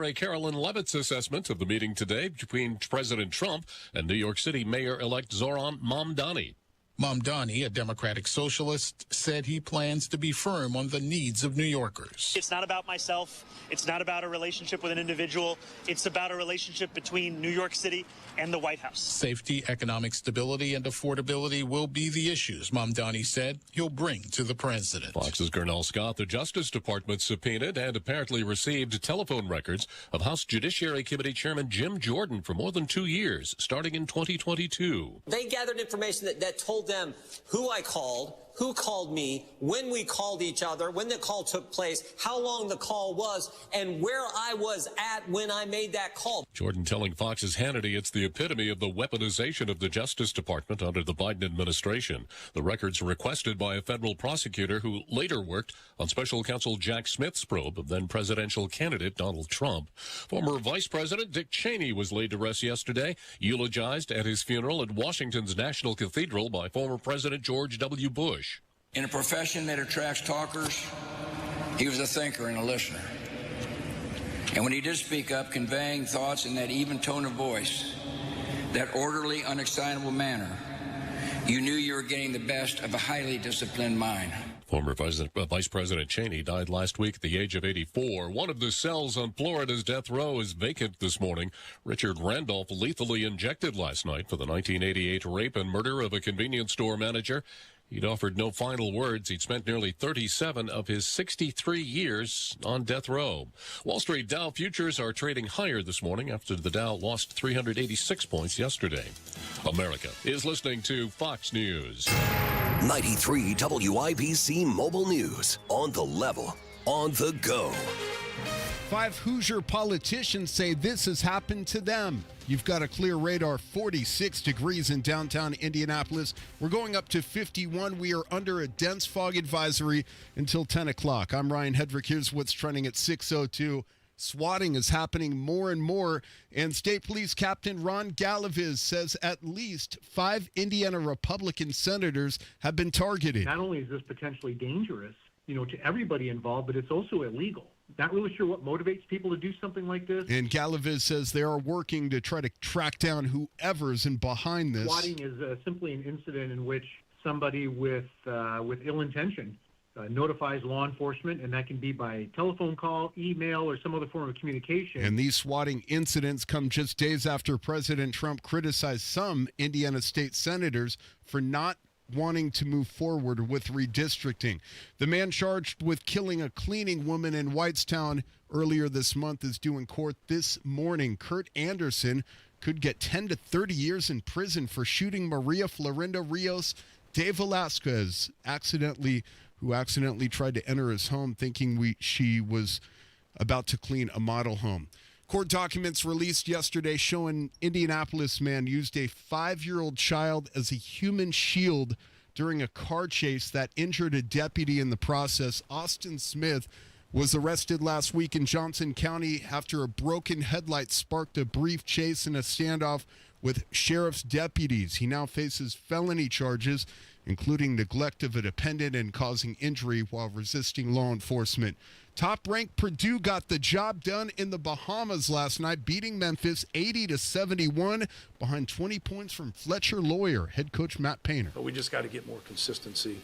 Carolyn Levitt's assessment of the meeting today between President Trump and New York City Mayor-elect Zoran Mamdani. Mamdani, a Democratic socialist, said he plans to be firm on the needs of New Yorkers. It's not about myself. It's not about a relationship with an individual. It's about a relationship between New York City and the White House. Safety, economic stability, and affordability will be the issues, Mamdani said he'll bring to the president. Fox's Gernal Scott, the Justice Department subpoenaed and apparently received telephone records of House Judiciary Committee Chairman Jim Jordan for more than 2 years, starting in 2022. They gathered information that told them who I called, who called me, when we called each other, when the call took place, how long the call was, and where I was at when I made that call. Jordan telling Fox's Hannity it's the epitome of the weaponization of the Justice Department under the Biden administration. The records requested by a federal prosecutor who later worked on special counsel Jack Smith's probe of then presidential candidate Donald Trump. Former Vice President Dick Cheney was laid to rest yesterday, eulogized at his funeral at Washington's National Cathedral by former President George W. Bush. In a profession that attracts talkers, he was a thinker and a listener. And when he did speak up, conveying thoughts in that even tone of voice, that orderly, unexcitable manner, you knew you were getting the best of a highly disciplined mind. Former Vice President Cheney died last week at the age of 84. One of the cells on Florida's death row is vacant this morning. Richard Randolph lethally injected last night for the 1988 rape and murder of a convenience store manager. He'd offered no final words. He'd spent nearly 37 of his 63 years on death row. Wall Street Dow futures are trading higher this morning after the Dow lost 386 points yesterday. America is listening to Fox News. 93 WIBC Mobile News. On the level, on the go. 5 Hoosier politicians say this has happened to them. You've got a clear radar, 46 degrees in downtown Indianapolis. We're going up to 51. We are under a dense fog advisory until 10 o'clock. I'm Ryan Hedrick. Here's what's trending at 6:02. Swatting is happening more and more, and State Police Captain Ron Galaviz says at least 5 Indiana Republican senators have been targeted. Not only is this potentially dangerous, to everybody involved, but it's also illegal. Not really sure what motivates people to do something like this. And Galaviz says they are working to try to track down whoever's in behind this. Swatting is simply an incident in which somebody with ill intention notifies law enforcement, and that can be by telephone call, email, or some other form of communication. And these swatting incidents come just days after President Trump criticized some Indiana state senators for not wanting to move forward with redistricting. The man charged with killing a cleaning woman in Whitestown earlier this month is due in court this morning. Kurt Anderson could get 10 to 30 years in prison for shooting Maria Florinda Rios de Velasquez, who accidentally tried to enter his home thinking she was about to clean a model home. Court documents released yesterday showing Indianapolis man used a 5-year-old child as a human shield during a car chase that injured a deputy in the process. Austin Smith was arrested last week in Johnson County after a broken headlight sparked a brief chase and a standoff with sheriff's deputies. He now faces felony charges, including neglect of a dependent and causing injury while resisting law enforcement. Top-ranked Purdue got the job done in the Bahamas last night, beating Memphis 80-71 behind 20 points from Fletcher Lawyer, head coach Matt Painter. But we just got to get more consistency,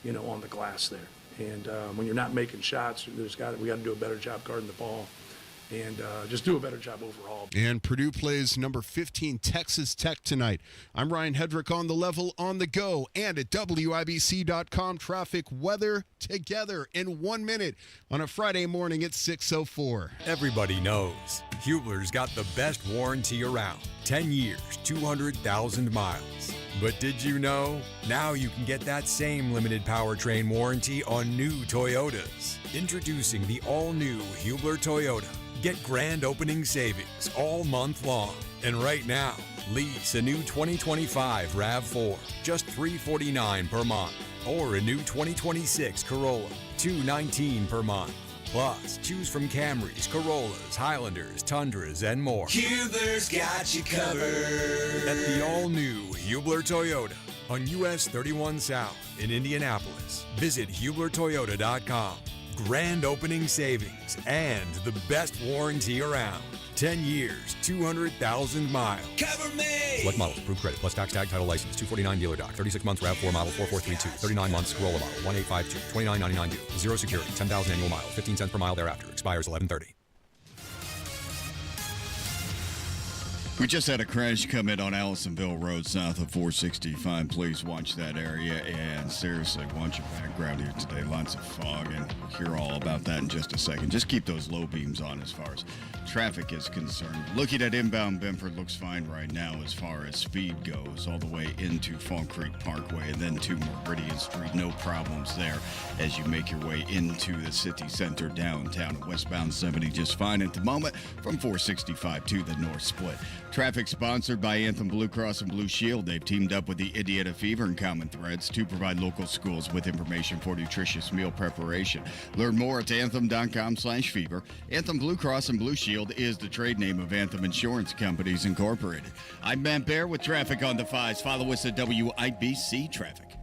on the glass there. And when you're not making shots, we got to do a better job guarding the ball. And just do a better job overall. And Purdue plays number 15 Texas Tech tonight. I'm Ryan Hedrick on the level, on the go, and at WIBC.com. Traffic, weather together in 1 minute on a Friday morning at 6:04. Everybody knows Hubler's got the best warranty around. 10 years, 200,000 miles. But did you know? Now you can get that same limited powertrain warranty on new Toyotas. Introducing the all-new Hubler Toyota. Get grand opening savings all month long. And right now, lease a new 2025 RAV4, just $349 per month. Or a new 2026 Corolla, $219 per month. Plus, choose from Camrys, Corollas, Highlanders, Tundras, and more. Hubler's got you covered. At the all-new Hubler Toyota on US 31 South in Indianapolis. Visit HublerToyota.com. grand opening savings, and the best warranty around. 10 years, 200,000 miles. Cover me! Select models, approved credit, plus tax tag title license, 249 dealer doc, 36 months RAV4 model 4432, 39 months Corolla model 1852, 29.99 due, 0 security, 10,000 annual miles, 15 cents per mile thereafter, expires 11/30. We just had a crash come in on Allisonville Road south of 465. Please watch that area and seriously watch your background here today. Lots of fog, and we'll hear all about that in just a second. Just keep those low beams on as far as traffic is concerned. Looking at inbound Benford, looks fine right now as far as speed goes, all the way into Fall Creek Parkway and then to Meridian Street. No problems there as you make your way into the city center downtown. Westbound 70 just fine at the moment from 465 to the North Split. Traffic sponsored by Anthem Blue Cross and Blue Shield. They've teamed up with the Indiana Fever and Common Threads to provide local schools with information for nutritious meal preparation. Learn more at anthem.com/fever. Anthem Blue Cross and Blue Shield is the trade name of Anthem Insurance Companies Incorporated. I'm Matt Bear with traffic on the 5s. Follow us at WIBC Traffic.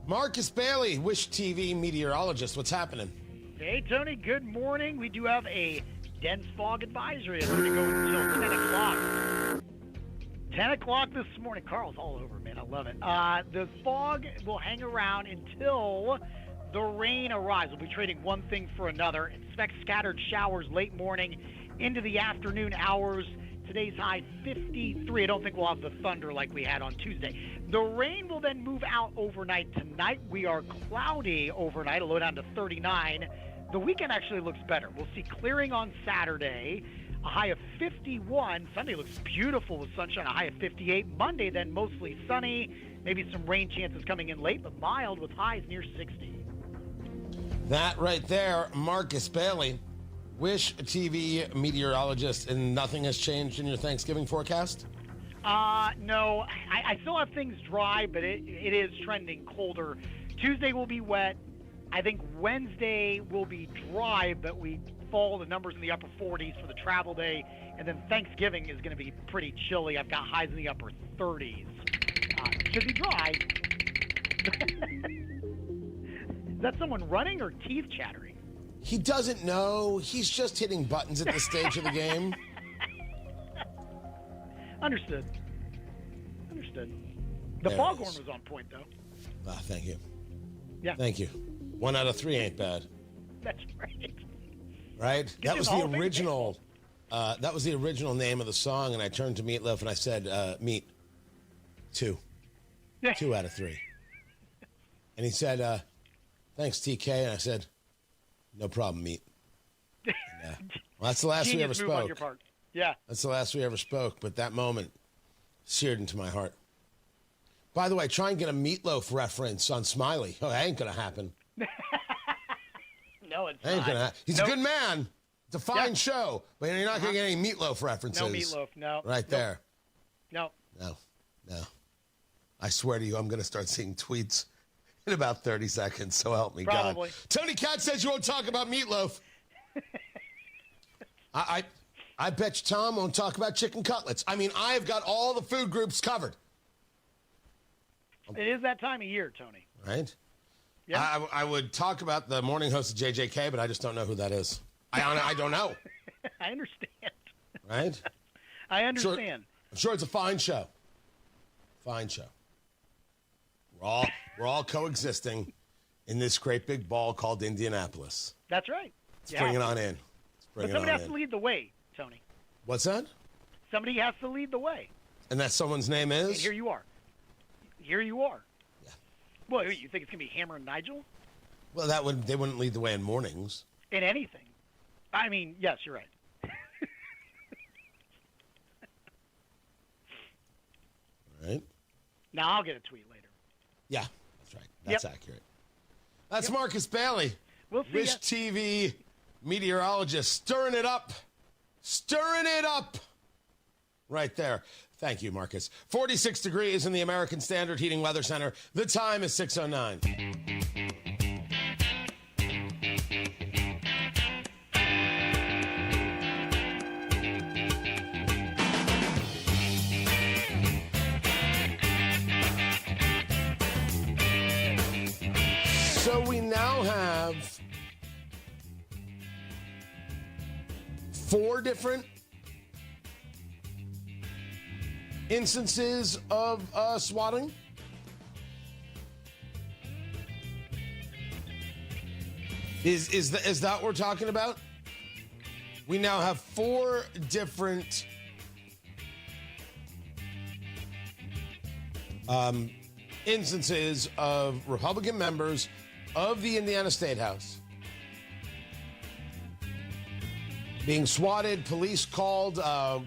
Marcus Bailey, Wish TV meteorologist. What's happening? Hey, Tony. Good morning. We do have a dense fog advisory. It's going to go until 10 o'clock. 10 o'clock this morning. Carl's all over, man. I love it. The fog will hang around until the rain arrives. We'll be trading one thing for another. Expect scattered showers late morning into the afternoon hours. Today's high 53. I don't think we'll have the thunder like we had on Tuesday. The rain will then move out overnight. Tonight we are cloudy overnight, a low down to 39. The weekend actually looks better. We'll see clearing on Saturday, a high of 51. Sunday looks beautiful with sunshine, a high of 58. Monday then mostly sunny, maybe some rain chances coming in late, but mild with highs near 60. That right there, Marcus Bailey, Wish TV meteorologist, and nothing has changed in your Thanksgiving forecast? No, I still have things dry, but it is trending colder. Tuesday will be wet. I think Wednesday will be dry, but we fall the numbers in the upper 40s for the travel day. And then Thanksgiving is going to be pretty chilly. I've got highs in the upper 30s. Should be dry. Is that someone running or teeth chattering? He doesn't know. He's just hitting buttons at this stage of the game. Understood. The foghorn was on point, though. Thank you. Yeah. Thank you. 1 out of 3 ain't bad. That's right. Right? That was the original. That was the original name of the song, and I turned to Meatloaf and I said, "Meat, 2, 2 out of 3." And he said, "Thanks, TK." And I said, "No problem, Meat." And, well, that's the last we ever spoke. On your part. Yeah. That's the last we ever spoke. But that moment seared into my heart. By the way, try and get a Meatloaf reference on Smiley. Oh, that ain't gonna happen. No, it's ain't not. Gonna He's a good man. It's a fine show, but you're not going to get any Meatloaf references. No Meatloaf, no. Right there. No. No. I swear to you, I'm going to start seeing tweets in about 30 seconds, so help me Probably. God. Tony Katz says you won't talk about Meatloaf. I bet you Tom won't talk about chicken cutlets. I mean, I've got all the food groups covered. It is that time of year, Tony. Right? Yeah. I would talk about the morning host of JJK, but I just don't know who that is. I don't know. I understand. Right? I understand. I'm sure it's a fine show. Fine show. We're all coexisting in this great big ball called Indianapolis. That's right. Let's bring it on in. But somebody has to lead the way, Tony. What's that? Somebody has to lead the way. And that someone's name is? And here you are. Yeah. Well, you think it's going to be Hammer and Nigel? Well, they wouldn't lead the way in mornings. In anything. I mean, yes, you're right. Right. Now I'll get a tweet later. Yeah, that's right. That's accurate. That's Marcus Bailey. We'll see Wish TV meteorologist. Stirring it up. Right there. Thank you, Marcus. 46 degrees in the American Standard Heating Weather Center. The time is 6:09. So we now have 4 different instances of swatting. Is that what we're talking about? We now have 4 different instances of Republican members of the Indiana State House being swatted, police called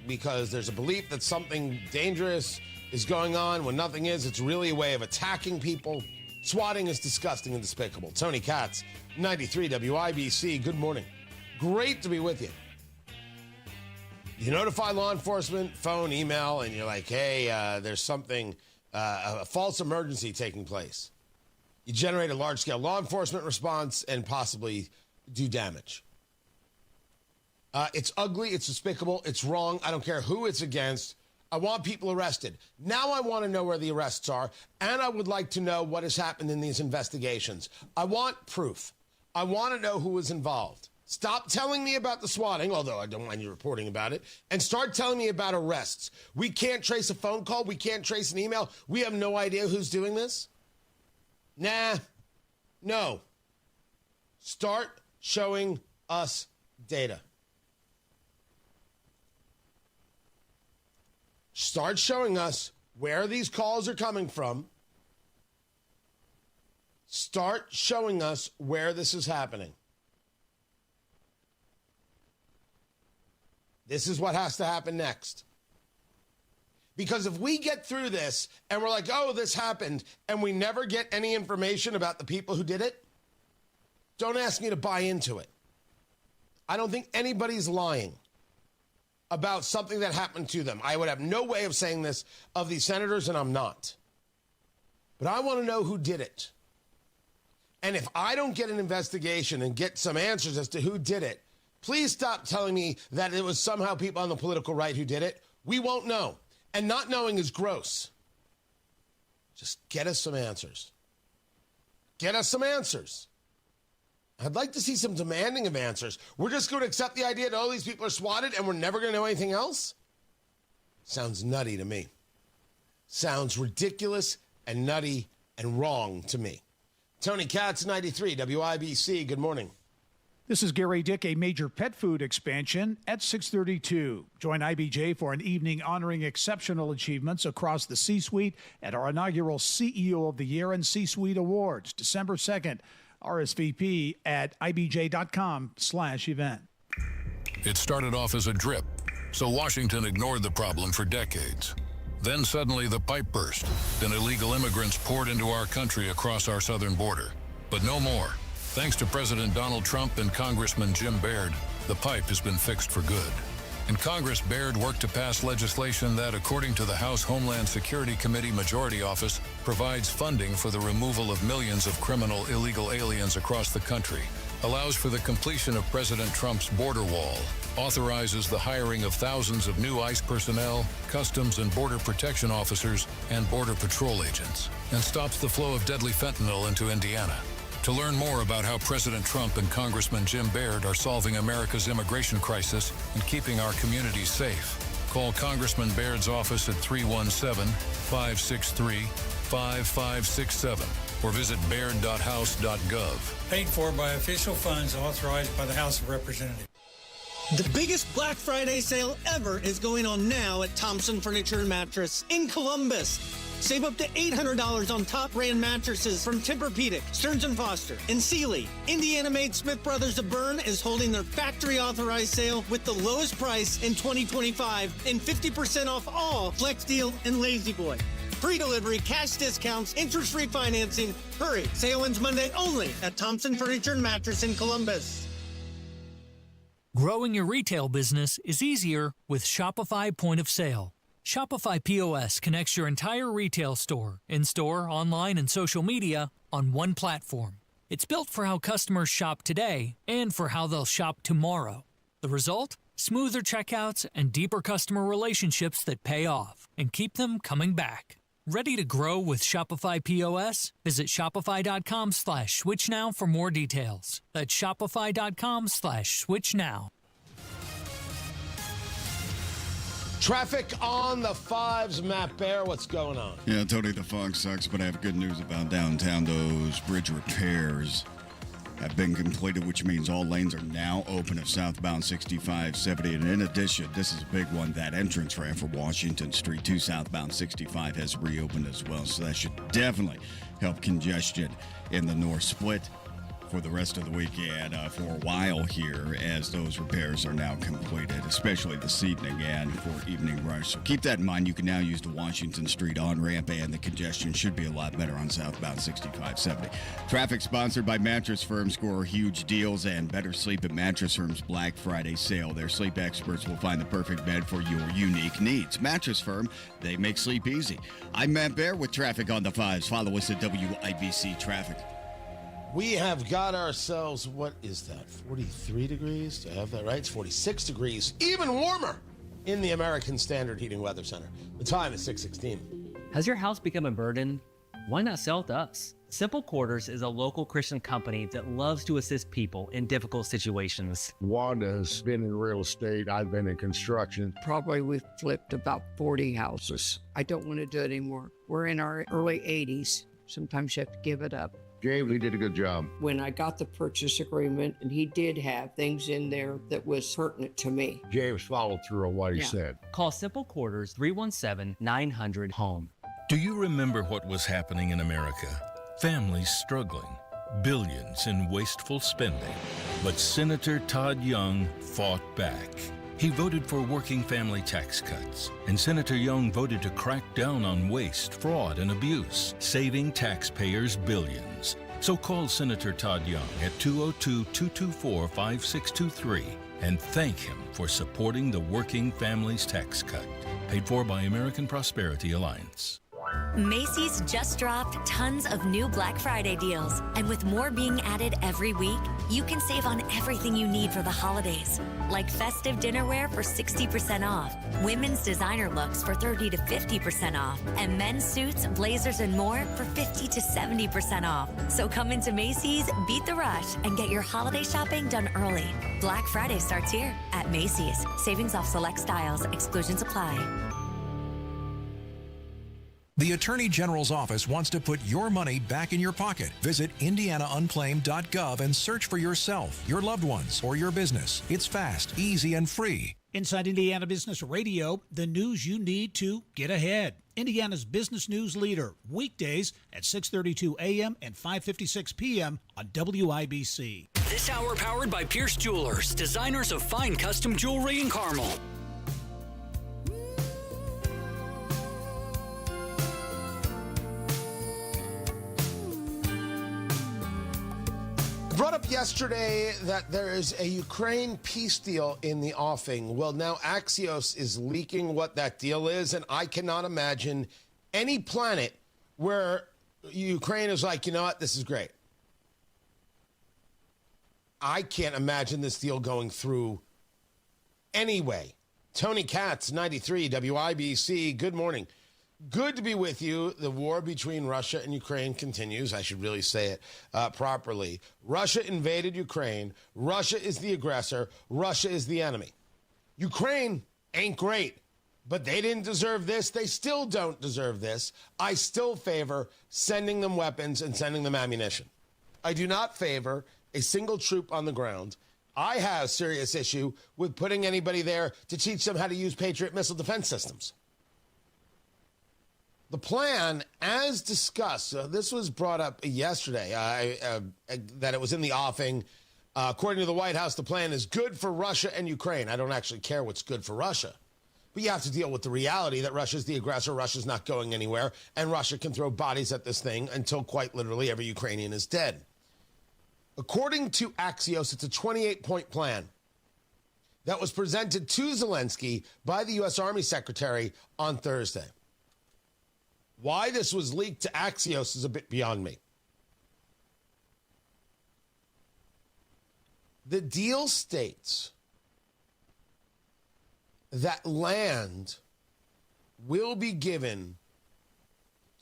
because there's a belief that something dangerous is going on when nothing is. It's really a way of attacking people. Swatting is disgusting and despicable. Tony Katz, 93 WIBC. Good morning. Great to be with you. You notify law enforcement, phone, email, and you're like, hey, there's something, a false emergency taking place. You generate a large-scale law enforcement response and possibly do damage. It's ugly, it's despicable, it's wrong. I don't care who it's against. I want people arrested. Now I want to know where the arrests are, and I would like to know what has happened in these investigations. I want proof. I want to know who was involved. Stop telling me about the swatting, although I don't mind you reporting about it, and start telling me about arrests. We can't trace a phone call. We can't trace an email. We have no idea who's doing this. Nah. No. Start showing us data. Start showing us where these calls are coming from. Start showing us where this is happening. This is what has to happen next. Because if we get through this and we're like, oh, this happened, and we never get any information about the people who did it, don't ask me to buy into it. I don't think anybody's lying about something that happened to them. I would have no way of saying this of these senators, and I'm not. But I want to know who did it. And if I don't get an investigation and get some answers as to who did it, please stop telling me that it was somehow people on the political right who did it. We won't know. And not knowing is gross. Just get us some answers. Get us some answers. I'd like to see some demanding of answers. We're just going to accept the idea that all these people are swatted and we're never going to know anything else? Sounds nutty to me. Sounds ridiculous and nutty and wrong to me. Tony Katz, 93 WIBC. Good morning. This is Gary Dick, a major pet food expansion at 632. Join IBJ for an evening honoring exceptional achievements across the C-suite at our inaugural CEO of the Year and C-suite Awards, December 2nd. RSVP at ibj.com/event. It started off as a drip, so Washington ignored the problem for decades. Then suddenly the pipe burst, and illegal immigrants poured into our country across our southern border. But no more. Thanks to President Donald Trump and Congressman Jim Baird, the pipe has been fixed for good. In Congress, Baird worked to pass legislation that, according to the House Homeland Security Committee Majority Office, provides funding for the removal of millions of criminal illegal aliens across the country, allows for the completion of President Trump's border wall, authorizes the hiring of thousands of new ICE personnel, Customs and Border Protection officers, and Border Patrol agents, and stops the flow of deadly fentanyl into Indiana. To learn more about how President Trump and Congressman Jim Baird are solving America's immigration crisis and keeping our communities safe, call Congressman Baird's office at 317-563-5567 or visit baird.house.gov. Paid for by official funds authorized by the House of Representatives. The biggest Black Friday sale ever is going on now at Thompson Furniture and Mattress in Columbus. Save up to $800 on top brand mattresses from Tempur-Pedic, Stearns & Foster, and Sealy. Indiana-made Smith Brothers of Bern is holding their factory-authorized sale with the lowest price in 2025 and 50% off all Flex Deal and Lazy Boy. Free delivery, cash discounts, interest-free financing. Hurry, sale ends Monday only at Thompson Furniture and Mattress in Columbus. Growing your retail business is easier with Shopify Point of Sale. Shopify POS connects your entire retail store, in-store, online, and social media on one platform. It's built for how customers shop today and for how they'll shop tomorrow. The result? Smoother checkouts and deeper customer relationships that pay off and keep them coming back. Ready to grow with Shopify POS? Visit shopify.com/switch now for more details. That's shopify.com/switch now. Traffic on the 5s, Matt Bear. What's going on? Yeah, Tony, the fog sucks, but I have good news about downtown. Those bridge repairs have been completed, which means all lanes are now open of southbound 6570. And in addition, this is a big one, that entrance ramp for Washington Street to southbound 65 has reopened as well. So that should definitely help congestion in the north split for the rest of the weekend for a while here, as those repairs are now completed, especially this evening and for evening rush. So keep that in mind. You can now use the Washington Street on-ramp, and the congestion should be a lot better on southbound 6570. Traffic sponsored by Mattress Firm. Score huge deals and better sleep at Mattress Firm's Black Friday sale. Their sleep experts will find the perfect bed for your unique needs. Mattress Firm, they make sleep easy. I'm Matt Bear with Traffic on the 5s. Follow us at WIBC Traffic. We have got ourselves, what is that, 43 degrees? Do I have that right? It's 46 degrees, even warmer in the American Standard Heating Weather Center. The time is 6:16. Has your house become a burden? Why not sell it to us? Simple Quarters is a local Christian company that loves to assist people in difficult situations. Wanda has been in real estate. I've been in construction. Probably we've flipped about 40 houses. I don't want to do it anymore. We're in our early 80s. Sometimes you have to give it up. James, he did a good job. When I got the purchase agreement, and he did have things in there that was pertinent to me. James followed through on what he said. Call Simple Quarters 317-900-HOME. Do you remember what was happening in America? Families struggling, billions in wasteful spending. But Senator Todd Young fought back. He voted for working family tax cuts, and Senator Young voted to crack down on waste, fraud, and abuse, saving taxpayers billions. So call Senator Todd Young at 202-224-5623 and thank him for supporting the Working Families Tax Cut. Paid for by American Prosperity Alliance. Macy's just dropped tons of new Black Friday deals. And with more being added every week, you can save on everything you need for the holidays. Like festive dinnerware for 60% off, women's designer looks for 30 to 50% off, and men's suits, blazers, and more for 50 to 70% off. So come into Macy's, beat the rush, and get your holiday shopping done early. Black Friday starts here at Macy's. Savings off select styles. Exclusions apply. The Attorney General's office wants to put your money back in your pocket. Visit indianaunclaimed.gov and search for yourself, your loved ones, or your business. It's fast, easy, and free. Inside Indiana Business Radio, the news you need to get ahead. Indiana's business news leader, weekdays at 6:32 a.m. and 5:56 p.m. on WIBC. This hour powered by Pierce Jewelers, designers of fine custom jewelry in Carmel. Brought up yesterday that there is a Ukraine peace deal in the offing. Well, now Axios is leaking what that deal is, and I cannot imagine any planet where Ukraine is like, you know what, this is great. I can't imagine this deal going through anyway. Tony Katz, 93 WIBC, good morning. Good to be with you. The war between Russia and Ukraine continues. I should really say it properly. Russia invaded Ukraine. Russia is the aggressor. Russia is the enemy. Ukraine ain't great, but they didn't deserve this. They still don't deserve this. I still favor sending them weapons and sending them ammunition. I do not favor a single troop on the ground. I have a serious issue with putting anybody there to teach them how to use Patriot missile defense systems. The plan, as discussed, this was brought up yesterday, that it was in the offing. According to the White House, the plan is good for Russia and Ukraine. I don't actually care what's good for Russia. But you have to deal with the reality that Russia's the aggressor, Russia's not going anywhere, and Russia can throw bodies at this thing until quite literally every Ukrainian is dead. According to Axios, it's a 28-point plan that was presented to Zelensky by the U.S. Army Secretary on Thursday. Why this was leaked to Axios is a bit beyond me. The deal states that land will be given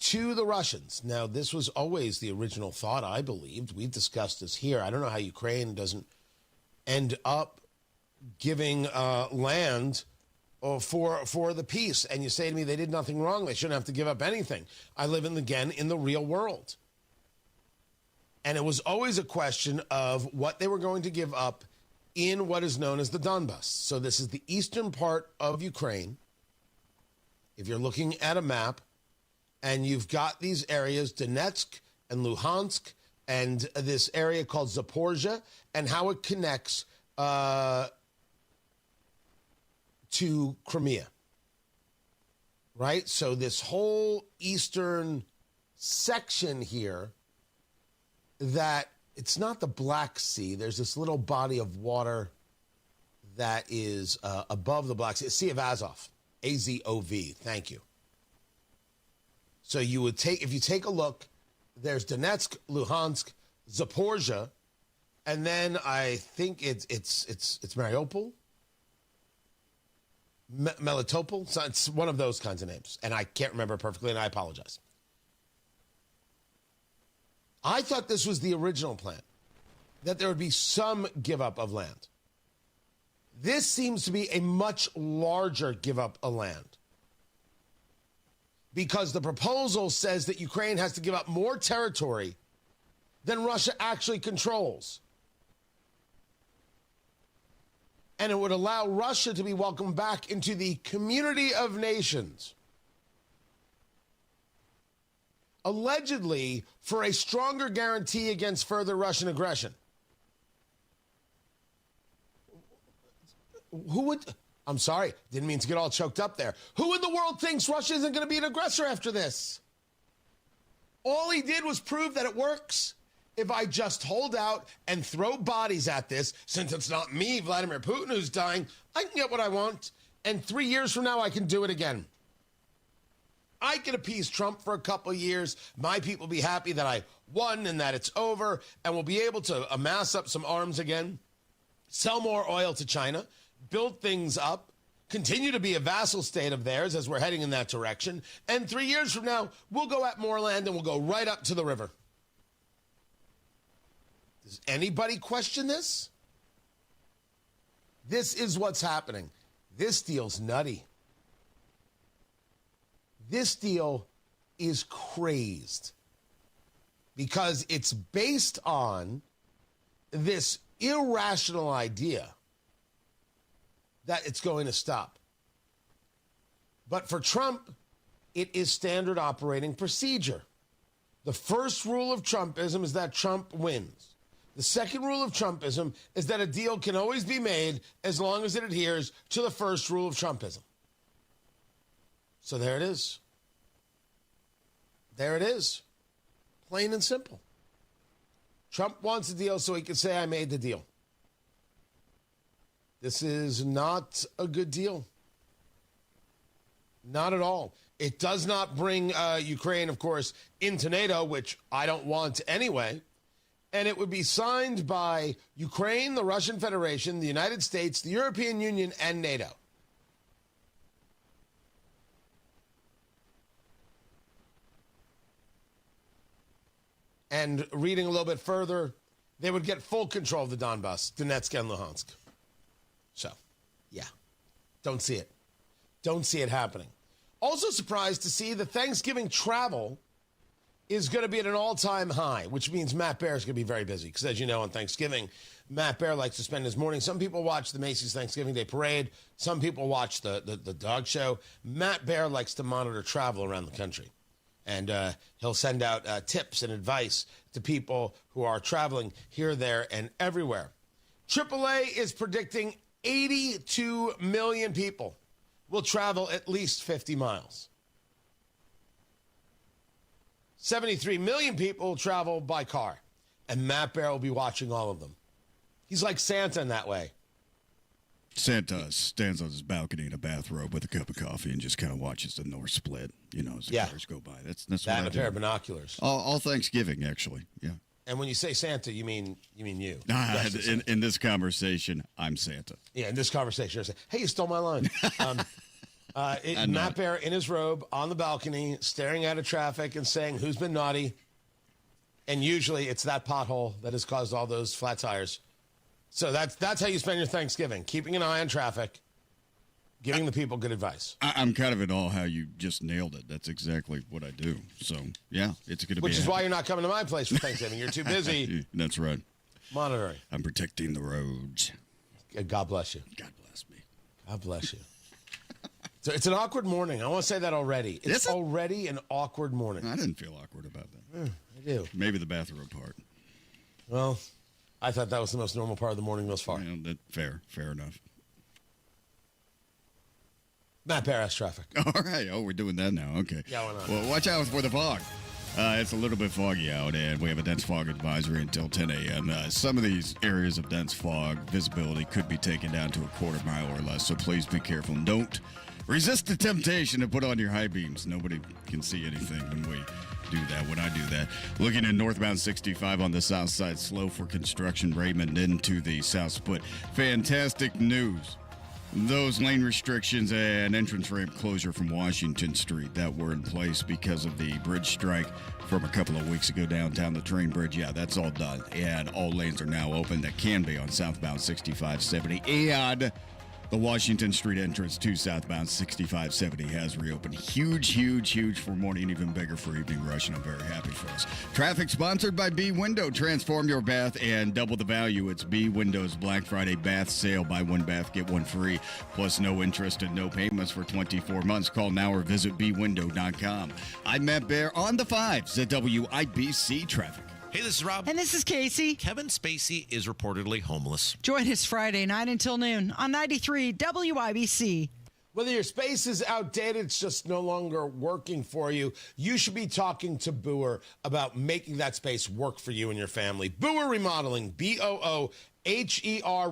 to the Russians. Now, this was always the original thought, I believed. We've discussed this here. I don't know how Ukraine doesn't end up giving land for the peace. And you say to me they did nothing wrong. They shouldn't have to give up anything. I live in the real world. And it was always a question of what they were going to give up in what is known as the Donbass. So this is the eastern part of Ukraine. If you're looking at a map, and you've got these areas, Donetsk and Luhansk, and this area called Zaporizhia, and how it connects to Crimea. Right? So this whole eastern section here, that it's not the Black Sea. There's this little body of water that is above the Black Sea. Sea of Azov. A-Z-O-V. Thank you. So you would if you take a look, there's Donetsk, Luhansk, Zaporizhia, and then I think it's Mariupol, Melitopol. So it's one of those kinds of names, and I can't remember perfectly, and I apologize. I thought this was the original plan, that there would be some give up of land. This seems to be a much larger give up of land, because the proposal says that Ukraine has to give up more territory than Russia actually controls. And it would allow Russia to be welcomed back into the community of nations, allegedly for a stronger guarantee against further Russian aggression. Who would... I'm sorry, didn't mean to get all choked up there. Who in the world thinks Russia isn't going to be an aggressor after this? All he did was prove that it works. If I just hold out and throw bodies at this, since it's not me, Vladimir Putin, who's dying, I can get what I want. And 3 years from now, I can do it again. I can appease Trump for a couple of years. My people will be happy that I won and that it's over, and we'll be able to amass up some arms again, sell more oil to China, build things up, continue to be a vassal state of theirs as we're heading in that direction. And 3 years from now, we'll go at more land and we'll go right up to the river. Does anybody question this? This is what's happening. This deal's nutty. This deal is crazed because it's based on this irrational idea that it's going to stop. But for Trump, it is standard operating procedure. The first rule of Trumpism is that Trump wins. The second rule of Trumpism is that a deal can always be made as long as it adheres to the first rule of Trumpism. So there it is. There it is. Plain and simple. Trump wants a deal so he can say, I made the deal. This is not a good deal. Not at all. It does not bring Ukraine, of course, into NATO, which I don't want anyway. And it would be signed by Ukraine, the Russian Federation, the United States, the European Union, and NATO. And reading a little bit further, they would get full control of the Donbass, Donetsk and Luhansk. So, yeah, don't see it. Don't see it happening. Also surprised to see that Thanksgiving travel is going to be at an all-time high, which means Matt Bear is going to be very busy. Because as you know, on Thanksgiving, Matt Bear likes to spend his morning. Some people watch the Macy's Thanksgiving Day Parade. Some people watch the dog show. Matt Bear likes to monitor travel around the country. And he'll send out tips and advice to people who are traveling here, there, and everywhere. AAA is predicting 82 million people will travel at least 50 miles. 73 million people will travel by car. And Matt Bear will be watching all of them. He's like Santa in that way. Santa stands on his balcony in a bathrobe with a cup of coffee and just kind of watches the north split, as the cars go by. That's that what and I a do. pair of binoculars. All Thanksgiving, actually. Yeah. And when you say Santa, you mean you. In this conversation, I'm Santa. Yeah, in this conversation, you're saying, hey, you stole my line. Matt Bear in his robe on the balcony, staring out of traffic and saying, who's been naughty? And usually it's that pothole that has caused all those flat tires. So that's how you spend your Thanksgiving, keeping an eye on traffic giving the people good advice. I'm kind of in awe how you just nailed it. That's exactly what I do. So, yeah, it's going to be... Which is why you're not coming to my place for Thanksgiving. You're too busy. That's right. Monitoring. I'm protecting the roads. God bless you. God bless me. God bless you. So it's an awkward morning. I want to say that already. It's already an awkward morning. I didn't feel awkward about that. I do. Maybe the bathroom part. Well, I thought that was the most normal part of the morning thus far. Yeah, fair enough. Matt Bear has traffic. All right. Oh, we're doing that now. Okay. Yeah, why not? Well, watch out for the fog. It's a little bit foggy out, and we have a dense fog advisory until 10 a.m. Some of these areas of dense fog visibility could be taken down to a quarter mile or less, so please be careful. And don't resist the temptation to put on your high beams. Nobody can see anything when we do that, when I do that. Looking at northbound 65 on the south side, slow for construction, Raymond into the south split. Fantastic news. Those lane restrictions and entrance ramp closure from Washington Street that were in place because of the bridge strike from a couple of weeks ago downtown the train bridge, yeah, that's all done. And all lanes are now open that can be on southbound 6570. And the Washington Street entrance to southbound 6570 has reopened. Huge for morning, even bigger for evening rush, and I'm very happy for us. Traffic sponsored by B Window. Transform your bath and double the value. It's B Window's Black Friday bath sale. Buy one bath, get one free. Plus no interest and no payments for 24 months. Call now or visit bwindow.com. I'm Matt Bear on the 5s at WIBC Traffic. Hey, this is Rob. And this is Casey. Kevin Spacey is reportedly homeless. Join us Friday night until noon on 93 WIBC. Whether your space is outdated, it's just no longer working for you, you should be talking to Boer about making that space work for you and your family. Boer Remodeling, BOOHER,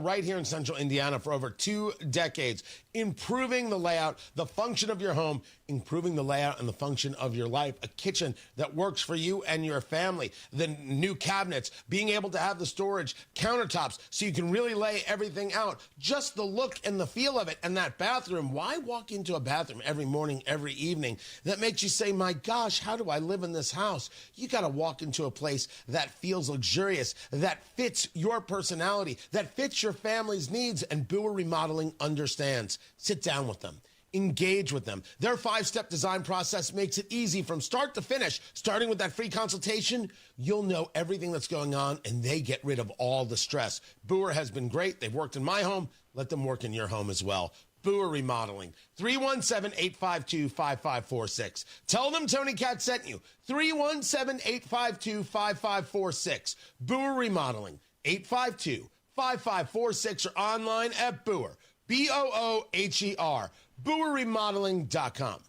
right here in Central Indiana for over 2 decades. Improving the layout, the function of your home, improving the layout and the function of your life. A kitchen that works for you and your family. The new cabinets, being able to have the storage, countertops, so you can really lay everything out. Just the look and the feel of it. And that bathroom, why walk into a bathroom every morning, every evening that makes you say, my gosh, how do I live in this house? You got to walk into a place that feels luxurious, that fits your personality, that fits your family's needs, and Boer Remodeling understands. Sit down with them. Engage with them. Their 5-step design process makes it easy from start to finish. Starting with that free consultation, you'll know everything that's going on, and they get rid of all the stress. Boer has been great. They've worked in my home. Let them work in your home as well. Boer Remodeling, 317-852-5546. Tell them Tony Katz sent you. 317-852-5546. Boer Remodeling, 852-5546, or online at Boer. BOOHER, BoerRemodeling.com.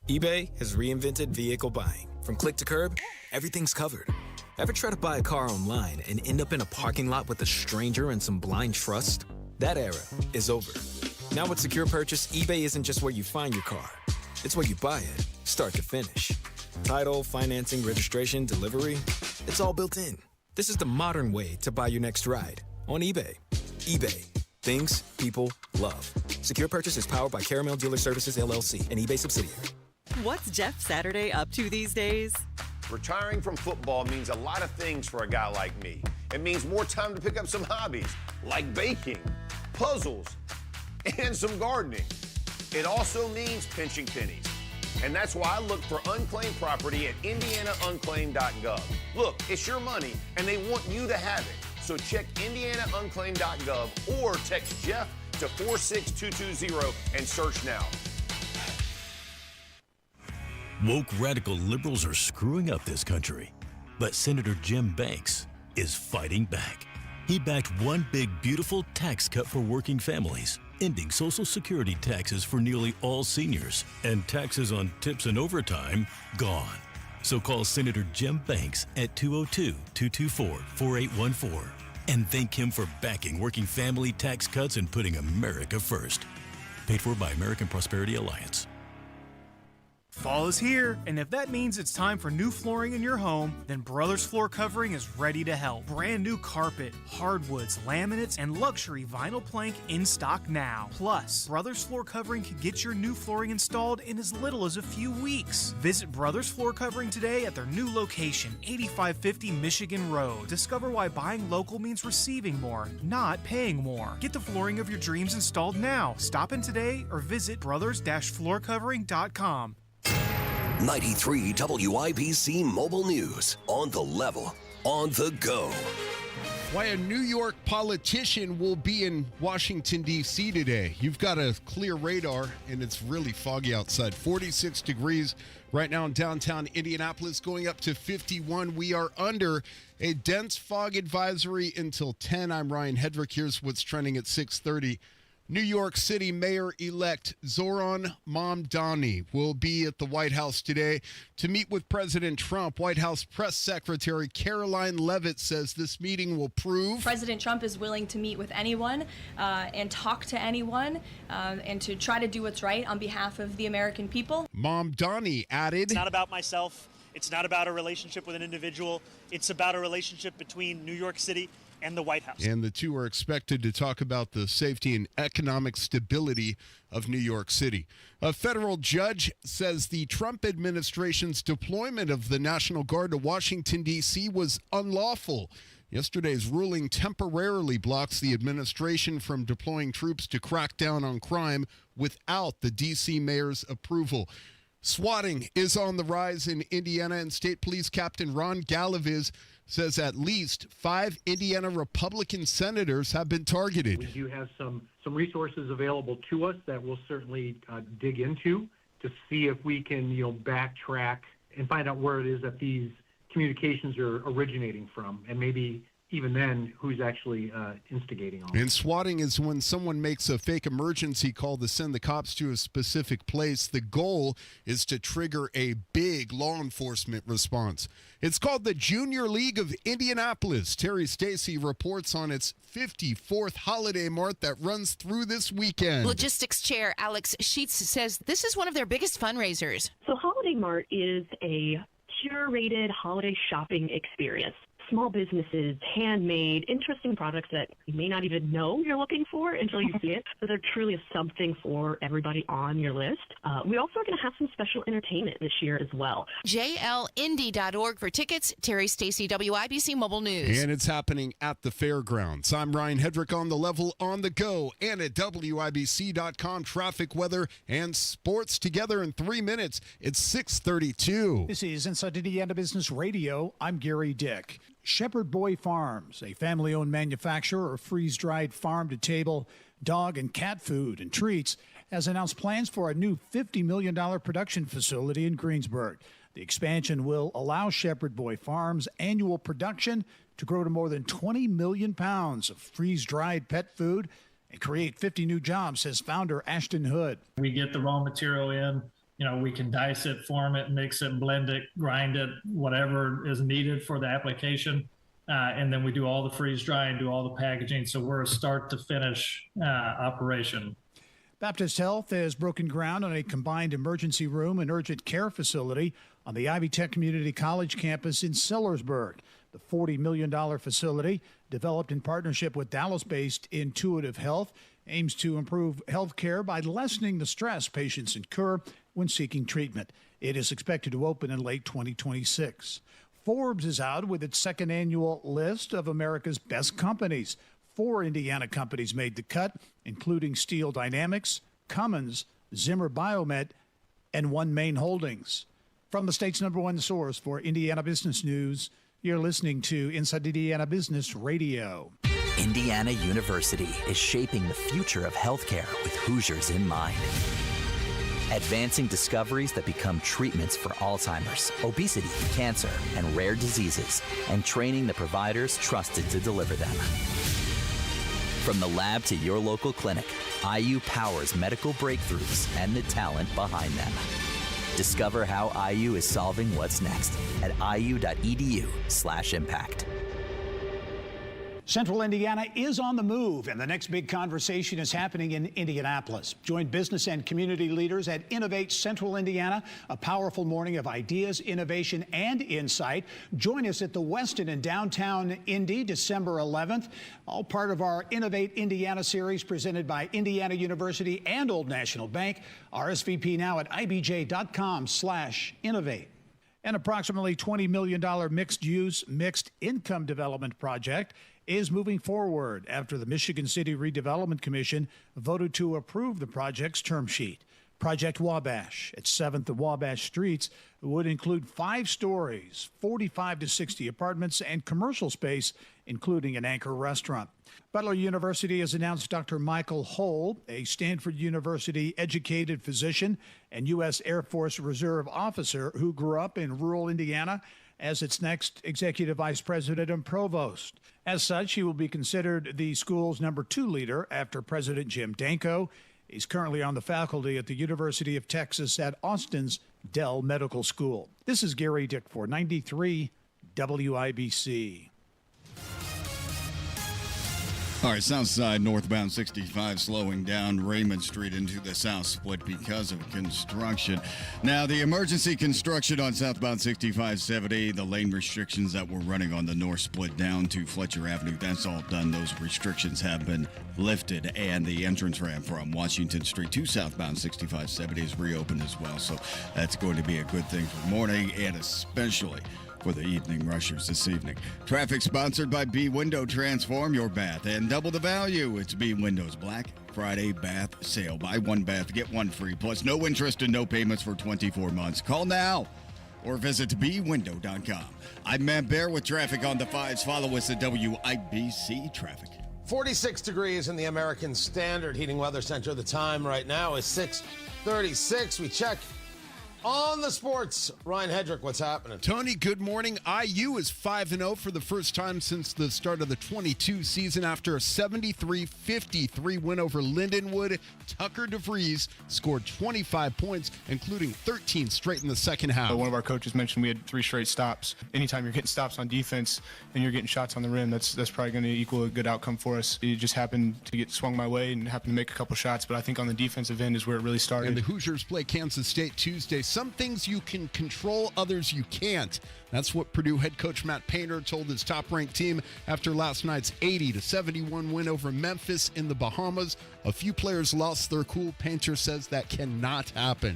eBay has reinvented vehicle buying. From click to curb, everything's covered. Ever try to buy a car online and end up in a parking lot with a stranger and some blind trust? That era is over. Now with Secure Purchase, eBay isn't just where you find your car. It's where you buy it, start to finish. Title, financing, registration, delivery, it's all built in. This is the modern way to buy your next ride on eBay. eBay. Things people love. Secure Purchase is powered by Caramel Dealer Services, LLC, an eBay subsidiary. What's Jeff Saturday up to these days? Retiring from football means a lot of things for a guy like me. It means more time to pick up some hobbies, like baking, puzzles, and some gardening. It also means pinching pennies. And that's why I look for unclaimed property at IndianaUnclaimed.gov. Look, it's your money, and they want you to have it. So check IndianaUnclaimed.gov or text Jeff to 46220 and search now. Woke radical liberals are screwing up this country, but Senator Jim Banks is fighting back. He backed one big, beautiful tax cut for working families, ending Social Security taxes for nearly all seniors, and taxes on tips and overtime gone. So call Senator Jim Banks at 202-224-4814 and thank him for backing working family tax cuts and putting America first. Paid for by American Prosperity Alliance. Fall is here, and if that means it's time for new flooring in your home, then Brothers Floor Covering is ready to help. Brand new carpet, hardwoods, laminates, and luxury vinyl plank in stock now. Plus, Brothers Floor Covering can get your new flooring installed in as little as a few weeks. Visit Brothers Floor Covering today at their new location, 8550 Michigan Road. Discover why buying local means receiving more, not paying more. Get the flooring of your dreams installed now. Stop in today or visit brothers-floorcovering.com. 93 WIBC Mobile News. On the level, on the go. Why a New York politician will be in Washington, D.C. today. You've got a clear radar, and it's really foggy outside. 46 degrees right now in downtown Indianapolis, going up to 51. We are under a dense fog advisory until 10. I'm Ryan Hedrick. Here's what's trending at 6:30. New York City Mayor-elect Zoran Mamdani will be at the White House today to meet with President Trump. White House Press Secretary Caroline Leavitt says this meeting will prove President Trump is willing to meet with anyone and talk to anyone and to try to do what's right on behalf of the American people. Mamdani added, "It's not about myself. It's not about a relationship with an individual. It's about a relationship between New York City and the White House." And the two are expected to talk about the safety and economic stability of New York City. A federal judge says the Trump administration's deployment of the National Guard to Washington, D.C. was unlawful. Yesterday's ruling temporarily blocks the administration from deploying troops to crack down on crime without the D.C. mayor's approval. Swatting is on the rise in Indiana, and State Police Captain Ron Galaviz says at least 5 Indiana Republican senators have been targeted. We do have some resources available to us that we'll certainly dig into to see if we can, backtrack and find out where it is that these communications are originating from, and maybe even then, who's actually instigating all this. And swatting is when someone makes a fake emergency call to send the cops to a specific place. The goal is to trigger a big law enforcement response. It's called the Junior League of Indianapolis. Terry Stacy reports on its 54th holiday mart that runs through this weekend. Logistics Chair Alex Sheets says this is one of their biggest fundraisers. So Holiday Mart is a curated holiday shopping experience. Small businesses, handmade, interesting products that you may not even know you're looking for until you see it. So there truly is something for everybody on your list. We also are going to have some special entertainment this year as well. JLindy.org for tickets. Terry Stacy, WIBC Mobile News. And it's happening at the fairgrounds. I'm Ryan Hedrick on the level, on the go, and at WIBC.com. Traffic, weather, and sports together in 3 minutes. It's 6:32. This is Inside Indiana Business Radio. I'm Gary Dick. Shepherd Boy Farms, a family-owned manufacturer of freeze-dried farm-to-table dog and cat food and treats, has announced plans for a new $50 million production facility in Greensburg. The expansion will allow Shepherd Boy Farms' annual production to grow to more than 20 million pounds of freeze-dried pet food and create 50 new jobs, says founder Ashton Hood. We get the raw material in. We can dice it, form it, mix it, blend it, grind it, whatever is needed for the application. And then we do all the freeze dry and do all the packaging. So we're a start to finish operation. Baptist Health has broken ground on a combined emergency room and urgent care facility on the Ivy Tech Community College campus in Sellersburg. The $40 million facility, developed in partnership with Dallas-based Intuitive Health, aims to improve health care by lessening the stress patients incur when seeking treatment. It is expected to open in late 2026. Forbes is out with its second annual list of America's best companies. 4 Indiana companies made the cut, including Steel Dynamics, Cummins, Zimmer Biomet, and One Main Holdings. From the state's #1 source for Indiana business news, you're listening to Inside Indiana Business Radio. Indiana University is shaping the future of healthcare with Hoosiers in mind. Advancing discoveries that become treatments for Alzheimer's, obesity, cancer, and rare diseases, and training the providers trusted to deliver them. From the lab to your local clinic, IU powers medical breakthroughs and the talent behind them. Discover how IU is solving what's next at iu.edu/impact. Central Indiana is on the move, and the next big conversation is happening in Indianapolis. Join business and community leaders at Innovate Central Indiana, a powerful morning of ideas, innovation, and insight. Join us at the Westin in downtown Indy, December 11th. All part of our Innovate Indiana series presented by Indiana University and Old National Bank. RSVP now at ibj.com/innovate. An approximately $20 million mixed-use, mixed-income development project is moving forward after the Michigan City Redevelopment Commission voted to approve the project's term sheet. Project Wabash at 7th and Wabash Streets would include 5 stories, 45 to 60 apartments, and commercial space, including an anchor restaurant. Butler University has announced Dr. Michael Hull, a Stanford University-educated physician and U.S. Air Force Reserve officer who grew up in rural Indiana, as its next executive vice president and provost. As such, he will be considered the school's number 2 leader after President Jim Danko. He's currently on the faculty at the University of Texas at Austin's Dell Medical School. This is Gary Dick for 93 WIBC. All right, south side, northbound 65 slowing down Raymond Street into the south split because of construction. Now, the emergency construction on southbound 6570, the lane restrictions that were running on the north split down to Fletcher Avenue, that's all done. Those restrictions have been lifted, and the entrance ramp from Washington Street to southbound 6570 is reopened as well. So that's going to be a good thing for morning and especially for the evening rushers this evening. Traffic sponsored by B Window. Transform your bath and double the value. It's B Windows Black Friday bath sale. Buy one bath, get one free. Plus no interest and no payments for 24 months. Call now or visit bwindow.com. I'm Matt Bear with traffic on the 5s. Follow us at WIBC Traffic. 46 degrees in the American Standard Heating Weather Center. The time right now is 6:36. We check on the sports. Ryan Hedrick, what's happening? Tony, good morning. IU is 5-0 for the first time since the start of the 22 season after a 73-53 win over Lindenwood. Tucker DeVries scored 25 points, including 13 straight in the second half. One of our coaches mentioned we had 3 straight stops. Anytime you're getting stops on defense and you're getting shots on the rim, that's probably going to equal a good outcome for us. It just happened to get swung my way and happened to make a couple shots, but I think on the defensive end is where it really started. And the Hoosiers play Kansas State Tuesday. Some things you can control, others you can't. That's what Purdue head coach Matt Painter told his top-ranked team after last night's 80-71 win over Memphis in the Bahamas. A few players lost their cool. Painter says that cannot happen.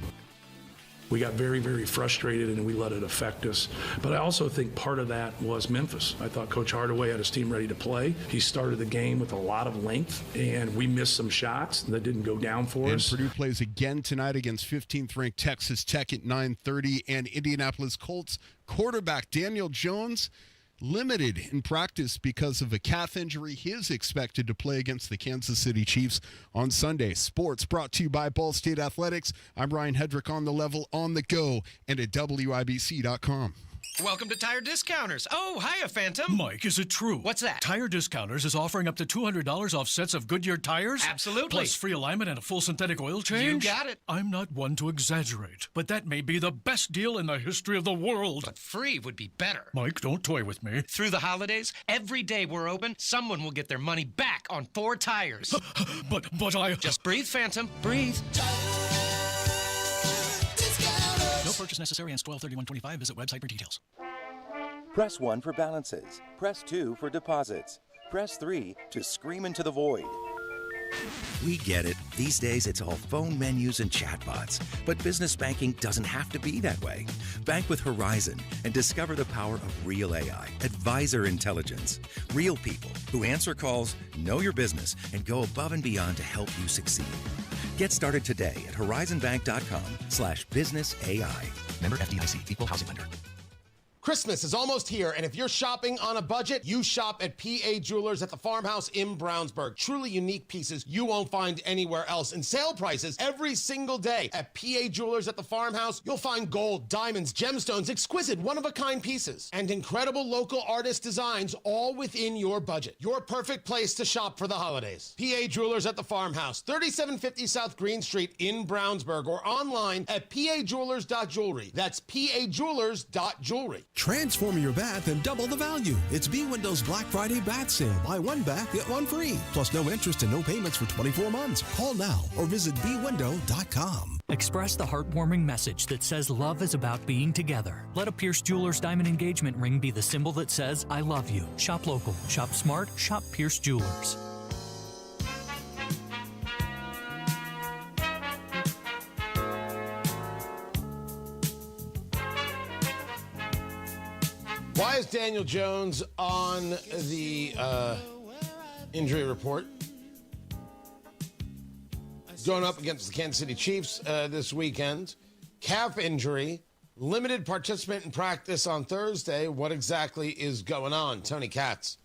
We got very, very frustrated and we let it affect us. But I also think part of that was Memphis. I thought Coach Hardaway had his team ready to play. He started the game with a lot of length and we missed some shots that didn't go down for us. Purdue plays again tonight against 15th ranked Texas Tech at 9:30, and Indianapolis Colts quarterback Daniel Jones limited in practice because of a calf injury. He is expected to play against the Kansas City Chiefs on Sunday. Sports brought to you by Ball State Athletics. I'm Ryan Hedrick on the level, on the go, and at WIBC.com. Welcome to Tire Discounters. Oh, hiya, Phantom. Mike, is it true? What's that? Tire Discounters is offering up to $200 off sets of Goodyear tires? Absolutely. Plus free alignment and a full synthetic oil change? You got it. I'm not one to exaggerate, but that may be the best deal in the history of the world. But free would be better. Mike, don't toy with me. Through the holidays, every day we're open, someone will get their money back on 4 tires. But I... Just breathe, Phantom. Breathe. No purchase necessary. Ends 12/31/25. Visit website for details. Press 1 for balances. Press 2 for deposits. Press 3 to scream into the void. We get it. These days, it's all phone menus and chatbots. But business banking doesn't have to be that way. Bank with Horizon and discover the power of real AI, advisor intelligence. Real people who answer calls, know your business, and go above and beyond to help you succeed. Get started today at horizonbank.com/businessai. Member FDIC, Equal Housing Lender. Christmas is almost here, and if you're shopping on a budget, you shop at PA Jewelers at the Farmhouse in Brownsburg. Truly unique pieces you won't find anywhere else. And sale prices every single day. At PA Jewelers at the Farmhouse, you'll find gold, diamonds, gemstones, exquisite, one-of-a-kind pieces, and incredible local artist designs all within your budget. Your perfect place to shop for the holidays. PA Jewelers at the Farmhouse, 3750 South Green Street in Brownsburg, or online at pajewelers.jewelry. That's pajewelers.jewelry. Transform your bath and double the value. It's B Windows Black Friday bath sale. Buy one bath, get one free. Plus no interest and no payments for 24 months. Call now or visit bwindow.com. Express the heartwarming message that says love is about being together. Let a Pierce Jewelers diamond engagement ring be the symbol that says I love you. Shop local, shop smart, shop Pierce Jewelers. Why is Daniel Jones on the injury report? Going up against the Kansas City Chiefs this weekend. Calf injury, limited participant in practice on Thursday. What exactly is going on? Tony Katz,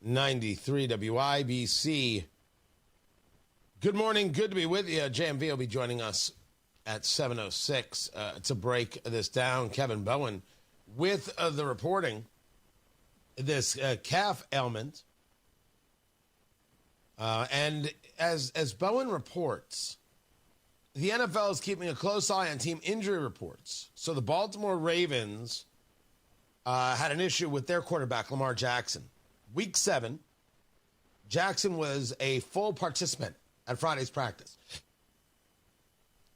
93 WIBC. Good morning. Good to be with you. JMV will be joining us at 7:06 to break this down. Kevin Bowen with the reporting, this calf ailment. And as Bowen reports, the NFL is keeping a close eye on team injury reports. So the Baltimore Ravens had an issue with their quarterback, Lamar Jackson. Week 7, Jackson was a full participant at Friday's practice.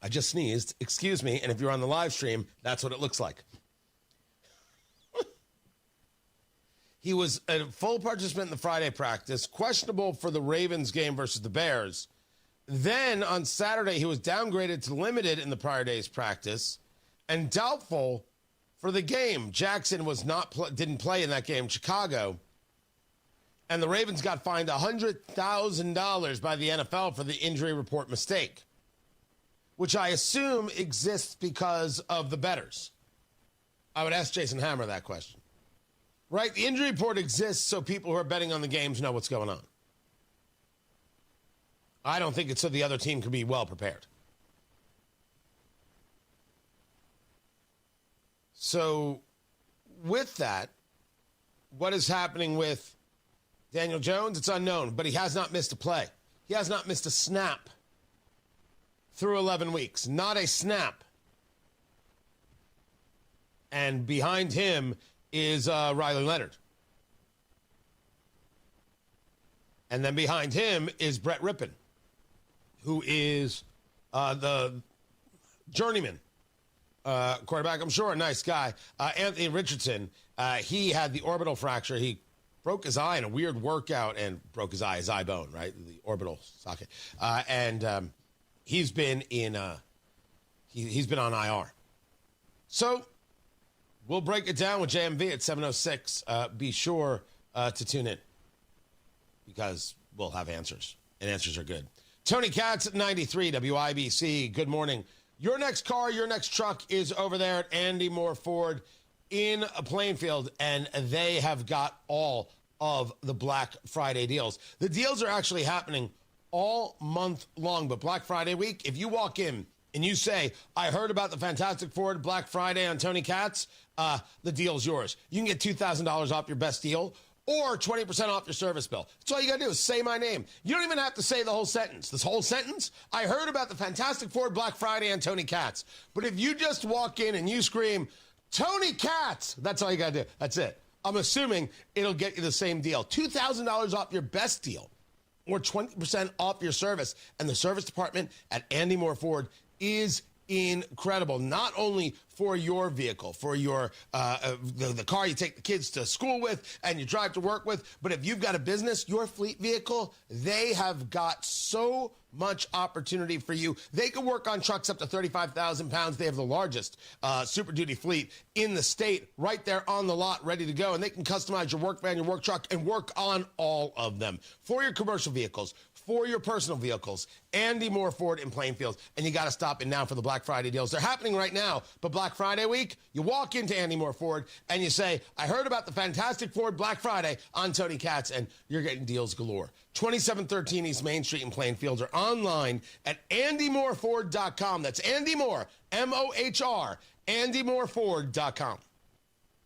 I just sneezed. Excuse me. And if you're on the live stream, that's what it looks like. He was a full participant in the Friday practice, questionable for the Ravens game versus the Bears. Then on Saturday, he was downgraded to limited in the prior day's practice and doubtful for the game. Jackson didn't play in that game, Chicago. And the Ravens got fined $100,000 by the NFL for the injury report mistake, which I assume exists because of the bettors. I would ask Jason Hammer that question. Right? The injury report exists so people who are betting on the games know what's going on. I don't think it's so the other team can be well prepared. So, with that, what is happening with Daniel Jones? It's unknown, but he has not missed a play. He has not missed a snap through 11 weeks. Not a snap. And behind him is Riley Leonard. And then behind him is Brett Rippon, who is the journeyman quarterback. I'm sure a nice guy. Anthony Richardson, he had the orbital fracture. He broke his eye in a weird workout and broke his eye bone, right? The orbital socket. And he's been in he's been on IR. So we'll break it down with JMV at 7:06. Be sure to tune in because we'll have answers, and answers are good. Tony Katz at 93 WIBC. Good morning. Your next car, your next truck is over there at Andy Moore Ford in Plainfield, and they have got all of the Black Friday deals. The deals are actually happening all month long, but Black Friday week, if you walk in and you say, I heard about the Fantastic Ford Black Friday on Tony Katz, the deal's yours. You can get $2,000 off your best deal or 20% off your service bill. That's all you got to do is say my name. You don't even have to say the whole sentence. This whole sentence, I heard about the Fantastic Ford Black Friday on Tony Katz. But if you just walk in and you scream, Tony Katz, that's all you got to do. That's it. I'm assuming it'll get you the same deal. $2,000 off your best deal or 20% off your service. And the service department at Andy Moore Ford is incredible, not only for your vehicle, for your the car you take the kids to school with and you drive to work with, but if you've got a business, your fleet vehicle, they have got so much opportunity for you. They can work on trucks up to 35,000 pounds. They have the largest Super Duty fleet in the state right there on the lot, ready to go, and they can customize your work van, your work truck, and work on all of them for your commercial vehicles, for your personal vehicles. Andy Moore Ford in Plainfield. And you got to stop in now for the Black Friday deals. They're happening right now, but Black Friday week, you walk into Andy Moore Ford and you say, I heard about the Fantastic Ford Black Friday on Tony Katz, and you're getting deals galore. 2713 East Main Street in Plainfield, or online at andymoreford.com. That's Andy Moore, M-O-H-R, andymoreford.com.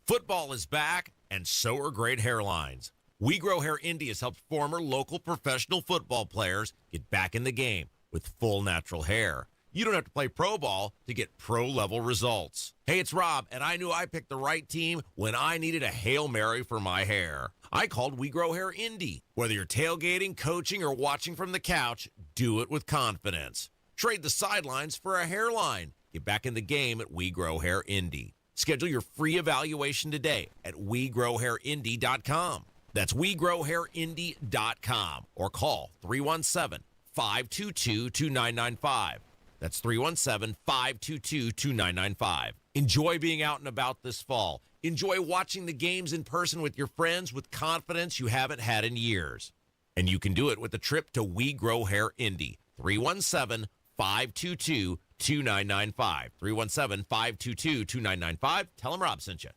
Football is back, and so are great hairlines. We Grow Hair Indy has helped former local professional football players get back in the game with full natural hair. You don't have to play pro ball to get pro-level results. Hey, it's Rob, and I knew I picked the right team when I needed a Hail Mary for my hair. I called We Grow Hair Indy. Whether you're tailgating, coaching, or watching from the couch, do it with confidence. Trade the sidelines for a hairline. Get back in the game at We Grow Hair Indy. Schedule your free evaluation today at WeGrowHairIndy.com. That's WeGrowHairIndy.com or call 317-522-2995. That's 317-522-2995. Enjoy being out and about this fall. Enjoy watching the games in person with your friends with confidence you haven't had in years. And you can do it with a trip to We Grow Hair Indy. 317-522-2995. 317-522-2995. Tell them Rob sent you.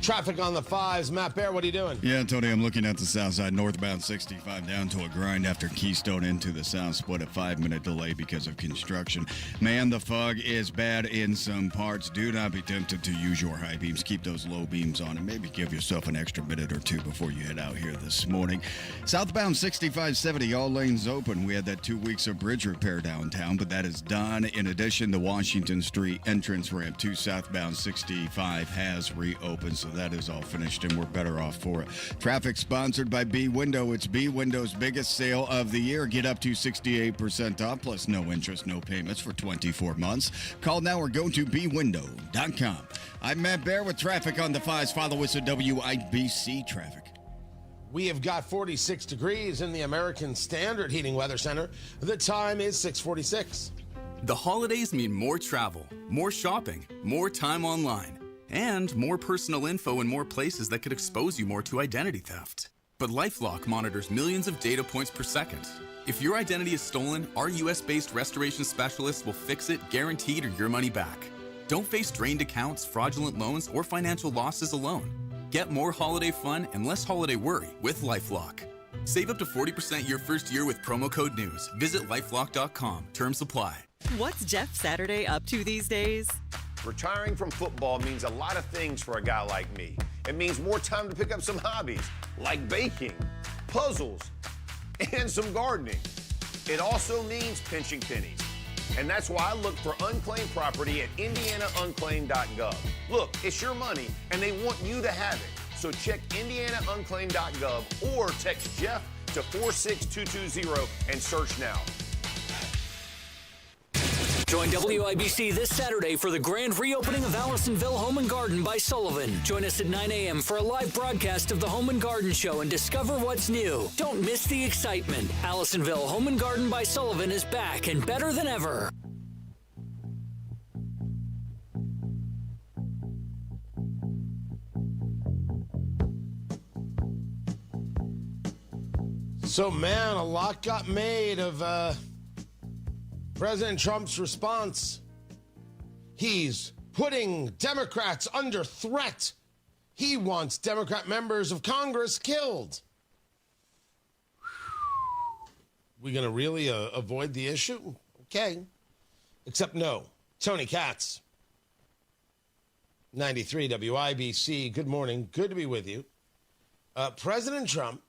Traffic on the 5s. Matt Bear, what are you doing? Yeah, Tony, I'm looking at the south side, northbound 65 down to a grind after Keystone into the south split, a 5-minute delay because of construction. Man, the fog is bad in some parts. Do not be tempted to use your high beams. Keep those low beams on and maybe give yourself an extra minute or two before you head out here this morning. Southbound 6570, all lanes open. We had that 2 weeks of bridge repair downtown, but that is done. In addition, the Washington Street entrance ramp to southbound 65 has reopened, so that is all finished, and we're better off for it. Traffic sponsored by B Window. It's B Window's biggest sale of the year. Get up to 68% off, plus no interest, no payments for 24 months. Call now or go to bwindow.com. I'm Matt Bear with traffic on the 5s. Follow us at WIBC Traffic. We have got 46 degrees in the American Standard Heating Weather Center. The time is 6:46. The holidays mean more travel, more shopping, more time online, and more personal info in more places that could expose you more to identity theft. But LifeLock monitors millions of data points per second. If your identity is stolen, our US-based restoration specialists will fix it, guaranteed, or your money back. Don't face drained accounts, fraudulent loans, or financial losses alone. Get more holiday fun and less holiday worry with LifeLock. Save up to 40% your first year with promo code NEWS. Visit lifelock.com. Terms apply. What's Jeff Saturday up to these days? Retiring from football means a lot of things for a guy like me. It means more time to pick up some hobbies, like baking, puzzles, and some gardening. It also means pinching pennies. And that's why I look for unclaimed property at indianaunclaimed.gov. Look, it's your money, and they want you to have it. So check indianaunclaimed.gov or text Jeff to 46220 and search now. Join WIBC this Saturday for the grand reopening of Allisonville Home and Garden by Sullivan. Join us at 9 a.m. for a live broadcast of the Home and Garden Show and discover what's new. Don't miss the excitement. Allisonville Home and Garden by Sullivan is back and better than ever. So, man, a lot got made of President Trump's response. He's putting Democrats under threat. He wants Democrat members of Congress killed. We going to really avoid the issue? Okay. Except no. Tony Katz, 93 WIBC. Good morning. Good to be with you. President Trump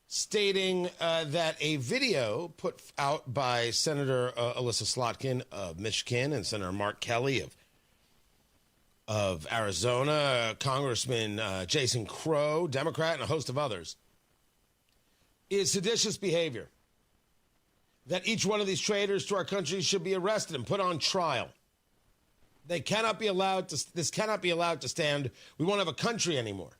stating that a video put out by Senator Alyssa Slotkin of Michigan and Senator Mark Kelly of Arizona, Congressman Jason Crow, Democrat, and a host of others, is seditious behavior. That each one of these traitors to our country should be arrested and put on trial. They cannot be allowed to. This cannot be allowed to stand. We won't have a country anymore.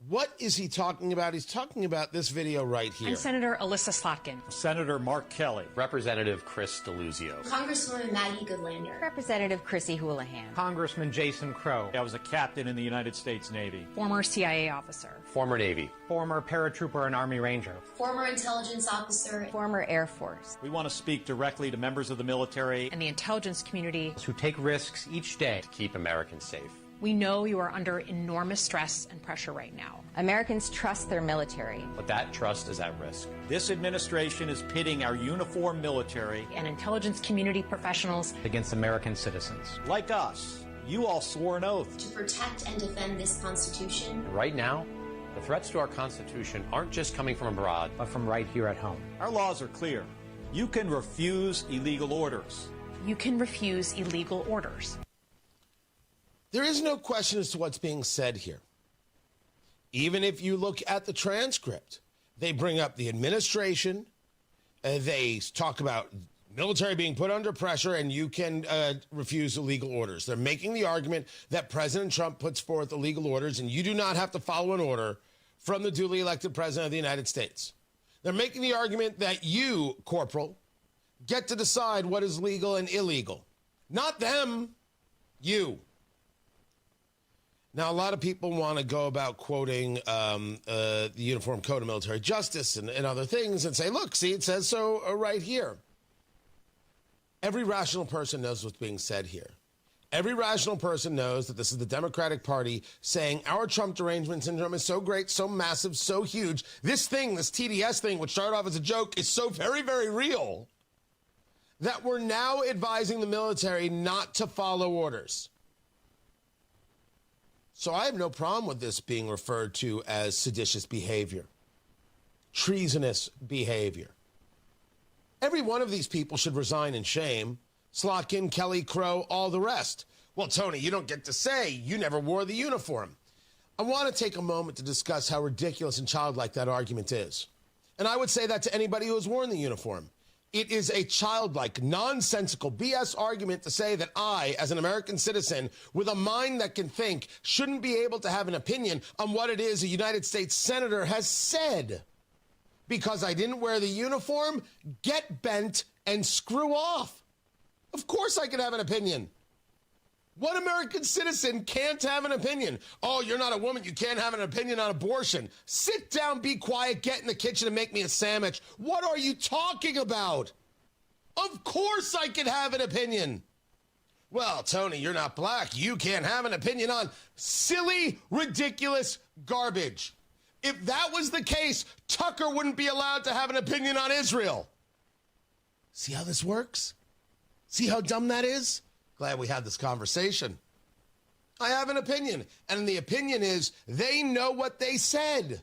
What is he talking about? He's talking about this video right here. And Senator Alyssa Slotkin. Senator Mark Kelly. Representative Chris DeLuzio. Congresswoman Maggie Goodlander. Representative Chrissy Houlihan. Congressman Jason Crow. I was a captain in the United States Navy. Former CIA officer. Former Navy. Former paratrooper and Army Ranger. Former intelligence officer. Former Air Force. We want to speak directly to members of the military and the intelligence community who take risks each day to keep Americans safe. We know you are under enormous stress and pressure right now. Americans trust their military. But that trust is at risk. This administration is pitting our uniformed military and intelligence community professionals against American citizens. Like us. You all swore an oath to protect and defend this Constitution. Right now, The threats to our Constitution aren't just coming from abroad, but from right here at home. Our laws are clear. You can refuse illegal orders. You can refuse illegal orders. There is no question as to what's being said here. Even if you look at the transcript, they bring up the administration, they talk about military being put under pressure, and you can refuse illegal orders. They're making the argument that President Trump puts forth illegal orders, and you do not have to follow an order from the duly elected president of the United States. They're making the argument that you, Corporal, get to decide what is legal and illegal. Not them, you. Now, a lot of people want to go about quoting the Uniform Code of Military Justice and other things and say, look, see, it says so right here. Every rational person knows what's being said here. Every rational person knows that this is the Democratic Party saying our Trump derangement syndrome is so great, so massive, so huge. This thing, this TDS thing, which started off as a joke, is so very, very real that we're now advising the military not to follow orders. So I have no problem with this being referred to as seditious behavior, treasonous behavior. Every one of these people should resign in shame. Slotkin, Kelly, Crow, all the rest. Well, Tony, you don't get to say you never wore the uniform. I want to take a moment to discuss how ridiculous and childlike that argument is. And I would say that to anybody who has worn the uniform. It is a childlike, nonsensical BS argument to say that I, as an American citizen with a mind that can think, shouldn't be able to have an opinion on what it is a United States senator has said. Because I didn't wear the uniform, get bent and screw off. Of course I can have an opinion. What American citizen can't have an opinion? Oh, you're not a woman. You can't have an opinion on abortion. Sit down, be quiet, get in the kitchen and make me a sandwich. What are you talking about? Of course I can have an opinion. Well, Tony, you're not black. You can't have an opinion on silly, ridiculous garbage. If that was the case, Tucker wouldn't be allowed to have an opinion on Israel. See how this works? See how dumb that is? Glad we had this conversation. I have an opinion, and the opinion is they know what they said.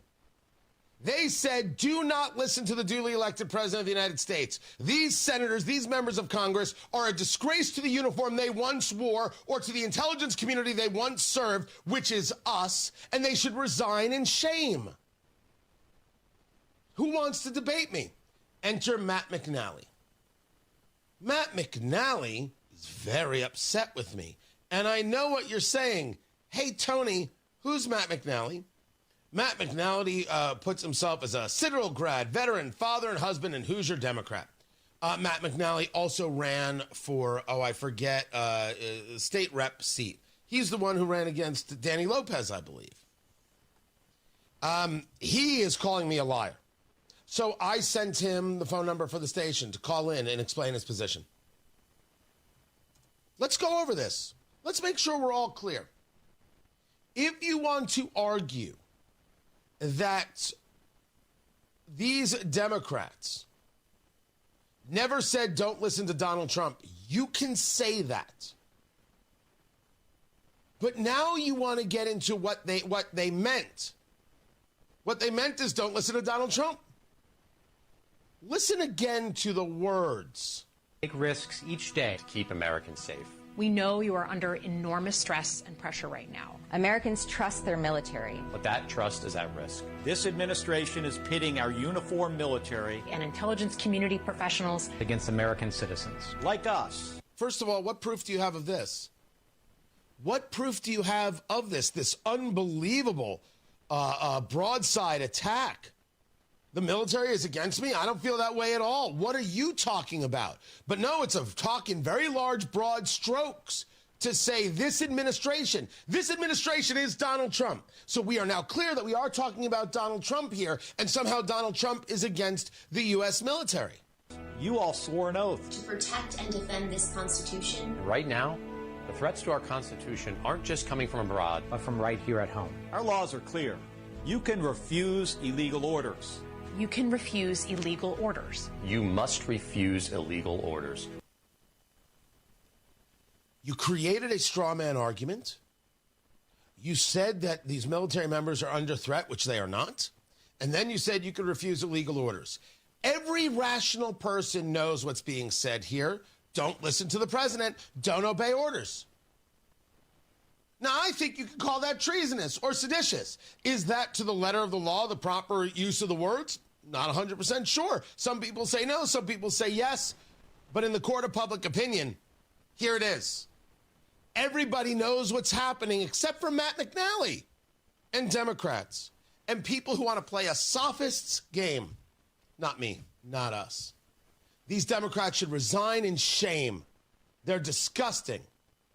They said, do not listen to the duly elected president of the United States. These senators, these members of Congress are a disgrace to the uniform they once wore or to the intelligence community they once served, which is us, and they should resign in shame. Who wants to debate me? Enter Matt McNally. Matt McNally is very upset with me, and I know what you're saying. Hey, Tony, who's Matt McNally? Matt McNally puts himself as a Citadel grad, veteran, father and husband, and Hoosier Democrat. Matt McNally also ran for, state rep seat. He's the one who ran against Danny Lopez, I believe. He is calling me a liar. So I sent him the phone number for the station to call in and explain his position. Let's go over this. Let's make sure we're all clear. If you want to argue that these Democrats never said don't listen to Donald Trump, you can say that. But now you want to get into what they meant. What they meant is don't listen to Donald Trump. Listen again to the words. Take risks each day to keep Americans safe. We know you are under enormous stress and pressure right now. Americans trust their military. But that trust is at risk. This administration is pitting our uniformed military And intelligence community professionals against American citizens. like us. First of all, what proof do you have of this? What proof do you have of this unbelievable broadside attack? The military is against me? I don't feel that way at all. What are you talking about? But no, it's a talk in very large, broad strokes to say this administration is Donald Trump. So we are now clear that we are talking about Donald Trump here, and somehow Donald Trump is against the U.S. military. You all swore an oath To protect and defend this Constitution. Right now, the threats to our Constitution aren't just coming from abroad, but from right here at home. Our laws are clear. You can refuse illegal orders. You can refuse illegal orders. You must refuse illegal orders. You created a straw man argument. You said that these military members are under threat, which they are not. And then you said you could refuse illegal orders. Every rational person knows what's being said here. Don't listen to the president. Don't obey orders. Now, I think you could call that treasonous or seditious. Is that to the letter of the law, the proper use of the words? Not 100% sure. Some people say no. Some people say yes. But in the court of public opinion, here it is. Everybody knows what's happening except for Matt McNally and Democrats and people who want to play a sophist's game. Not me, not us. These Democrats should resign in shame. They're disgusting.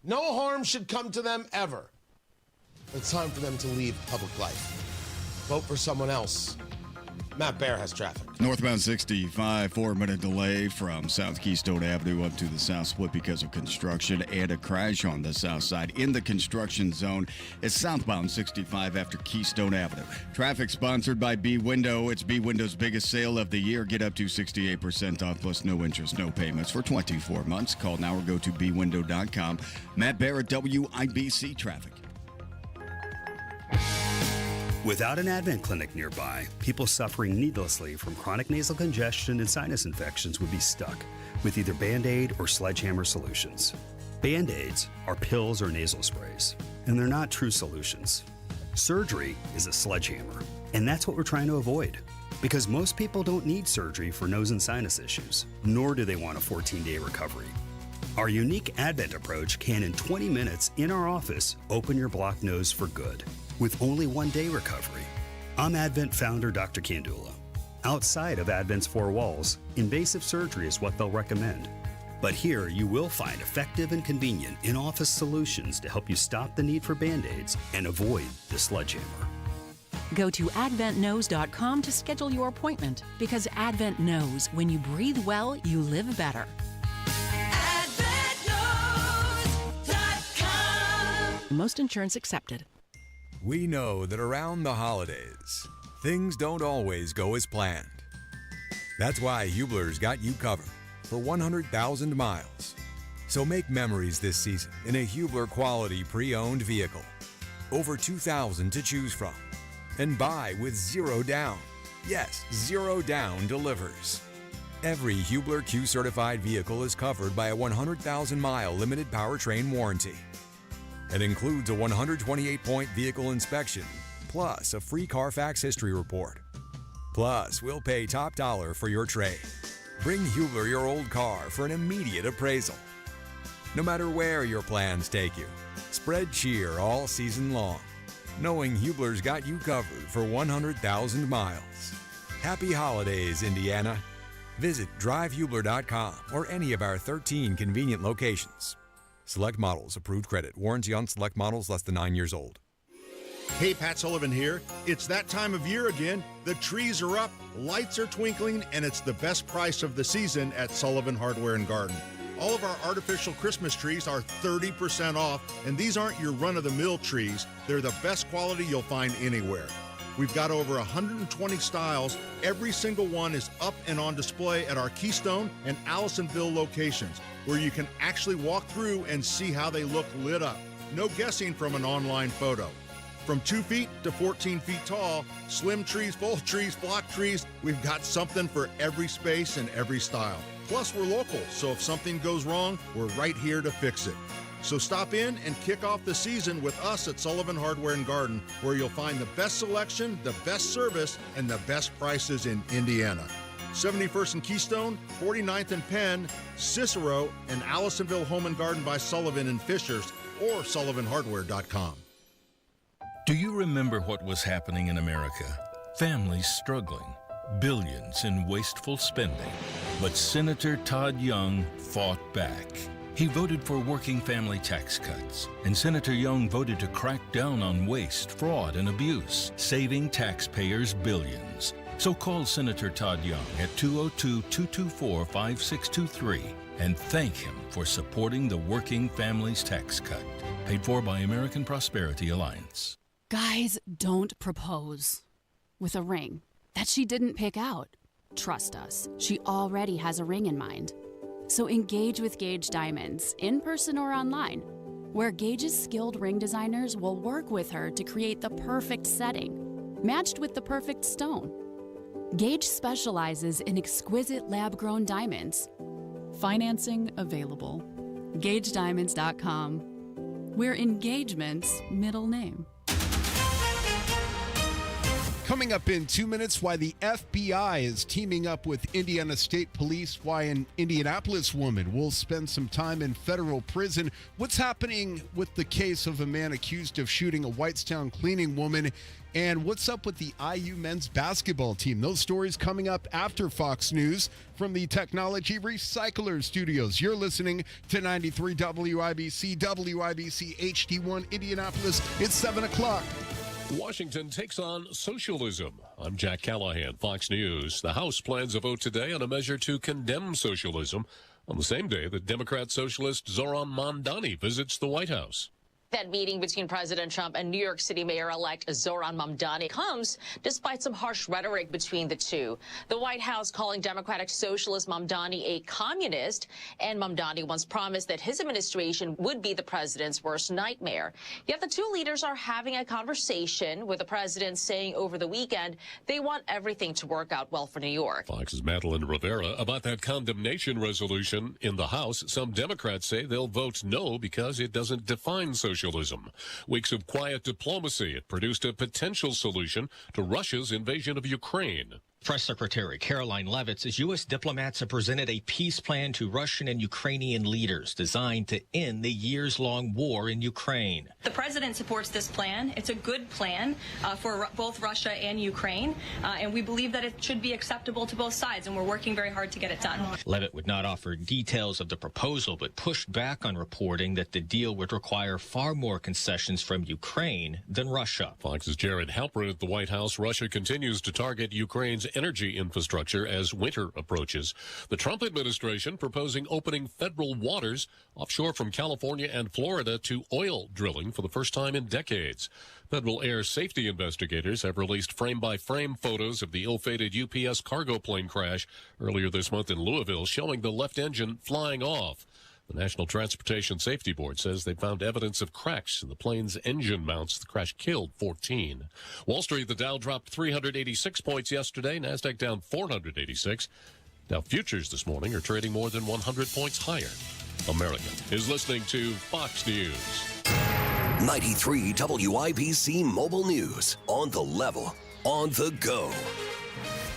No harm should come to them ever. It's time for them to leave public life. Vote for someone else. Matt Bear has traffic. Northbound 65, 4-minute delay from South Keystone Avenue up to the south split because of construction and a crash on the south side in the construction zone. It's southbound 65 after Keystone Avenue. Traffic sponsored by B Window. It's B Window's biggest sale of the year. Get up to 68% off plus no interest, no payments for 24 months. Call now or go to bwindow.com. Matt Barrett, WIBC Traffic. Without an Advent clinic nearby, people suffering needlessly from chronic nasal congestion and sinus infections would be stuck with either Band-Aid or sledgehammer solutions. Band-Aids are pills or nasal sprays, and they're not true solutions. Surgery is a sledgehammer, and that's what we're trying to avoid. Because most people don't need surgery for nose and sinus issues, nor do they want a 14-day recovery. Our unique Advent approach can, in 20 minutes in our office, open your blocked nose for good, with only 1-day recovery. I'm Advent founder Dr. Kandula. Outside of Advent's four walls, invasive surgery is what they'll recommend. But here you will find effective and convenient in-office solutions to help you stop the need for Band-Aids and avoid the sledgehammer. Go to adventknows.com to schedule your appointment, because Advent knows when you breathe well, you live better. Most insurance accepted. We know that around the holidays, things don't always go as planned. That's why Hubler's got you covered for 100,000 miles. So make memories this season in a Hubler quality pre-owned vehicle. Over 2,000 to choose from. And buy with zero down. Yes, zero down delivers. Every Hubler Q certified vehicle is covered by a 100,000-mile limited powertrain warranty. It includes a 128-point vehicle inspection, plus a free Carfax history report. Plus, we'll pay top dollar for your trade. Bring Hubler your old car for an immediate appraisal. No matter where your plans take you, spread cheer all season long, knowing Hubler's got you covered for 100,000 miles. Happy holidays, Indiana. Visit drivehubler.com or any of our 13 convenient locations. Select models, approved credit. Warranty on select models less than 9 years old. Hey, Pat Sullivan here. It's that time of year again. The trees are up, lights are twinkling, and it's the best price of the season at Sullivan Hardware and Garden. All of our artificial Christmas trees are 30% off, and these aren't your run-of-the-mill trees. They're the best quality you'll find anywhere. We've got over 120 styles. Every single one is up and on display at our Keystone and Allisonville locations, where you can actually walk through and see how they look lit up. No guessing from an online photo. From 2 feet to 14 feet tall, slim trees, full trees, block trees, we've got something for every space and every style. Plus, we're local, so if something goes wrong, we're right here to fix it. So stop in and kick off the season with us at Sullivan Hardware and Garden, where you'll find the best selection, the best service, and the best prices in Indiana. 71st and Keystone, 49th and Penn, Cicero, and Allisonville Home and Garden by Sullivan and Fishers, or sullivanhardware.com. Do you remember what was happening in America? Families struggling, billions in wasteful spending. But Senator Todd Young fought back. He voted for working family tax cuts, and Senator Young voted to crack down on waste, fraud, and abuse, saving taxpayers billions. So call Senator Todd Young at 202-224-5623 and thank him for supporting the Working Families Tax Cut, paid for by American Prosperity Alliance. Guys, don't propose with a ring that she didn't pick out. Trust us, she already has a ring in mind. So engage with Gage Diamonds, in person or online. where Gage's skilled ring designers will work with her to create the perfect setting, matched with the perfect stone. Gage specializes in exquisite lab-grown diamonds. Financing available. GageDiamonds.com. We're engagement's middle name. Coming up in 2 minutes, why the FBI is teaming up with Indiana State Police, why an Indianapolis woman will spend some time in federal prison, what's happening with the case of a man accused of shooting a Whitestown cleaning woman, and what's up with the IU men's basketball team. Those stories coming up after Fox News from the Technology Recycler Studios. You're listening to 93 WIBC, WIBC HD1 Indianapolis. It's 7 o'clock. Washington takes on socialism. I'm Jack Callahan, Fox News. The House plans a vote today on a measure to condemn socialism on the same day that Democrat socialist Zoran Mamdani visits the White House. That meeting between President Trump and New York City Mayor-elect Zoran Mamdani comes despite some harsh rhetoric between the two. The White House calling Democratic Socialist Mamdani a communist, and Mamdani once promised that his administration would be the president's worst nightmare. Yet the two leaders are having a conversation, with the president saying over the weekend they want everything to work out well for New York. Fox's Madeline Rivera about that condemnation resolution in the House. Some Democrats say they'll vote no because it doesn't define socialism. Weeks of quiet diplomacy, it produced a potential solution to Russia's invasion of Ukraine. Press Secretary Caroline Leavitt says U.S. diplomats have presented a peace plan to Russian and Ukrainian leaders designed to end the years-long war in Ukraine. The president supports this plan. It's a good plan for both Russia and Ukraine, and we believe that it should be acceptable to both sides, and we're working very hard to get it done. Leavitt would not offer details of the proposal, but pushed back on reporting that the deal would require far more concessions from Ukraine than Russia. Fox's Jared Halpern at the White House. Russia continues to target Ukraine's energy infrastructure as winter approaches. The Trump administration proposing opening federal waters offshore from California and Florida to oil drilling for the first time in decades. Federal air safety investigators have released frame-by-frame photos of the ill-fated UPS cargo plane crash earlier this month in Louisville, showing the left engine flying off. The National Transportation Safety Board says they found evidence of cracks in the plane's engine mounts. The crash killed 14. Wall Street, the Dow dropped 386 points yesterday. NASDAQ down 486. Dow futures this morning are trading more than 100 points higher. America is listening to Fox News. 93 WIBC Mobile News. On the level, on the go.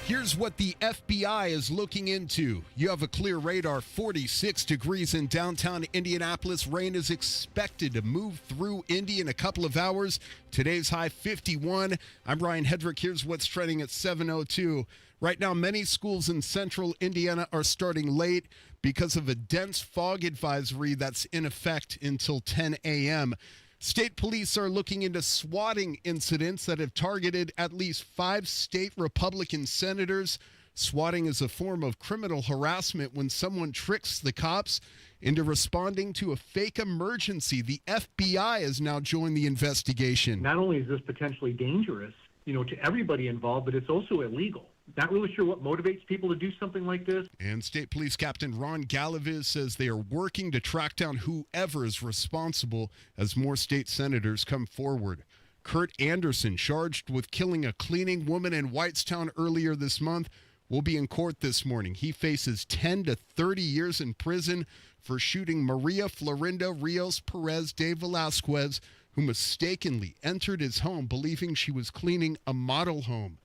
Here's what the FBI is looking into. You have a clear radar, 46 degrees in downtown Indianapolis. Rain is expected to move through Indy in a couple of hours. Today's high 51. I'm Ryan Hedrick. Here's what's trending at 7:02. Right now, many schools in central Indiana are starting late because of a dense fog advisory that's in effect until 10 a.m. State police are looking into swatting incidents that have targeted at least 5 state Republican senators. Swatting is a form of criminal harassment when someone tricks the cops into responding to a fake emergency. The FBI has now joined the investigation. Not only is this potentially dangerous, to everybody involved, but it's also illegal. Not really sure what motivates people to do something like this. And State Police Captain Ron Galaviz says they are working to track down whoever is responsible as more state senators come forward. Kurt Anderson, charged with killing a cleaning woman in Whitestown earlier this month, will be in court this morning. He faces 10 to 30 years in prison for shooting Maria Florinda Rios Perez de Velasquez, who mistakenly entered his home believing she was cleaning a model home.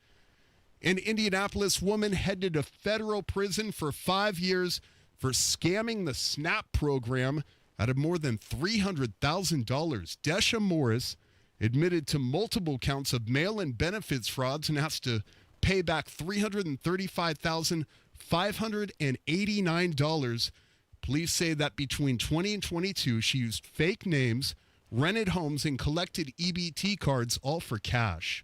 An Indianapolis woman headed to federal prison for 5 years for scamming the SNAP program out of more than $300,000. Desha Morris admitted to multiple counts of mail-in benefits frauds and has to pay back $335,589. Police say that between 20 and 22, she used fake names, rented homes, and collected EBT cards, all for cash.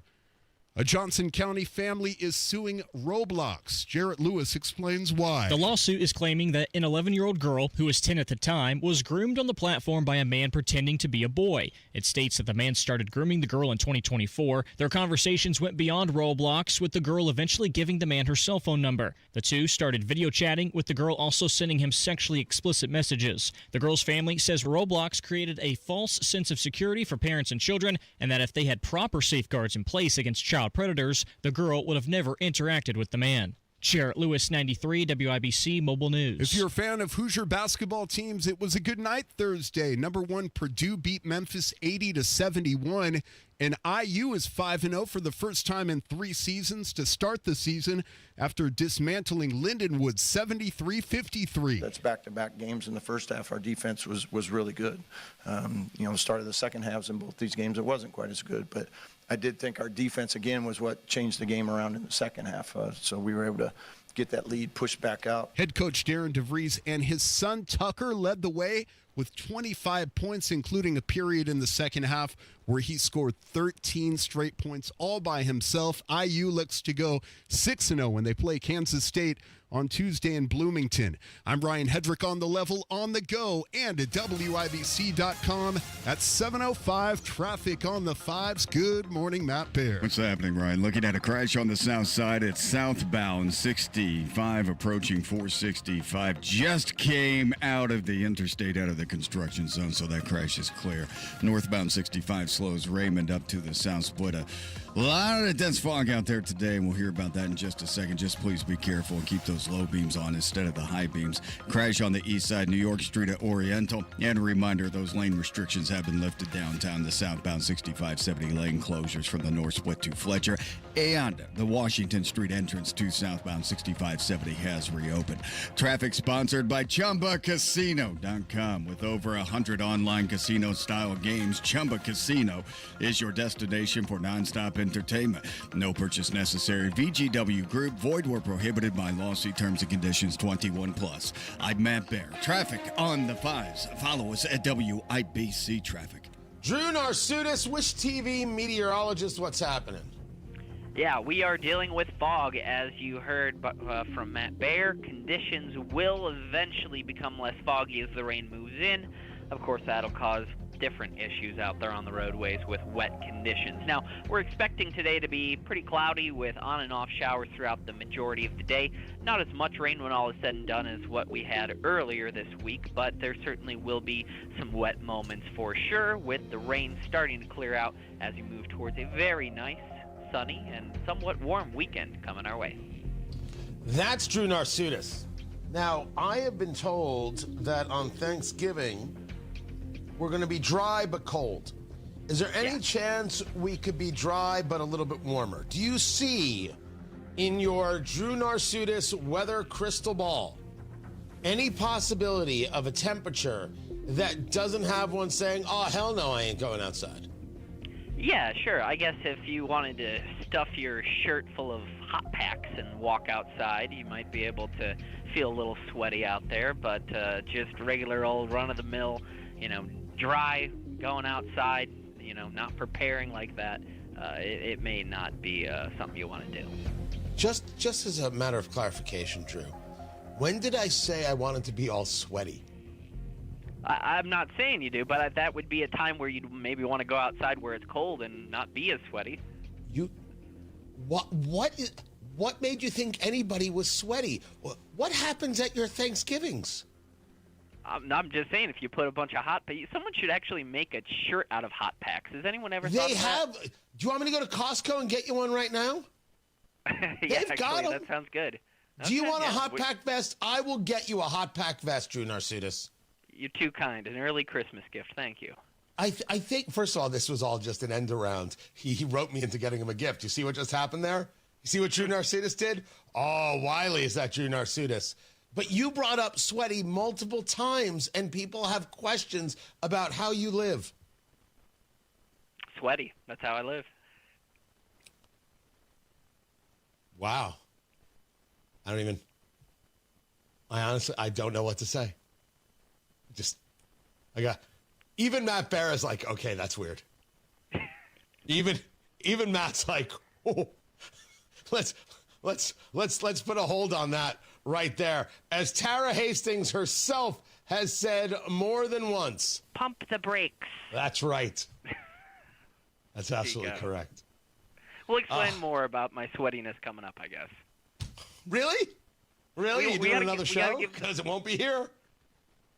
A Johnson County family is suing Roblox. Jarrett Lewis explains why. The lawsuit is claiming that an 11-year-old girl, who was 10 at the time, was groomed on the platform by a man pretending to be a boy. It states that the man started grooming the girl in 2024. Their conversations went beyond Roblox, with the girl eventually giving the man her cell phone number. The two started video chatting, with the girl also sending him sexually explicit messages. The girl's family says Roblox created a false sense of security for parents and children, and that if they had proper safeguards in place against child predators, the girl would have never interacted with the man. Jarrett Lewis, 93, WIBC Mobile News. If you're a fan of Hoosier basketball teams, it was a good night Thursday. Number 1 Purdue beat Memphis 80-71, and IU is 5-0 for the first time in 3 seasons to start the season after dismantling Lindenwood 73-53. That's back-to-back games in the first half. Our defense was really good. The start of the second halves in both these games, it wasn't quite as good, but I did think our defense, again, was what changed the game around in the second half. So we were able to get that lead pushed back out. Head coach Darren DeVries and his son Tucker led the way with 25 points, including a period in the second half where he scored 13 straight points all by himself. IU looks to go 6-0 when they play Kansas State on Tuesday in Bloomington. I'm Ryan Hedrick on the level, on the go, and at WIBC.com at 7:05. Traffic on the 5s. Good morning, Matt Bear. What's happening, Ryan? Looking at a crash on the south side. It's southbound 65 approaching 465. Just came out of the interstate, out of the construction zone, so that crash is clear. Northbound 65 slows Raymond up to the south split. A lot of dense fog out there today, and we'll hear about that in just a second. Just please be careful and keep those low beams on instead of the high beams. Crash on the east side, New York Street at Oriental. And a reminder, those lane restrictions have been lifted downtown. The southbound 6570 lane closures from the north split to Fletcher. And the Washington Street entrance to southbound 6570 has reopened. Traffic sponsored by ChumbaCasino.com. With over 100 online casino-style games, Chumba Casino is your destination for nonstop entertainment. No purchase necessary. VGW Group. Void where prohibited by law. See terms and conditions. 21+. I'm Matt Bear. Traffic on the 5s. Follow us at WIBC Traffic. Drew Narsutis, Wish TV meteorologist. What's happening? Yeah, we are dealing with fog, as you heard from Matt Bear. Conditions will eventually become less foggy as the rain moves in. Of course, that'll cause different issues out there on the roadways with wet conditions. Now, we're expecting today to be pretty cloudy with on and off showers throughout the majority of the day. Not as much rain when all is said and done as what we had earlier this week, but there certainly will be some wet moments for sure, with the rain starting to clear out as we move towards a very nice, sunny, and somewhat warm weekend coming our way. That's Drew Narsutis. Now, I have been told that on Thanksgiving, we're going to be dry but cold. Is there any chance we could be dry but a little bit warmer? Do you see in your Drew Narsutis weather crystal ball any possibility of a temperature that doesn't have one saying, oh, hell no, I ain't going outside? Yeah, sure. I guess if you wanted to stuff your shirt full of hot packs and walk outside, you might be able to feel a little sweaty out there, but just regular old run-of-the-mill, dry, going outside, not preparing like that, it may not be something you want to do. Just as a matter of clarification, Drew, when did I say I wanted to be all sweaty? I'm not saying you do, but that would be a time where you'd maybe want to go outside where it's cold and not be as sweaty. What made you think anybody was sweaty? What happens at your Thanksgivings? I'm just saying, if you put a bunch of hot packs, someone should actually make a shirt out of hot packs. Has anyone ever thought of that? Do you want me to go to Costco and get you one right now? Yeah, actually, that sounds good. Do you want a hot pack vest? I will get you a hot pack vest, Drew Narsutis. You're too kind. An early Christmas gift. Thank you. I think, first of all, this was all just an end around. He wrote me into getting him a gift. You see what just happened there? You see what Drew Narsutis did? Oh, Wiley is that Drew Narsutis. But you brought up sweaty multiple times, and people have questions about how you live. Sweaty. That's how I live. Wow. I honestly don't know what to say. Even Matt Bear is like, okay, that's weird. Even Matt's like, let's put a hold on that right there. As Tara Hastings herself has said more than once. Pump the brakes. That's right. That's absolutely correct. We'll explain more about my sweatiness coming up, I guess. Really? Really? You doing another show? Give... Because it won't be here?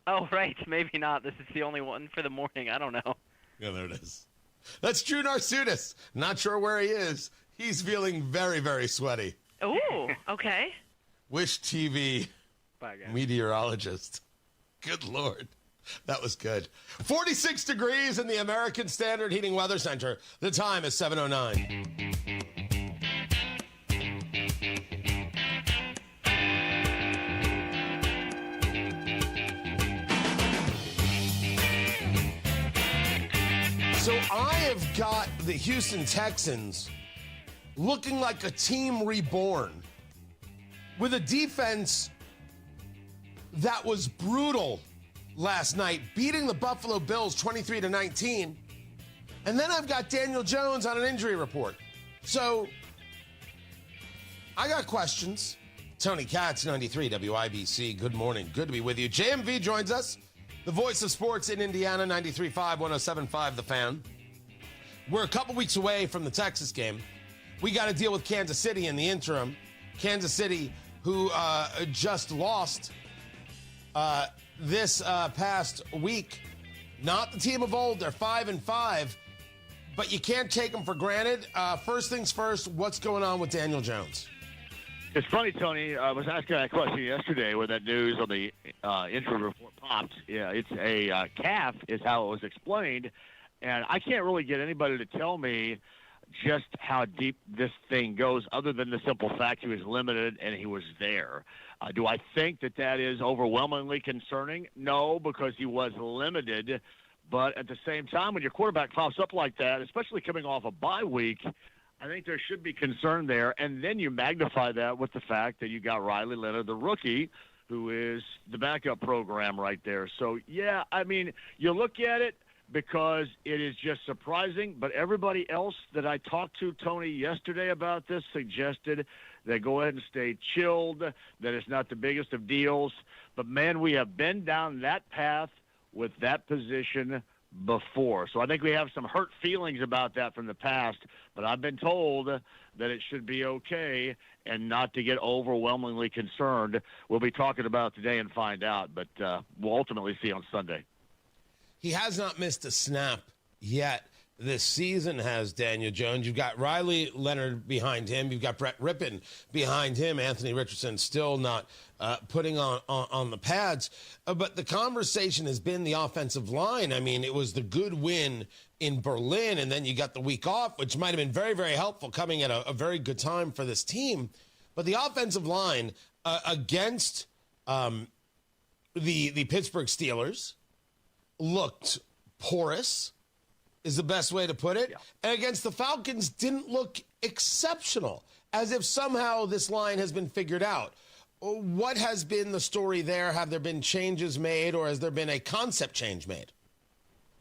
Oh, right. Maybe not. This is the only one for the morning. I don't know. Yeah, there it is. That's Drew Narsutis. Not sure where he is. He's feeling very, very sweaty. Ooh, okay. Wish TV meteorologist. Good Lord. That was good. 46 degrees in the American Standard Heating Weather Center. The time is 7:09. So I have got the Houston Texans looking like a team reborn with a defense that was brutal last night, beating the Buffalo Bills 23-19. And then I've got Daniel Jones on an injury report. So I got questions. Tony Katz, 93 WIBC. Good morning. Good to be with you. JMV joins us, the voice of sports in Indiana, 93.5, 107.5 The Fan. We're a couple weeks away from the Texas game. We got to deal with Kansas City in the interim. Kansas City, who just lost this past week. Not the team of old. They're 5-5, but you can't take them for granted. First things first, what's going on with Daniel Jones? It's funny, Tony. I was asking that question yesterday when that news on the injury report popped. Yeah, it's a calf is how it was explained, and I can't really get anybody to tell me just how deep this thing goes other than the simple fact he was limited and he was there. Do I think that is overwhelmingly concerning? No, because he was limited. But at the same time, when your quarterback pops up like that, especially coming off a bye week, I think there should be concern there. And then you magnify that with the fact that you got Riley Leonard, the rookie, who is the backup program right there. So, yeah, I mean, you look at it because it is just surprising. But everybody else that I talked to, Tony, yesterday about this suggested that go ahead and stay chilled, that it's not the biggest of deals. But, man, we have been down that path with that position before. So I think we have some hurt feelings about that from the past, but I've been told that it should be okay and not to get overwhelmingly concerned. We'll be talking about it today and find out, but we'll ultimately see on Sunday. He has not missed a snap yet this season, has Daniel Jones. You've got Riley Leonard behind him. You've got Brett Rippon behind him. Anthony Richardson still not putting on the pads. But the conversation has been the offensive line. I mean, it was the good win in Berlin, and then you got the week off, which might have been very, very helpful coming at a very good time for this team. But the offensive line against the Pittsburgh Steelers looked porous, is the best way to put it. Yeah. And against the Falcons didn't look exceptional, as if somehow this line has been figured out. What has been the story there? Have there been changes made, or has there been a concept change made?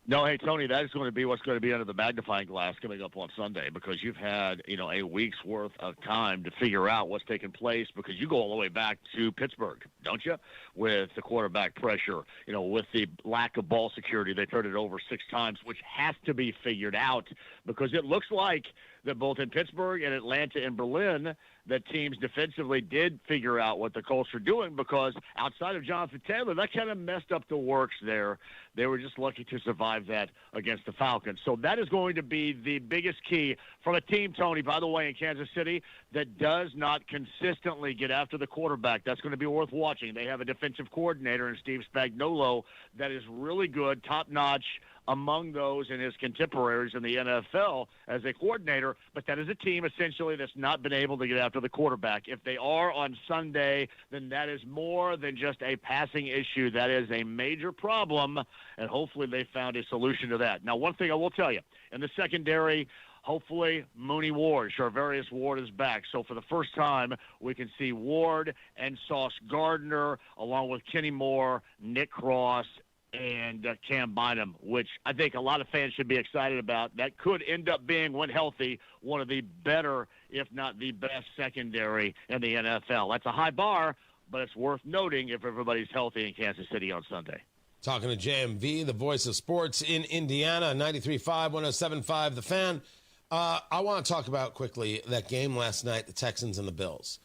No, hey, Tony, that is going to be what's going to be under the magnifying glass coming up on Sunday, because you've had, a week's worth of time to figure out what's taking place, because you go all the way back to Pittsburgh, don't you, with the quarterback pressure, with the lack of ball security. They turned it over 6 times, which has to be figured out, because it looks like that both in Pittsburgh and Atlanta and Berlin, that teams defensively did figure out what the Colts are doing, because outside of Jonathan Taylor, that kind of messed up the works there. They were just lucky to survive that against the Falcons. So that is going to be the biggest key from a team, Tony, by the way, in Kansas City, that does not consistently get after the quarterback. That's going to be worth watching. They have a defensive coordinator in Steve Spagnuolo that is really good, top-notch, among those and his contemporaries in the NFL as a coordinator, but that is a team essentially that's not been able to get after the quarterback. If they are on Sunday, then that is more than just a passing issue. That is a major problem, and hopefully they found a solution to that. Now, one thing I will tell you, in the secondary, hopefully Mooney Ward, Charvarius Ward is back. So for the first time, we can see Ward and Sauce Gardner, along with Kenny Moore, Nick Cross, and Cam Bynum, which I think a lot of fans should be excited about. That could end up being, when healthy, one of the better, if not the best, secondary in the NFL. That's a high bar, but it's worth noting if everybody's healthy in Kansas City on Sunday. Talking to JMV, the voice of sports in Indiana, 93.5, 107.5, The Fan. I want to talk about quickly that game last night, the Texans and the Bills.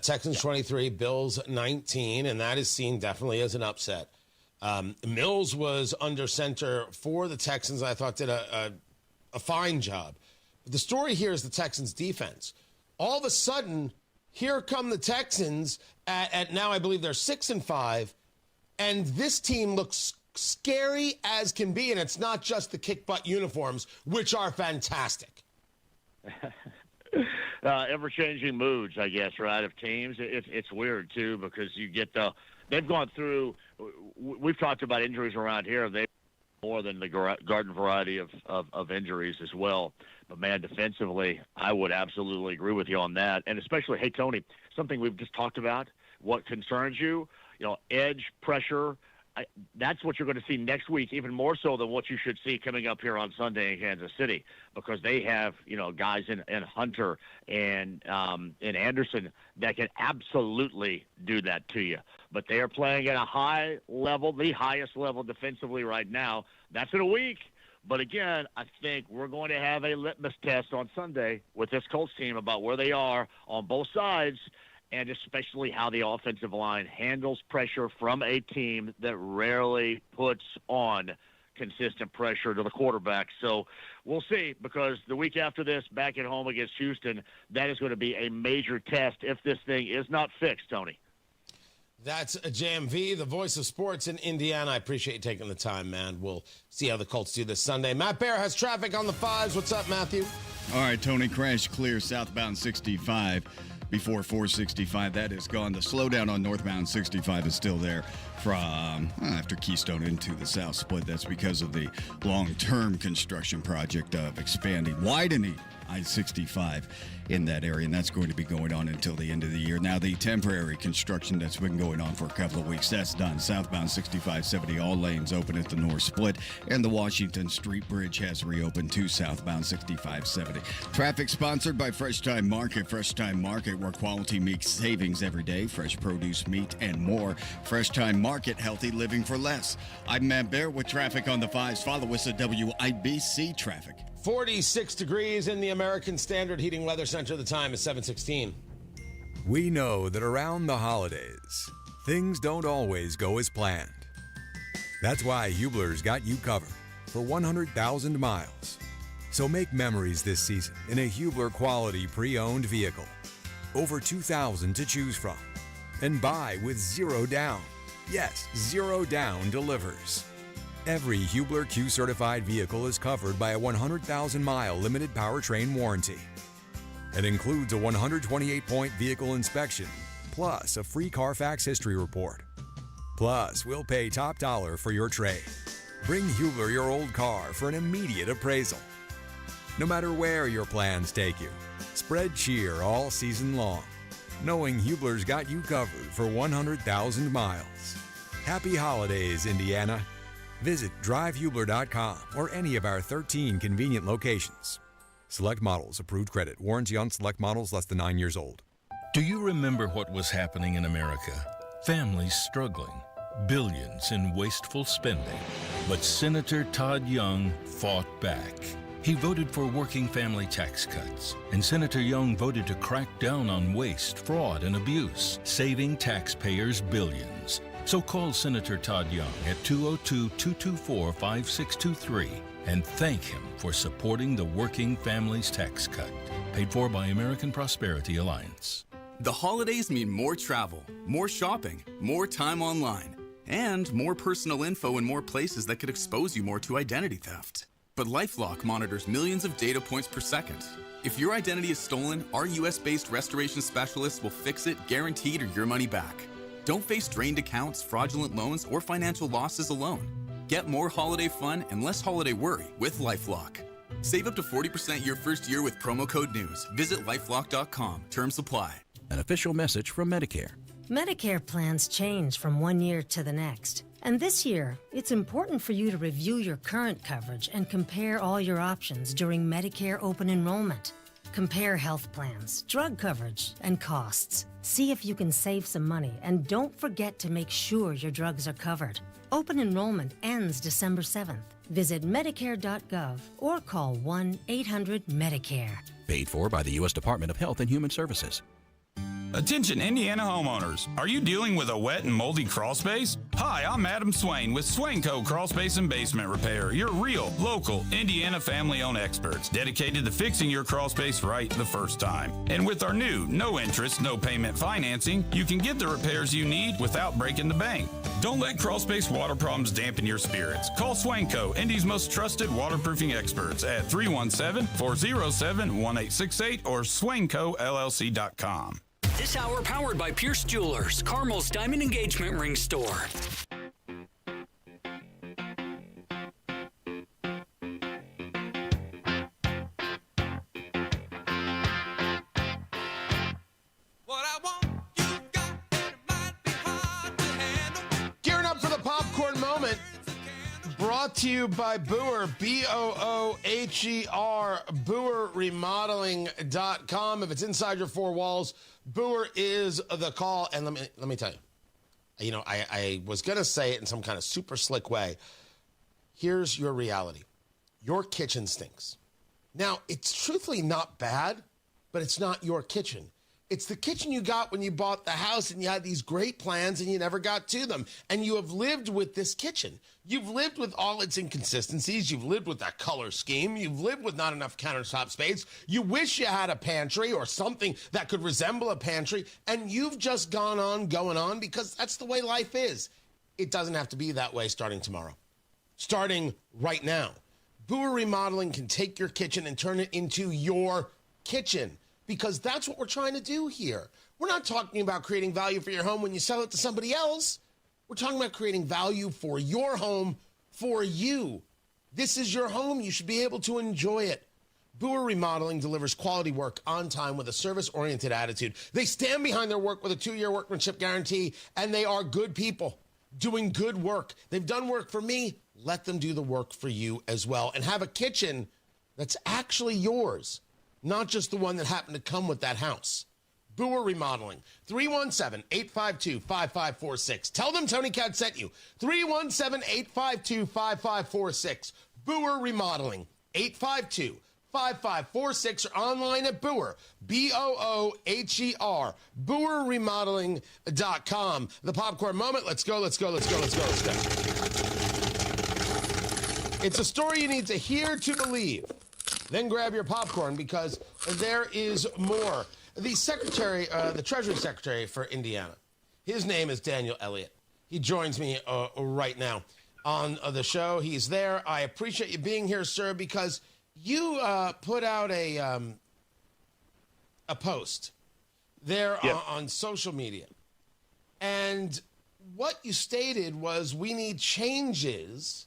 Texans 23, Bills 19, and that is seen definitely as an upset. Mills was under center for the Texans. I thought did a fine job. But the story here is the Texans' defense. All of a sudden, here come the Texans at now I believe they're 6-5, and this team looks scary as can be, and it's not just the kick-butt uniforms, which are fantastic. Ever-changing moods, I guess, right, of teams. It's weird, too, because you get they've gone through, we've talked about injuries around here. They've more than the garden variety of injuries as well. But, man, defensively, I would absolutely agree with you on that. And especially, hey, Tony, something we've just talked about, what concerns you, edge, pressure, that's what you're going to see next week, even more so than what you should see coming up here on Sunday in Kansas City, because they have, guys in Hunter and Anderson that can absolutely do that to you. But they are playing at a high level, the highest level defensively right now. That's in a week. But again, I think we're going to have a litmus test on Sunday with this Colts team about where they are on both sides, and especially how the offensive line handles pressure from a team that rarely puts on consistent pressure to the quarterback. So we'll see, because the week after this, back at home against Houston, that is going to be a major test if this thing is not fixed, Tony. That's JMV, the voice of sports in Indiana. I appreciate you taking the time, man. We'll see how the Colts do this Sunday. Matt Bear has traffic on the 5s. What's up, Matthew? All right, Tony, crash clear southbound 65 before 465. That is gone. The slowdown on northbound 65 is still there from after Keystone into the South Split. That's because of the long-term construction project of widening I-65 in that area, and that's going to be going on until the end of the year. Now, the temporary construction that's been going on for a couple of weeks, that's done. Southbound 6570, all lanes open at the North Split, and the Washington Street Bridge has reopened to southbound 6570. Traffic sponsored by Fresh Time Market. Fresh Time Market, where quality meets savings every day, fresh produce, meat, and more. Fresh Time Market, healthy living for less. I'm Matt Bear with traffic on the 5s. Follow us at WIBC Traffic. 46 degrees in the American Standard Heating Weather Center. The time is 7:16. We know that around the holidays, things don't always go as planned. That's why Hubler's got you covered for 100,000 miles. So make memories this season in a Hubler quality pre-owned vehicle. Over 2,000 to choose from. And buy with zero down. Yes, zero down delivers. Every Hubler Q-certified vehicle is covered by a 100,000-mile limited powertrain warranty. It includes a 128-point vehicle inspection, plus a free Carfax history report. Plus, we'll pay top dollar for your trade. Bring Hubler your old car for an immediate appraisal. No matter where your plans take you, spread cheer all season long, knowing Hubler's got you covered for 100,000 miles. Happy holidays, Indiana. Visit drivehubler.com or any of our 13 convenient locations. Select models, approved credit, warranty on select models less than 9 years old. Do you remember what was happening in America? Families struggling, billions in wasteful spending. But Senator Todd Young fought back. He voted for working family tax cuts, and Senator Young voted to crack down on waste, fraud, and abuse, saving taxpayers billions. So call Senator Todd Young at 202-224-5623 and thank him for supporting the Working Families Tax Cut. Paid for by American Prosperity Alliance. The holidays mean more travel, more shopping, more time online, and more personal info in more places that could expose you more to identity theft. But LifeLock monitors millions of data points per second. If your identity is stolen, our US-based restoration specialists will fix it, guaranteed, or your money back. Don't face drained accounts, fraudulent loans, or financial losses alone. Get more holiday fun and less holiday worry with LifeLock. Save up to 40% your first year with promo code NEWS. Visit lifelock.com. Terms apply. An official message from Medicare. Medicare plans change from one year to the next. And this year, it's important for you to review your current coverage and compare all your options during Medicare open enrollment. Compare health plans, drug coverage, and costs. See if you can save some money, and don't forget to make sure your drugs are covered. Open enrollment ends December 7th. Visit Medicare.gov or call 1-800-MEDICARE. Paid for by the U.S. Department of Health and Human Services. Attention Indiana homeowners. Are you dealing with a wet and moldy crawl space? Hi, I'm Adam Swain with Swain Co. Crawl Space and Basement Repair, your real, local, Indiana family-owned experts dedicated to fixing your crawl space right the first time. And with our new no interest, no payment financing, you can get the repairs you need without breaking the bank. Don't let crawl space water problems dampen your spirits. Call Swain Co., Indy's most trusted waterproofing experts at 317-407-1868 or swaincollc.com. This hour powered by Pierce Jewelers, Carmel's Diamond Engagement Ring Store. Gearing up for the popcorn moment. Brought to you by Booher, B-O-O-H-E-R, BooherRemodeling.com. If it's inside your four walls, Booher is the call. And let me tell you, I was going to say it in some kind of super slick way. Here's your reality. Your kitchen stinks. Now, it's truthfully not bad, but it's not your kitchen. It's the kitchen you got when you bought the house and you had these great plans and you never got to them. And you have lived with this kitchen. You've lived with all its inconsistencies. You've lived with that color scheme. You've lived with not enough countertop space. You wish you had a pantry or something that could resemble a pantry. And you've just going on because that's the way life is. It doesn't have to be that way starting tomorrow. Starting right now. Booher Remodeling can take your kitchen and turn it into your kitchen. Because that's what we're trying to do here. We're not talking about creating value for your home when you sell it to somebody else. We're talking about creating value for your home, for you. This is your home. You should be able to enjoy it. Booher Remodeling delivers quality work on time with a service-oriented attitude. They stand behind their work with a 2-year workmanship guarantee, and they are good people doing good work. They've done work for me. Let them do the work for you as well. And have a kitchen that's actually yours. Not just the one that happened to come with that house. Booher Remodeling, 317-852-5546. Tell them Tony Katz sent you. 317-852-5546. Booher Remodeling, 852-5546 or online at Booher, B-O-O-H-E-R, BooherRemodeling.com. The popcorn moment. Let's go. It's a story you need to hear to believe. Then grab your popcorn because there is more. The secretary, the Treasury Secretary for Indiana, his name is Daniel Elliott. He joins me right now on the show. He's there. I appreciate you being here, sir, because you put out a post there on social media. And what you stated was we need changes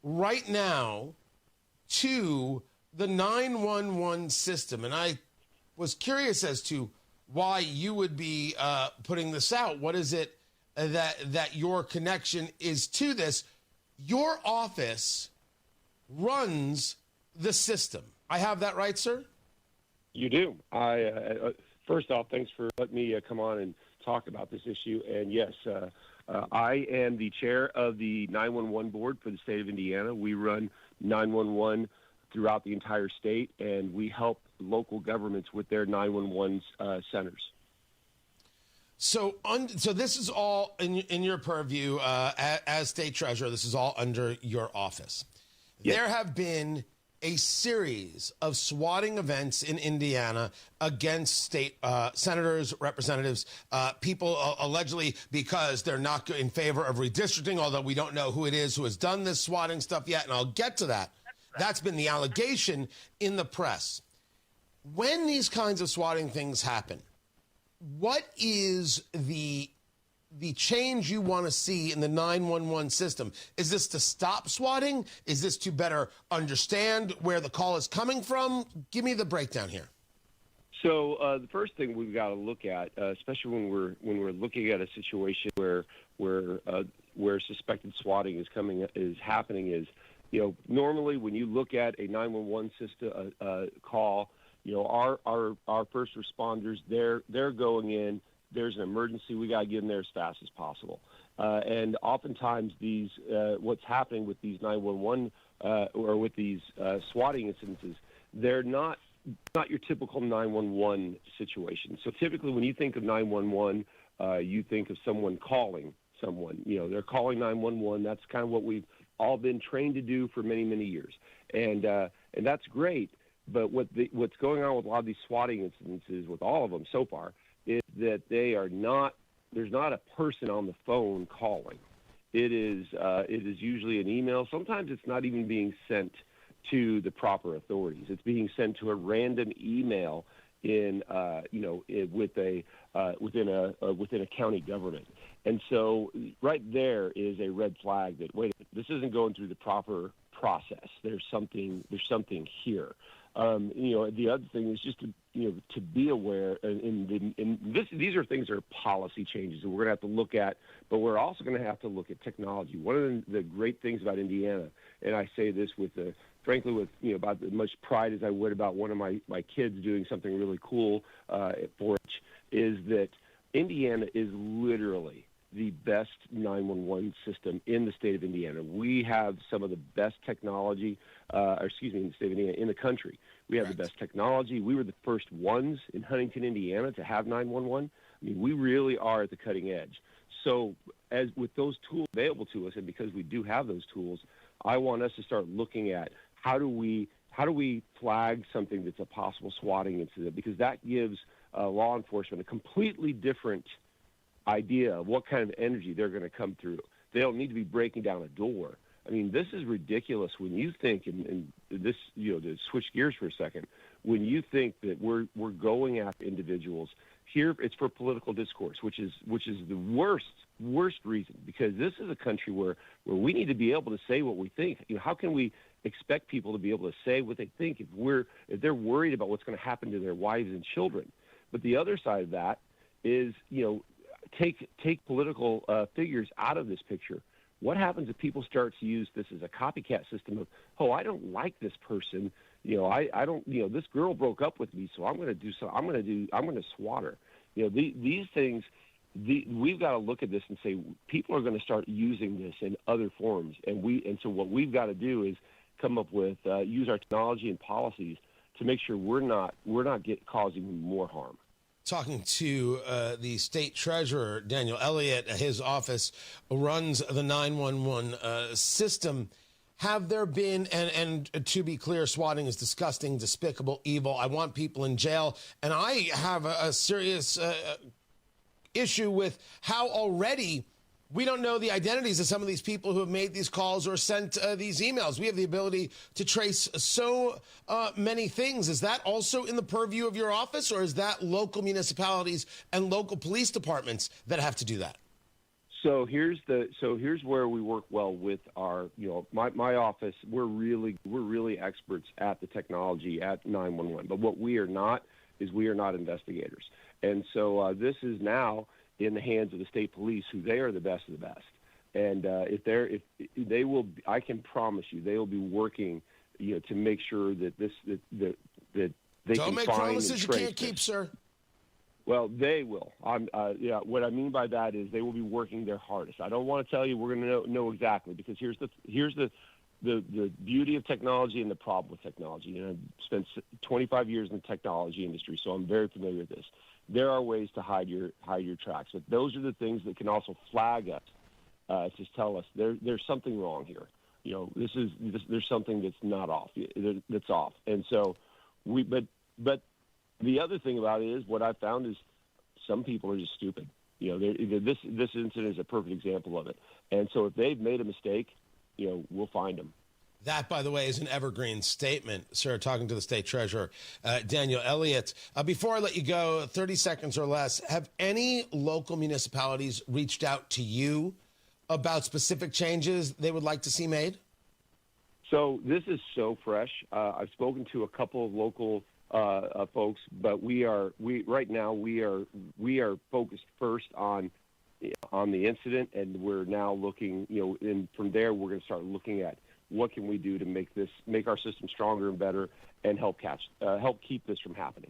right now to the 911 system. And I was curious as to why you would be putting this out. What is it that your connection is to this? Your office runs the system. I have that right, sir? You do. First off, thanks for letting me come on and talk about this issue. And yes, I am the chair of the 911 board for the state of Indiana. We run 911 throughout the entire state, and we help local governments with their 911 centers. So this is all in your purview as state treasurer. This is all under your office. Yes. There have been a series of swatting events in Indiana against state senators, representatives, people allegedly because they're not in favor of redistricting, although we don't know who it is who has done this swatting stuff yet, and I'll get to that. That's been the allegation in the press. When these kinds of swatting things happen, what is the change you want to see in the 911 system? Is this to stop swatting? Is this to better understand where the call is coming from? Give me the breakdown here. So the first thing we've got to look at, especially when we're looking at a situation where where suspected swatting is happening is, normally when you look at a 911 system call, our first responders, they're going in. There's an emergency. We got to get in there as fast as possible. And oftentimes what's happening with these 911 or with these swatting incidences, they're not your typical 911 situation. So typically when you think of 911, you think of someone calling someone. They're calling 911. That's kind of what we've all been trained to do for many, many years. And that's great. But what's going on with a lot of these swatting incidences, with all of them so far, is that there's not a person on the phone calling. It is usually an email. Sometimes it's not even being sent to the proper authorities. It's being sent to a random email within a county government. And so right there is a red flag that, wait a minute, this isn't going through the proper process. There's something here. The other thing is just to be aware, these are things that are policy changes that we're going to have to look at, but we're also going to have to look at technology. One of the great things about Indiana, and I say this frankly with about as much pride as I would about one of my kids doing something really cool at 4-H, is that Indiana is literally the best 911 system in the state of Indiana. We have some of the best technology, in the state of Indiana, in the country. We have the best technology. We were the first ones in Huntington, Indiana, to have 911. I mean, we really are at the cutting edge. So as with those tools available to us, and because we do have those tools, I want us to start looking at how do we flag something that's a possible swatting incident, because that gives law enforcement a completely different idea of what kind of energy they're going to come through. They don't need to be breaking down a door. I mean, this is ridiculous when you think, and this, to switch gears for a second, when you think that we're going after individuals here, it's for political discourse, which is the worst reason, because this is a country where we need to be able to say what we think. How can we expect people to be able to say what they think if they're worried about what's going to happen to their wives and children? But the other side of that is, take political figures out of this picture. What happens if people start to use this as a copycat system of, I don't like this person. I don't, this girl broke up with me, so I'm going to swat her. These things, we've got to look at this and say, people are going to start using this in other forms. And so what we've got to do is come up with, use our technology and policies to make sure we're not causing more harm. Talking to the state treasurer, Daniel Elliott, his office runs the 911 system. Have there been, and to be clear, swatting is disgusting, despicable, evil. I want people in jail. And I have a serious issue with how already we don't know the identities of some of these people who have made these calls or sent these emails. We have the ability to trace so many things. Is that also in the purview of your office, or is that local municipalities and local police departments that have to do that? So here's where we work well with our, my office. We're really experts at the technology at 911. But what we are not is we are not investigators. And so this is now in the hands of the state police, who they are the best of the best. And if they will, I can promise you, they will be working, to make sure that that they don't can make find promises and you can't trace keep, sir. Well, they will. What I mean by that is they will be working their hardest. I don't want to tell you we're going to know exactly, because here's the beauty of technology and the problem with technology. And I've spent 25 years in the technology industry, so I'm very familiar with this. There are ways to hide your tracks, but those are the things that can also flag us to tell us there's something wrong here. There's something that's not off, that's off. And so but the other thing about it is, what I found is some people are just stupid. This incident is a perfect example of it. And so if they've made a mistake, we'll find them. That, by the way, is an evergreen statement, sir, talking to the state treasurer, Daniel Elliott. Before I let you go, 30 seconds or less, have any local municipalities reached out to you about specific changes they would like to see made? So this is so fresh. I've spoken to a couple of local folks, but we are focused first on on the incident, and we're now looking, and from there we're going to start looking at what can we do to make our system stronger and better, and help keep this from happening.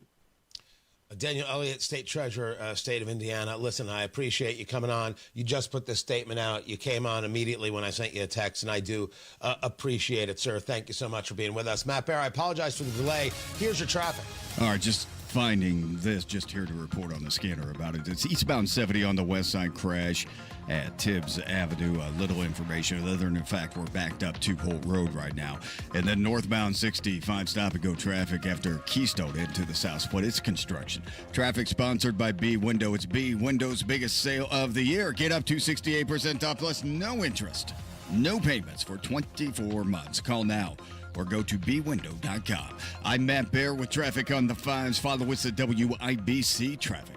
Daniel Elliott, State Treasurer, State of Indiana. Listen, I appreciate you coming on. You just put this statement out. You came on immediately when I sent you a text, and I do appreciate it, sir. Thank you so much for being with us. Matt Bear, I apologize for the delay. Here's your traffic. All right, just finding this, just here to report on the scanner about it. It's eastbound 70 on the west side crash at Tibbs Avenue. Little information other than the fact we're backed up to Holt Road right now. And then northbound 65 stop-and-go traffic after Keystone into the south split. It's construction. Traffic sponsored by B Window. It's B Window's biggest sale of the year. Get up to 68% off plus no interest. No payments for 24 months. Call now or go to bwindow.com. I'm Matt Bear with traffic on the 5s. Follow us at WIBC Traffic.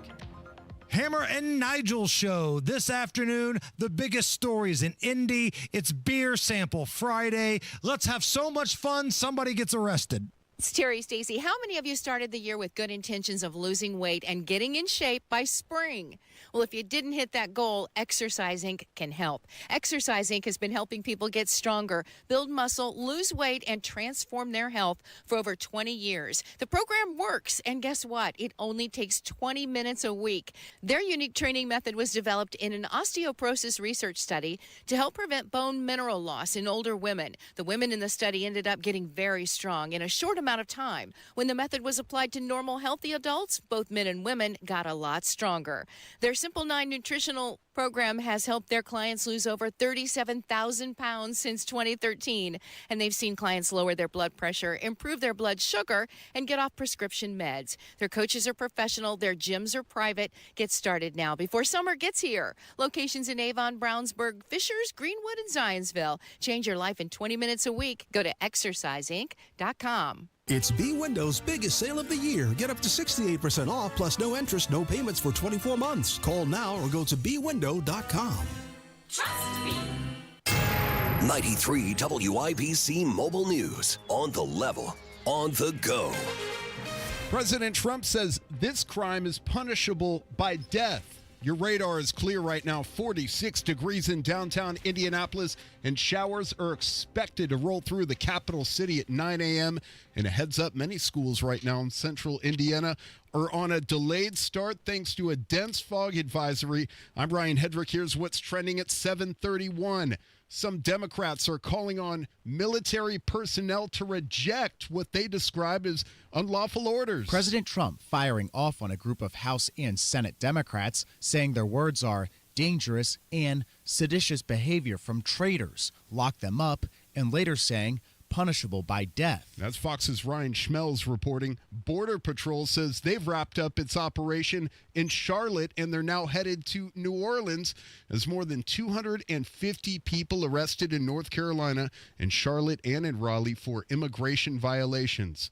Hammer and Nigel show this afternoon. The biggest stories in Indy. It's Beer Sample Friday. Let's have so much fun, somebody gets arrested. It's Terry Stacy. How many of you started the year with good intentions of losing weight and getting in shape by spring? Well, if you didn't hit that goal, Exercise Inc. can help. Exercise Inc. has been helping people get stronger, build muscle, lose weight, and transform their health for over 20 years. The program works, and guess what? It only takes 20 minutes a week. Their unique training method was developed in an osteoporosis research study to help prevent bone mineral loss in older women. The women in the study ended up getting very strong in a short amount of time. When the method was applied to normal, healthy adults, both men and women got a lot stronger. Their Simple 9 nutritional program has helped their clients lose over 37,000 pounds since 2013, and they've seen clients lower their blood pressure, improve their blood sugar, and get off prescription meds. Their coaches are professional, their gyms are private. Get started now before summer gets here. Locations in Avon, Brownsburg, Fishers, Greenwood, and Zionsville. Change your life in 20 minutes a week. Go to exerciseinc.com. It's B Window's biggest sale of the year. Get up to 68% off plus no interest, no payments for 24 months. Call now or go to bwindow.com. Trust me. 93 WIBC Mobile News. On the level, on the go. President Trump says this crime is punishable by death. Your radar is clear right now. 46 degrees in downtown Indianapolis, and showers are expected to roll through the capital city at 9 a.m. And a heads up, many schools right now in central Indiana are on a delayed start thanks to a dense fog advisory. I'm Ryan Hedrick. Here's what's trending at 7:31. Some Democrats are calling on military personnel to reject what they describe as unlawful orders. President Trump firing off on a group of House and Senate Democrats, saying their words are dangerous and seditious behavior from traitors, lock them up, and later saying punishable by death. That's Fox's Ryan Schmelz reporting. Border Patrol says they've wrapped up its operation in Charlotte, and they're now headed to New Orleans as more than 250 people arrested in North Carolina and Charlotte and in Raleigh for immigration violations.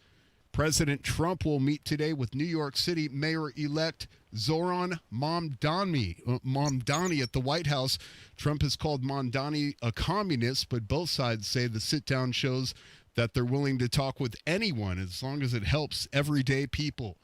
President Trump will meet today with New York City Mayor-elect Zohran Mamdani at the White House. Trump has called Mamdani a communist, but both sides say the sit-down shows that they're willing to talk with anyone as long as it helps everyday people.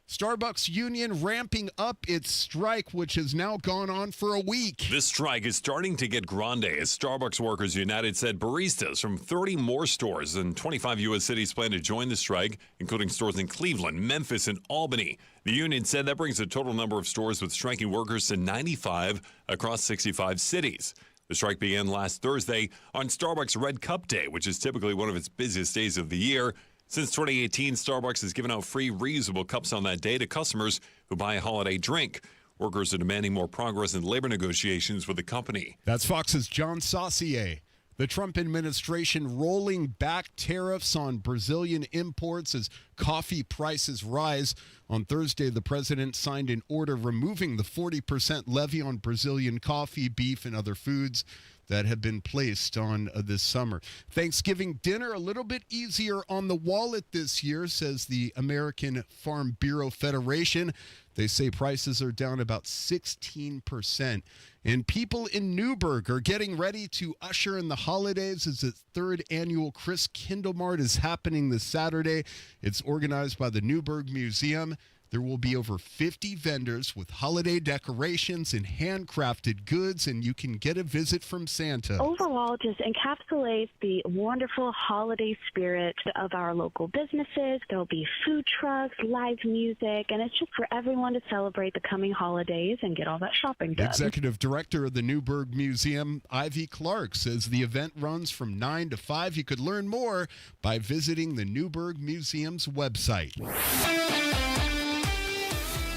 Starbucks union ramping up its strike, which has now gone on for a week. This strike is starting to get grande as Starbucks Workers United said baristas from 30 more stores in 25 U.S. cities plan to join the strike, including stores in Cleveland, Memphis, and Albany. The union said that brings the total number of stores with striking workers to 95 across 65 cities. The strike began last Thursday on Starbucks Red Cup Day, which is typically one of its busiest days of the year. Since 2018, Starbucks has given out free reusable cups on that day to customers who buy a holiday drink. Workers are demanding more progress in labor negotiations with the company. That's Fox's John Saucier. The Trump administration rolling back tariffs on Brazilian imports as coffee prices rise. On Thursday, the president signed an order removing the 40% levy on Brazilian coffee, beef, and other foods that have been placed on this summer. Thanksgiving dinner a little bit easier on the wallet this year, says the American Farm Bureau Federation. They say prices are down about 16%. And people in Newburgh are getting ready to usher in the holidays as the third annual Chris Kindle Mart is happening this Saturday. It's organized by the Newburgh Museum. There will be over 50 vendors with holiday decorations and handcrafted goods, and you can get a visit from Santa. Overall, just encapsulates the wonderful holiday spirit of our local businesses. There'll be food trucks, live music, and it's just for everyone to celebrate the coming holidays and get all that shopping done. Executive Director of the Newburgh Museum, Ivy Clark, says the event runs from 9 to 5. You could learn more by visiting the Newburgh Museum's website.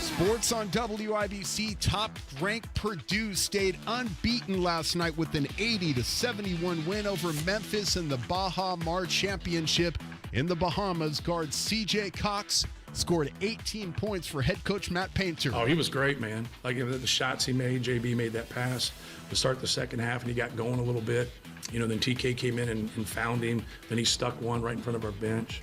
Sports on WIBC. Top-ranked Purdue stayed unbeaten last night with an 80-71 win over Memphis in the Baja Mar Championship. In the Bahamas, guard C.J. Cox scored 18 points for head coach Matt Painter. Oh, he was great, man. Like the shots he made, JB made that pass to start the second half, and he got going a little bit. Then TK came in and found him. Then he stuck one right in front of our bench.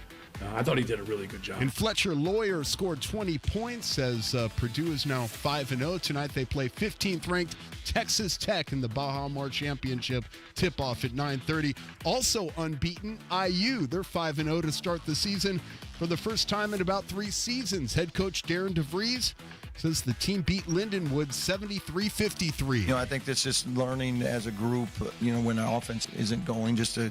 I thought he did a really good job. And Fletcher Lawyer scored 20 points as Purdue is now 5-0. Tonight they play 15th-ranked Texas Tech in the Baja Mar Championship. Tip-off at 9:30. Also unbeaten, IU. They're 5-0 to start the season for the first time in about 3 seasons. Head coach Darren DeVries says the team beat Lindenwood 73-53. I think that's just learning as a group, when the offense isn't going, just to,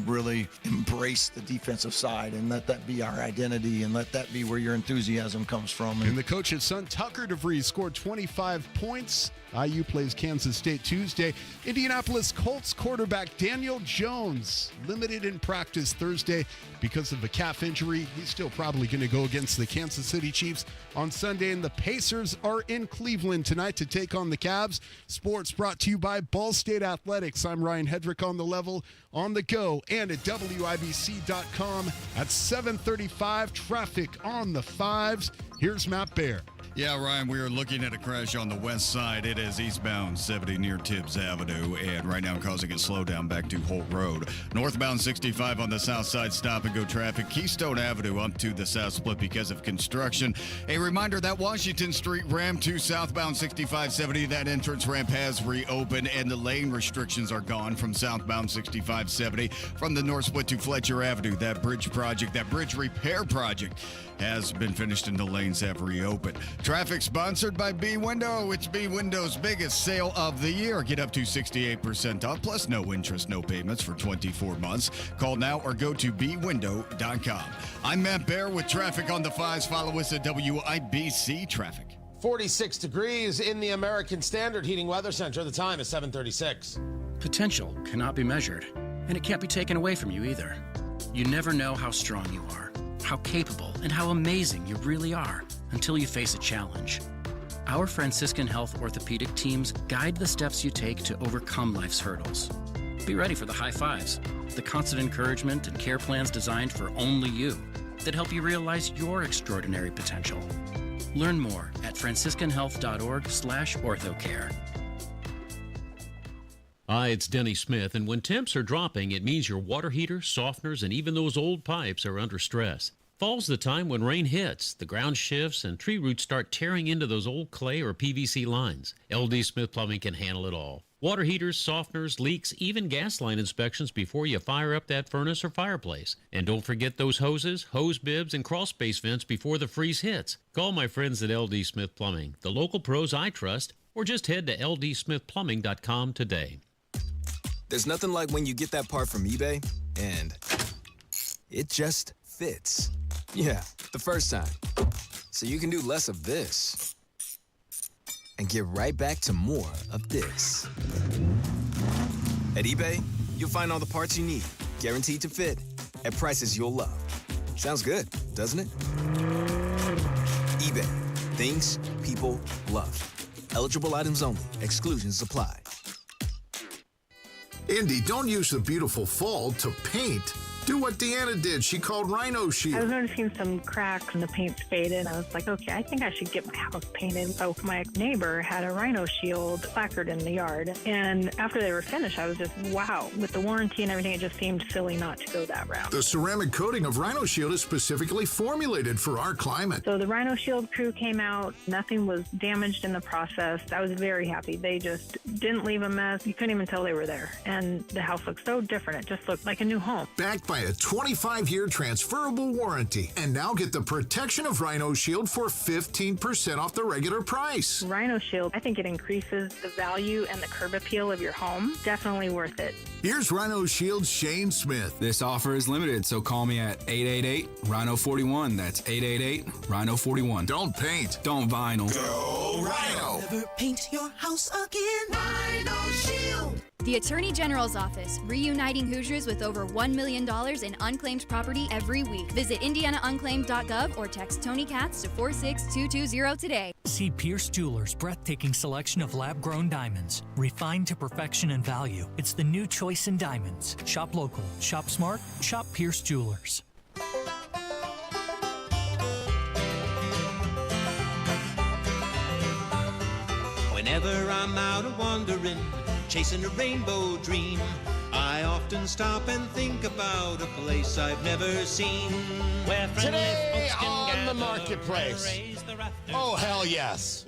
really embrace the defensive side and let that be our identity and let that be where your enthusiasm comes from. And the coach's son, Tucker DeVries, scored 25 points. IU plays Kansas State Tuesday. Indianapolis Colts quarterback Daniel Jones, limited in practice Thursday because of a calf injury. He's still probably going to go against the Kansas City Chiefs on Sunday, and the Pacers are in Cleveland tonight to take on the Cavs. Sports brought to you by Ball State Athletics. I'm Ryan Hedrick on the level, on the go, and at WIBC.com at 7:35. Traffic on the 5s. Here's Matt Baer. Yeah, Ryan, we are looking at a crash on the west side. It is eastbound 70 near Tibbs Avenue, and right now causing a slowdown back to Holt Road. Northbound 65 on the south side, stop-and-go traffic. Keystone Avenue up to the south split because of construction. A reminder that Washington Street ramp to southbound 6570, that entrance ramp has reopened, and the lane restrictions are gone from southbound 6570. From the north split to Fletcher Avenue, that bridge repair project has been finished and the lanes have reopened. Traffic sponsored by B Window. It's B Window's biggest sale of the year. Get up to 68% off, plus no interest, no payments for 24 months. Call now or go to bwindow.com. I'm Matt Baer with traffic on the 5s. Follow us at WIBC Traffic. 46 degrees in the American Standard Heating Weather Center. The time is 7:36. Potential cannot be measured, and it can't be taken away from you either. You never know how strong you are, how capable, and how amazing you really are until you face a challenge. Our Franciscan Health orthopedic teams guide the steps you take to overcome life's hurdles. Be ready for the high fives, the constant encouragement and care plans designed for only you that help you realize your extraordinary potential. Learn more at franciscanhealth.org/orthocare. Hi, it's Denny Smith, and when temps are dropping, it means your water heater, softeners, and even those old pipes are under stress. Fall's the time when rain hits, the ground shifts, and tree roots start tearing into those old clay or PVC lines. LD Smith Plumbing can handle it all. Water heaters, softeners, leaks, even gas line inspections before you fire up that furnace or fireplace. And don't forget those hoses, hose bibs, and crawl space vents before the freeze hits. Call my friends at LD Smith Plumbing, the local pros I trust, or just head to ldsmithplumbing.com today. There's nothing like when you get that part from eBay and it just fits. Yeah, the first time. So you can do less of this and get right back to more of this. At eBay, you'll find all the parts you need, guaranteed to fit, at prices you'll love. Sounds good, doesn't it? eBay, things people love. Eligible items only. Exclusions apply. Indy, don't use the beautiful fall to paint. Do what Deanna did. She called Rhino Shield. I was noticing some cracks and the paint's faded. I was like, okay, I think I should get my house painted. So my neighbor had a Rhino Shield placard in the yard. And after they were finished, I was just, wow. With the warranty and everything, it just seemed silly not to go that route. The ceramic coating of Rhino Shield is specifically formulated for our climate. So the Rhino Shield crew came out. Nothing was damaged in the process. I was very happy. They just didn't leave a mess. You couldn't even tell they were there. And the house looked so different. It just looked like a new home. Backed by Enjoy a 25-year transferable warranty. And now get the protection of Rhino Shield for 15% off the regular price. Rhino Shield, I think it increases the value and the curb appeal of your home. Definitely worth it. Here's Rhino Shield's Shane Smith. This offer is limited, so call me at 888-RHINO-41. That's 888-RHINO-41. Don't paint. Don't vinyl. Go Rhino. Never paint your house again. Rhino Shield. The Attorney General's Office, reuniting Hoosiers with over $1 million in unclaimed property every week. Visit IndianaUnclaimed.gov or text Tony Katz to 46220 today. See Pierce Jewelers' breathtaking selection of lab-grown diamonds, refined to perfection and value. It's the new choice in diamonds. Shop local, shop smart, shop Pierce Jewelers. Whenever I'm out a-wandering, chasing a rainbow dream, I often stop and think about a place I've never seen. Where Today on the marketplace. Oh, hell yes.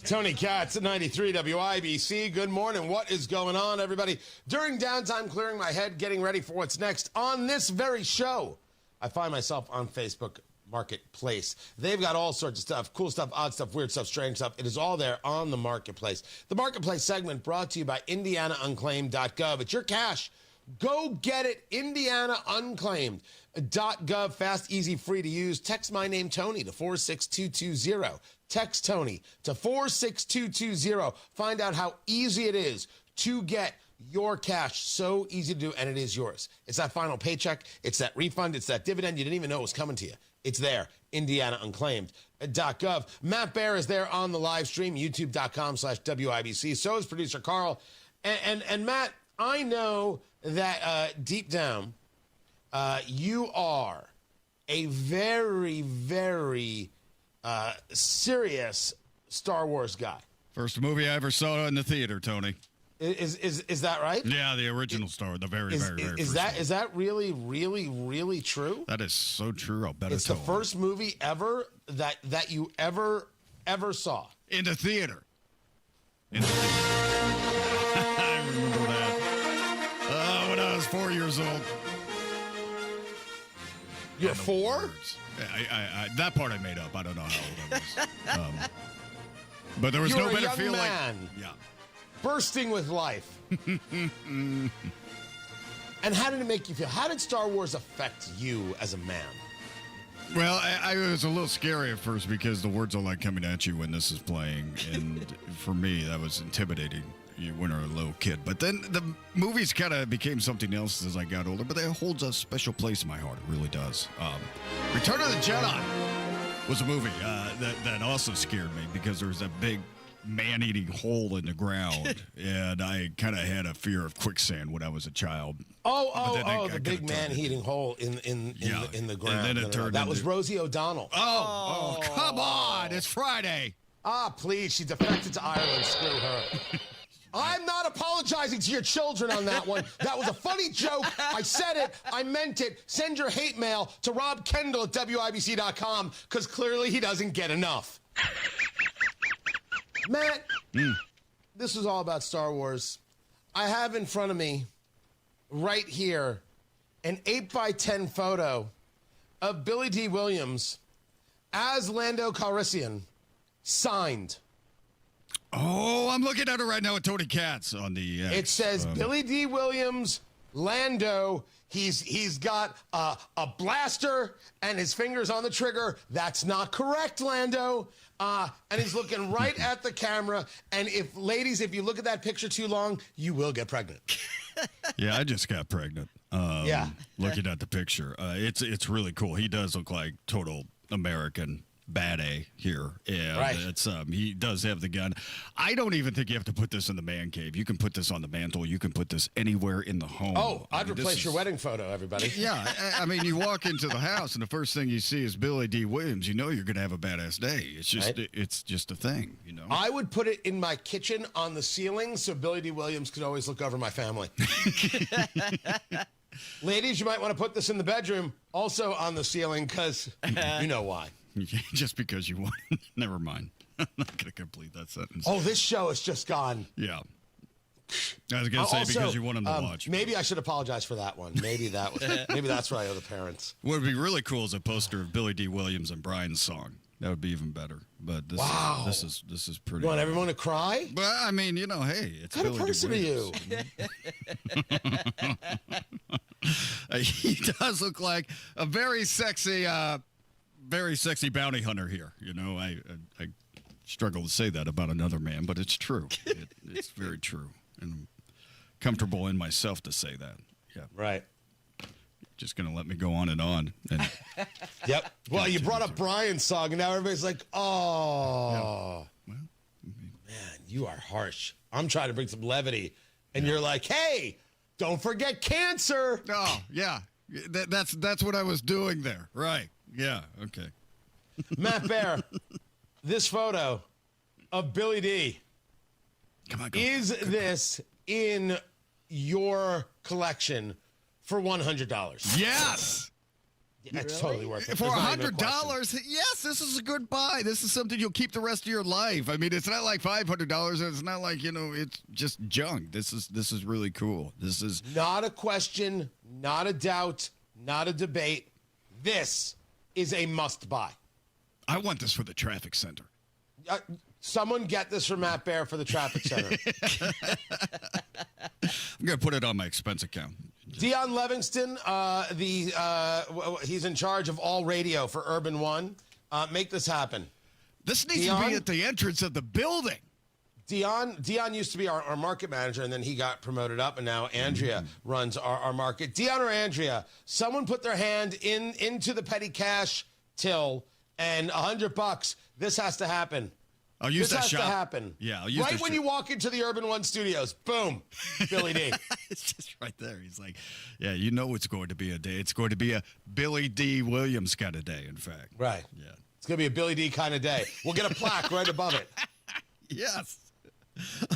Tony Katz at 93 WIBC. Good morning. What is going on, everybody? During downtime, clearing my head, getting ready for what's next on this very show, I find myself on Facebook Marketplace. They've got all sorts of stuff, cool stuff, odd stuff, weird stuff, strange stuff. It is all there on the Marketplace. The Marketplace segment brought to you by IndianaUnclaimed.gov. It's your cash. Go get it. IndianaUnclaimed.gov. Fast, easy, free to use. Text my name, Tony, to 46220. Text Tony to 46220. Find out how easy it is to get your cash. So easy to do, and it is yours. It's that final paycheck. It's that refund. It's that dividend you didn't even know was coming to you. It's there, IndianaUnclaimed.gov. Matt Bear is there on the live stream, youtube.com/WIBC. So is producer Carl. And Matt, I know that deep down, you are a very, very serious Star Wars guy. First movie I ever saw in the theater, Tony. Is that right? Yeah, the original Star, the very first is that really, really, really true? That is so true. I'll bet it's the first movie ever that you ever saw in the theater. I remember that. When I was 4 years old. You're 4? I that part I made up. I don't know how old I was. But there was no better feeling. Man. Yeah. Bursting with life. And how did it make you feel? How did Star Wars affect you as a man? Well, I was a little scary at first because the words are like coming at you when this is playing. And for me, that was intimidating when you're a little kid. But then the movies kind of became something else as I got older. But that holds a special place in my heart. It really does. Return of the Jedi was a movie that also scared me because there was that big man-eating hole in the ground, and I kind of had a fear of quicksand when I was a child. The big man-eating hole in the ground. And then it turned that was Rosie O'Donnell. Oh, come on! It's Friday. Please, she defected to Ireland. Screw her. I'm not apologizing to your children on that one. That was a funny joke. I said it. I meant it. Send your hate mail to Rob Kendall at WIBC.com because clearly he doesn't get enough. Matt, This is all about Star Wars. I have in front of me, right here, an 8x10 photo of Billy D. Williams as Lando Calrissian, signed. Oh, I'm looking at it right now with Tony Katz on the X. It says Billy D. Williams, Lando. He's got a blaster and his fingers on the trigger. That's not correct, Lando. And he's looking right at the camera. And if you look at that picture too long, you will get pregnant. Yeah, I just got pregnant. Looking at the picture, it's really cool. He does look like total American bad A here. Yeah, right. It's he does have the gun. I don't even think you have to put this in the man cave. You can put this on the mantle. You can put this anywhere in the home. Oh, I'd replace your wedding photo, everybody. Yeah, I mean, you walk into the house and the first thing you see is Billy D. Williams. You know you're going to have a badass day. It's just it's just a thing, you know. I would put it in my kitchen on the ceiling so Billy D. Williams could always look over my family. Ladies, you might want to put this in the bedroom, also on the ceiling, because you know why. Just because you want. Never mind. I'm not going to complete that sentence. Oh, this show has just gone. Yeah. I was going to say because you want them to watch. Maybe I should apologize for that one. Maybe that's what I owe the parents. What would be really cool is a poster of Billy D. Williams and Brian's song. That would be even better. But this is pretty. You want everyone to cry? Well, I mean, hey, it's what Billy kind of person D. Williams. are you? He does look like a very sexy bounty hunter here. I struggle to say that about another man, but it's true. It's very true. And I'm comfortable in myself to say that. Yeah. Right. Just going to let me go on and on. And yep. Well, you brought up Brian's song, and now everybody's like, oh. Yeah. Well, man, you are harsh. I'm trying to bring some levity, and you're like, hey, don't forget cancer. Oh, yeah. That's what I was doing there. Right. Yeah. Okay. Matt Bear, this photo of Billy D. Come on, is this in your collection for $100? Yes. It's totally worth it. For $100, yes, this is a good buy. This is something you'll keep the rest of your life. I mean, it's not like $500. It's not like, it's just junk. This is really cool. This is not a question, not a doubt, not a debate. This is a must buy. I want this for the traffic center. Someone get this for Matt Bear for the traffic center. I'm going to put it on my expense account. Dion Livingston, he's in charge of all radio for Urban One. Make this happen. This needs to be at the entrance of the building. Dion used to be our market manager, and then he got promoted up, and now Andrea runs our market. Dion or Andrea, someone put their hand into the petty cash till, and $100. This has to happen. I'll use this that has shot. to happen. Yeah, I'll use right when you walk into the Urban One studios. Boom, Billy D. It's just right there. He's like, yeah, it's going to be a day. It's going to be a Billy D. Williams kind of day, in fact. Right. Yeah. It's going to be a Billy D. kind of day. We'll get a plaque right above it. Yes.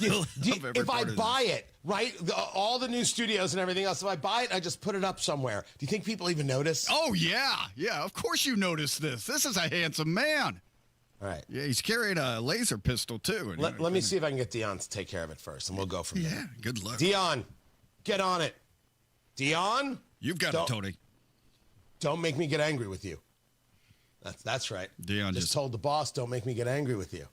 If I buy it, right, all the new studios and everything else, if I buy it, I just put it up somewhere. Do you think people even notice? Oh, yeah. Yeah, of course you notice this. This is a handsome man. All right. Yeah, he's carrying a laser pistol, too. Let me see if I can get Dion to take care of it first, and we'll go from there. Yeah, good luck. Dion, get on it. Dion? You've got it, Tony. Don't make me get angry with you. That's right. Dion just told the boss, don't make me get angry with you.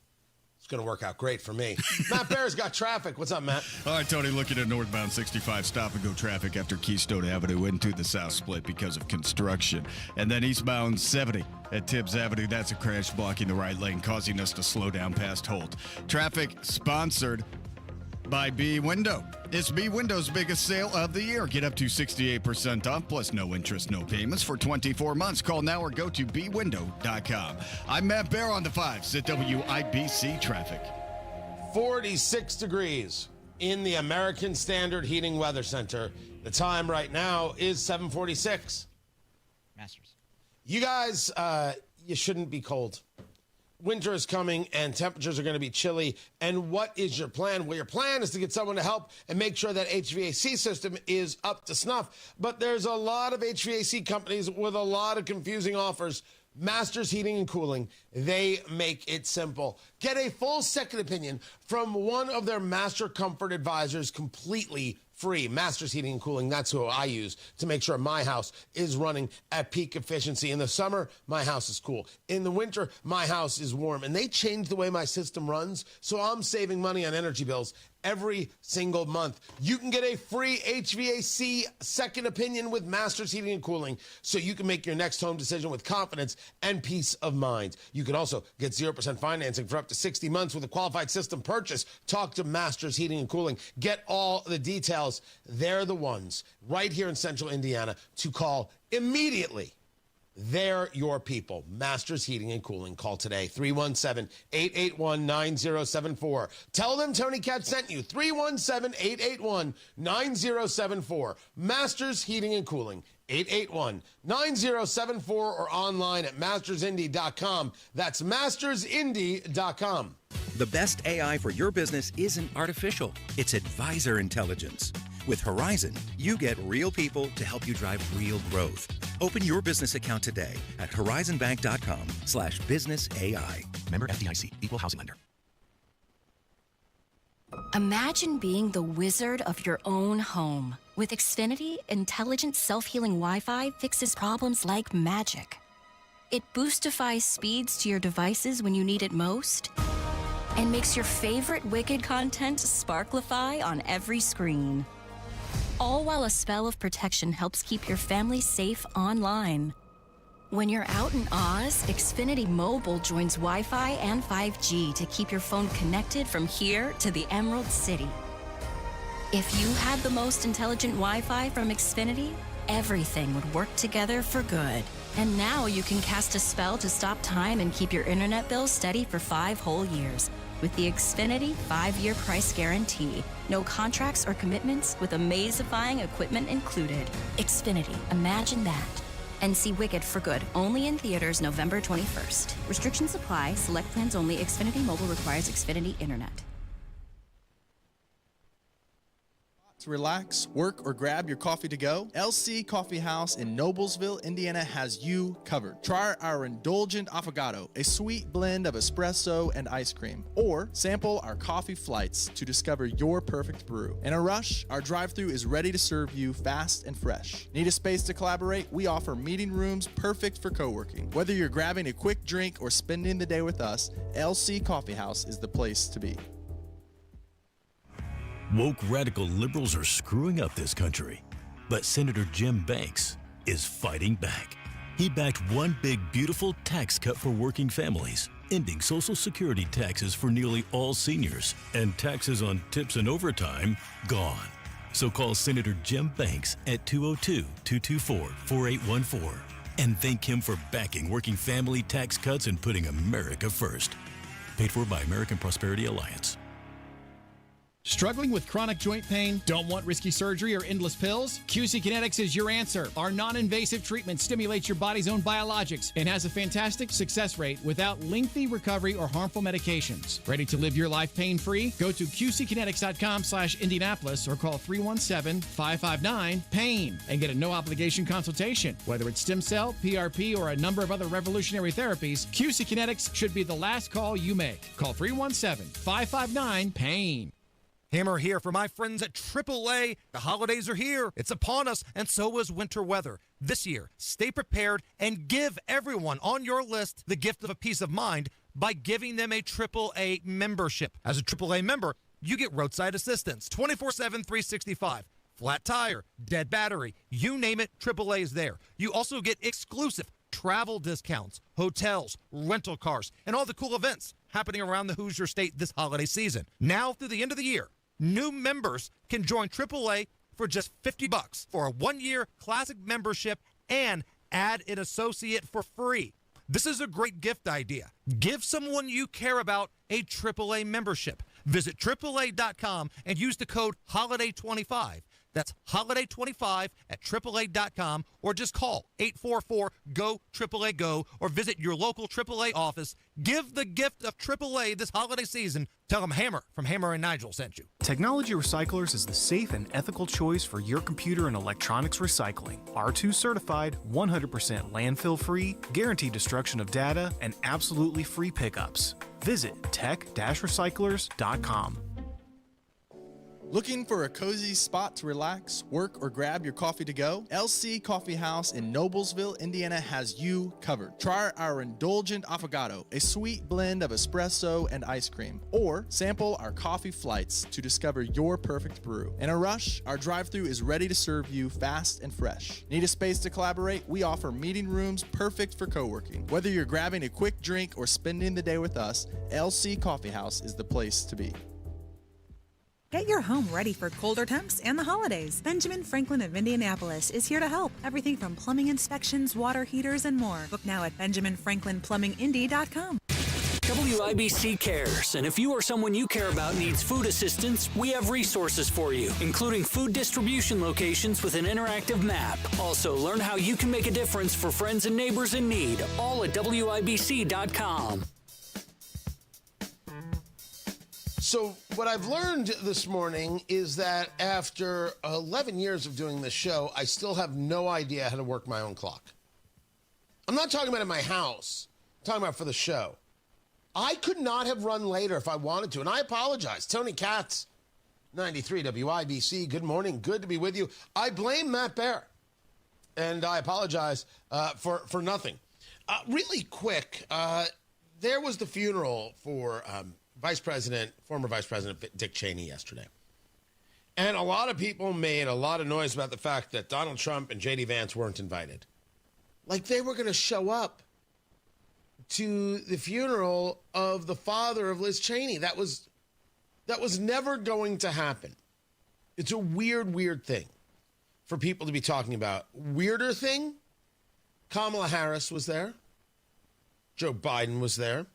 It's going to work out great for me. Matt Bear's got traffic. What's up, Matt? All right, Tony, looking at northbound 65 stop-and-go traffic after Keystone Avenue into the South Split because of construction. And then eastbound 70 at Tibbs Avenue. That's a crash blocking the right lane, causing us to slow down past Holt. Traffic sponsored by B Window. It's B Window's biggest sale of the year. Get up to 68% off, plus no interest, no payments for 24 months. Call now or go to bwindow.com. I'm Matt Bear on the 5s at WIBC Traffic. 46 degrees in the American Standard Heating Weather Center. The time right now is 7:46. Masters. You guys, you shouldn't be cold. Winter is coming and temperatures are going to be chilly. And what is your plan? Well, your plan is to get someone to help and make sure that HVAC system is up to snuff. But there's a lot of HVAC companies with a lot of confusing offers. Masters Heating and Cooling, they make it simple. Get a full second opinion from one of their Master Comfort advisors completely free. Masters Heating and Cooling, that's who I use to make sure my house is running at peak efficiency. In the summer, my house is cool. In the winter, my house is warm. And they changed the way my system runs, so I'm saving money on energy bills every single month. You can get a free HVAC second opinion with Masters Heating and Cooling so you can make your next home decision with confidence and peace of mind. You can also get 0% financing for up to 60 months with a qualified system purchase. Talk to Masters Heating and Cooling. Get all the details. They're the ones right here in Central Indiana to call immediately. They're your people. Masters Heating and Cooling. Call today, 317-881-9074. Tell them Tony Katz sent you, 317-881-9074. Masters Heating and Cooling, 881-9074, or online at mastersindy.com. That's mastersindy.com. The best AI for your business isn't artificial. It's advisor intelligence. With Horizon, you get real people to help you drive real growth. Open your business account today at horizonbank.com/business AI. Member FDIC, equal housing lender. Imagine being the wizard of your own home. With Xfinity, intelligent self-healing Wi-Fi fixes problems like magic. It boostifies speeds to your devices when you need it most and makes your favorite Wicked content sparklify on every screen. All while a spell of protection helps keep your family safe online. When you're out in Oz, Xfinity Mobile joins Wi-Fi and 5G to keep your phone connected from here to the Emerald City. If you had the most intelligent Wi-Fi from Xfinity, everything would work together for good. And now you can cast a spell to stop time and keep your internet bill steady for 5 whole years with the Xfinity 5-year price guarantee. No contracts or commitments with amazifying equipment included. Xfinity, imagine that. And see Wicked for good, only in theaters November 21st. Restrictions apply. Select plans only. Xfinity Mobile requires Xfinity Internet. To relax, work, or grab your coffee to go, LC Coffee House in Noblesville, Indiana has you covered. Try our indulgent affogato, a sweet blend of espresso and ice cream, or sample our coffee flights to discover your perfect brew. In a rush, our drive-thru is ready to serve you fast and fresh. Need a space to collaborate? We offer meeting rooms perfect for co-working. Whether you're grabbing a quick drink or spending the day with us, LC Coffee House is the place to be. Woke radical liberals are screwing up this country, but Senator Jim Banks is fighting back. He backed one big, beautiful tax cut for working families, ending Social Security taxes for nearly all seniors, and taxes on tips and overtime gone. So call Senator Jim Banks at 202-224-4814 and thank him for backing working family tax cuts and putting America first. Paid for by American Prosperity Alliance. Struggling with chronic joint pain? Don't want risky surgery or endless pills? QC Kinetics is your answer. Our non-invasive treatment stimulates your body's own biologics and has a fantastic success rate without lengthy recovery or harmful medications. Ready to live your life pain-free? Go to qckinetics.com/Indianapolis or call 317-559-PAIN and get a no-obligation consultation. Whether it's stem cell, PRP, or a number of other revolutionary therapies, QC Kinetics should be the last call you make. Call 317-559-PAIN. Hammer here for my friends at AAA. The holidays are here. It's upon us, and so is winter weather. This year, stay prepared and give everyone on your list the gift of a peace of mind by giving them a AAA membership. As a AAA member, you get roadside assistance 24/7, 365. Flat tire, dead battery, you name it, AAA is there. You also get exclusive travel discounts, hotels, rental cars, and all the cool events happening around the Hoosier State this holiday season. Now through the end of the year, new members can join AAA for just $50 for a 1-year classic membership and add an associate for free. This is a great gift idea. Give someone you care about a AAA membership. Visit AAA.com and use the code HOLIDAY25. That's HOLIDAY25 at AAA.com or just call 844-GO-AAA-GO or visit your local AAA office. Give the gift of AAA this holiday season. Tell them Hammer from Hammer and Nigel sent you. Technology Recyclers is the safe and ethical choice for your computer and electronics recycling. R2 certified, 100% landfill free, guaranteed destruction of data, and absolutely free pickups. Visit tech-recyclers.com. Looking for a cozy spot to relax, work, or grab your coffee to go? LC Coffee House in Noblesville, Indiana has you covered. Try our indulgent affogato, a sweet blend of espresso and ice cream, or sample our coffee flights to discover your perfect brew. In a rush, our drive-thru is ready to serve you fast and fresh. Need a space to collaborate? We offer meeting rooms perfect for co-working. Whether you're grabbing a quick drink or spending the day with us, LC Coffee House is the place to be. Get your home ready for colder temps and the holidays. Benjamin Franklin of Indianapolis is here to help. Everything from plumbing inspections, water heaters, and more. Book now at BenjaminFranklinPlumbingIndy.com. WIBC cares, and if you or someone you care about needs food assistance, we have resources for you, including food distribution locations with an interactive map. Also, learn how you can make a difference for friends and neighbors in need, all at WIBC.com. So what I've learned this morning is that after 11 years of doing this show, I still have no idea how to work my own clock. I'm not talking about in my house. I'm talking about for the show. I could not have run later if I wanted to, and I apologize. Tony Katz 93 WIBC. Good morning. Good to be with you. I blame Matt Baer, and I apologize for nothing. Really quick, there was the funeral for former Vice President Dick Cheney yesterday. And a lot of people made a lot of noise about the fact that Donald Trump and J.D. Vance weren't invited. Like they were going to show up to the funeral of the father of Liz Cheney. That was never going to happen. It's a weird thing for people to be talking about. Weirder thing, Kamala Harris was there. Joe Biden was there.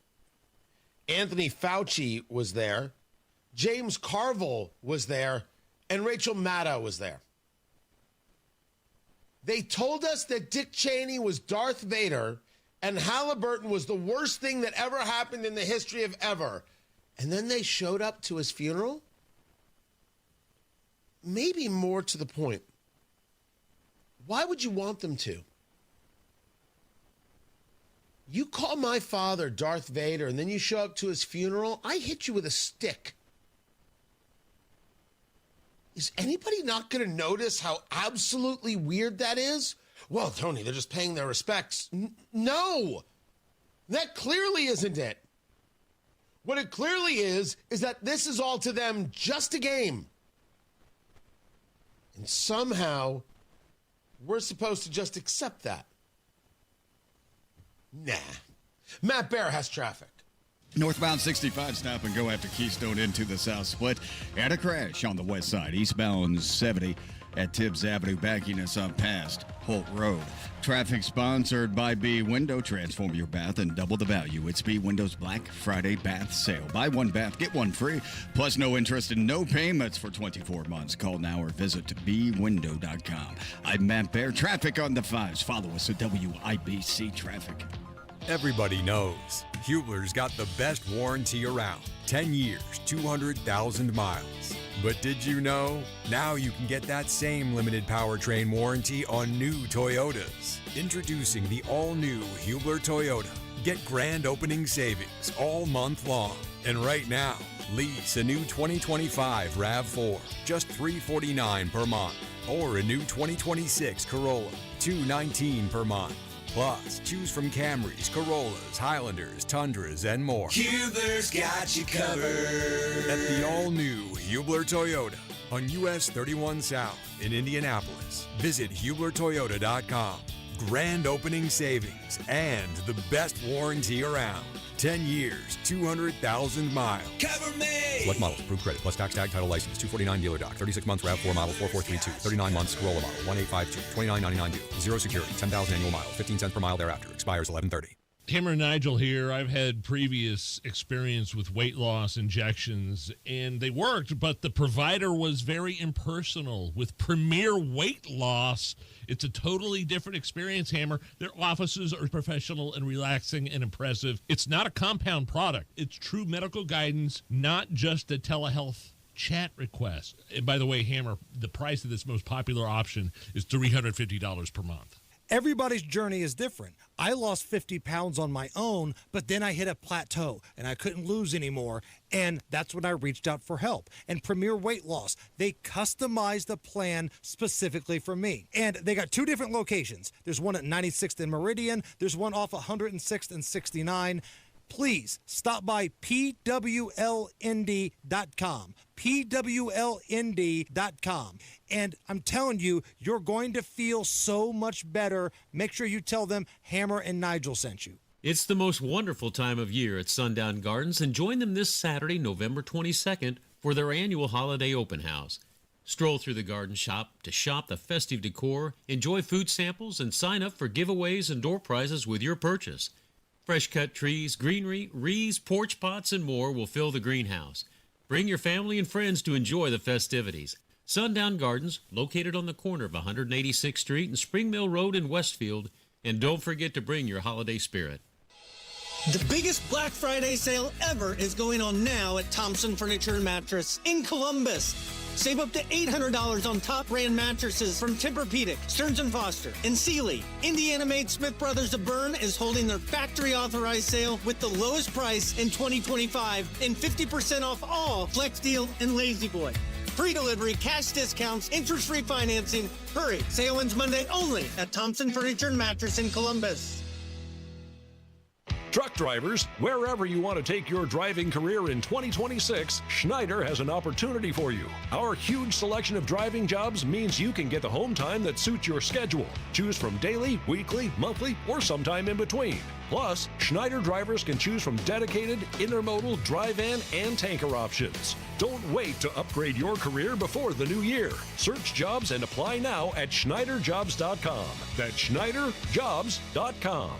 Anthony Fauci was there. James Carville was there. And Rachel Maddow was there. They told us that Dick Cheney was Darth Vader and Halliburton was the worst thing that ever happened in the history of ever. And then they showed up to his funeral? Maybe more to the point, why would you want them to? You call my father Darth Vader and then you show up to his funeral, I hit you with a stick. Is anybody not going to notice how absolutely weird that is? Well, Tony, they're just paying their respects. No, that clearly isn't it. What it clearly is that this is all to them just a game. And somehow, we're supposed to just accept that. Nah. Matt Baer has traffic. Northbound 65 stop and go after Keystone into the South Split. Had a crash on the west side. Eastbound 70 at Tibbs Avenue, backing us up past Holt Road. Traffic sponsored by B Window. Transform your bath and double the value. It's B Window's Black Friday bath sale. Buy one bath, get one free. Plus no interest and no payments for 24 months. Call now or visit bwindow.com. I'm Matt Baer. Traffic on the 5s. Follow us at WIBC Traffic. Everybody knows Hubler's got the best warranty around. 10 years, 200,000 miles. But did you know? Now you can get that same limited powertrain warranty on new Toyotas. Introducing the all-new Hubler Toyota. Get grand opening savings all month long. And right now, lease a new 2025 RAV4, just $349 per month. Or a new 2026 Corolla, $219 per month. Plus, choose from Camrys, Corollas, Highlanders, Tundras, and more. Hubler's got you covered. At the all-new Hubler Toyota on US 31 South in Indianapolis. Visit HublerToyota.com. Grand opening savings and the best warranty around. 10 years, 200,000 miles. Cover me! Select models, approved credit, plus tax tag, title license, 249 dealer doc, 36 months RAV4 model, 4432, 39 months Corolla model, 1852, 2999 due, 0 security, 10,000 annual miles, 15 cents per mile thereafter, expires 11/30. Hammer and Nigel here. I've had previous experience with weight loss injections, and they worked, but the provider was very impersonal. With Premier Weight Loss, it's a totally different experience, Hammer. Their offices are professional and relaxing and impressive. It's not a compound product. It's true medical guidance, not just a telehealth chat request. And by the way, Hammer, the price of this most popular option is $350 per month. Everybody's journey is different. I lost 50 pounds on my own, but then I hit a plateau and I couldn't lose anymore. And that's when I reached out for help. And Premier Weight Loss, they customized the plan specifically for me. And they got 2 different locations. There's one at 96th and Meridian. There's one off 106th and 69. Please stop by pwlindy.com. pwlindy.com. And I'm telling you, you're going to feel so much better. Make sure you tell them Hammer and Nigel sent you. It's the most wonderful time of year at Sundown Gardens, and join them this Saturday, November 22nd, for their annual holiday open house. Stroll through the garden shop to shop the festive decor, enjoy food samples, and sign up for giveaways and door prizes with your purchase. Fresh-cut trees, greenery, wreaths, porch pots, and more will fill the greenhouse. Bring your family and friends to enjoy the festivities. Sundown Gardens, located on the corner of 186th Street and Spring Mill Road in Westfield. And don't forget to bring your holiday spirit. The biggest Black Friday sale ever is going on now at Thompson Furniture and Mattress in Columbus. Save up to $800 on top brand mattresses from Tempur-Pedic, Stearns & Foster, and Sealy. Indiana-made Smith Brothers of Bern is holding their factory-authorized sale with the lowest price in 2025 and 50% off all Flex Deal and Lazy Boy. Free delivery, cash discounts, interest-free financing. Hurry, sale ends Monday only at Thompson Furniture and Mattress in Columbus. Truck drivers, wherever you want to take your driving career in 2026, Schneider has an opportunity for you. Our huge selection of driving jobs means you can get the home time that suits your schedule. Choose from daily, weekly, monthly, or sometime in between. Plus, Schneider drivers can choose from dedicated, intermodal, dry van, and tanker options. Don't wait to upgrade your career before the new year. Search jobs and apply now at SchneiderJobs.com. That's SchneiderJobs.com.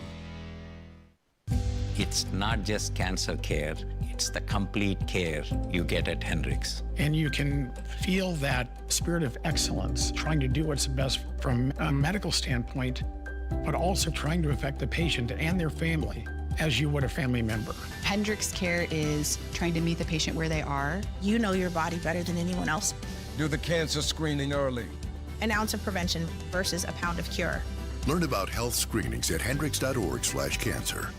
It's not just cancer care, it's the complete care you get at Hendricks. And you can feel that spirit of excellence, trying to do what's best from a medical standpoint, but also trying to affect the patient and their family as you would a family member. Hendricks Care is trying to meet the patient where they are. You know your body better than anyone else. Do the cancer screening early. An ounce of prevention versus a pound of cure. Learn about health screenings at hendricks.org/cancer.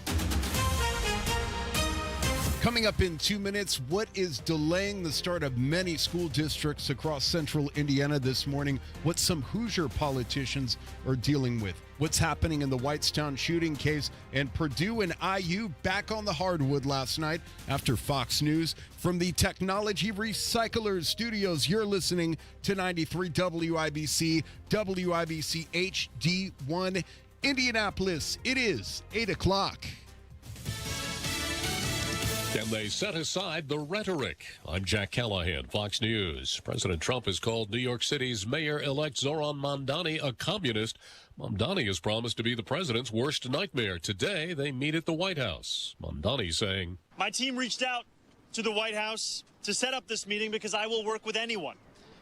Coming up in 2 minutes, what is delaying the start of many school districts across central Indiana this morning? What some Hoosier politicians are dealing with. What's happening in the Whitestown shooting case, and Purdue and IU back on the hardwood last night after Fox News. From the Technology Recyclers Studios, you're listening to 93 WIBC, WIBC HD1 Indianapolis. It is 8 o'clock. Can they set aside the rhetoric? I'm Jack Callahan, Fox News. President Trump has called New York City's mayor-elect Zoran Mamdani a communist. Mamdani has promised to be the president's worst nightmare. Today, they meet at the White House. Mamdani saying, "My team reached out to the White House to set up this meeting because I will work with anyone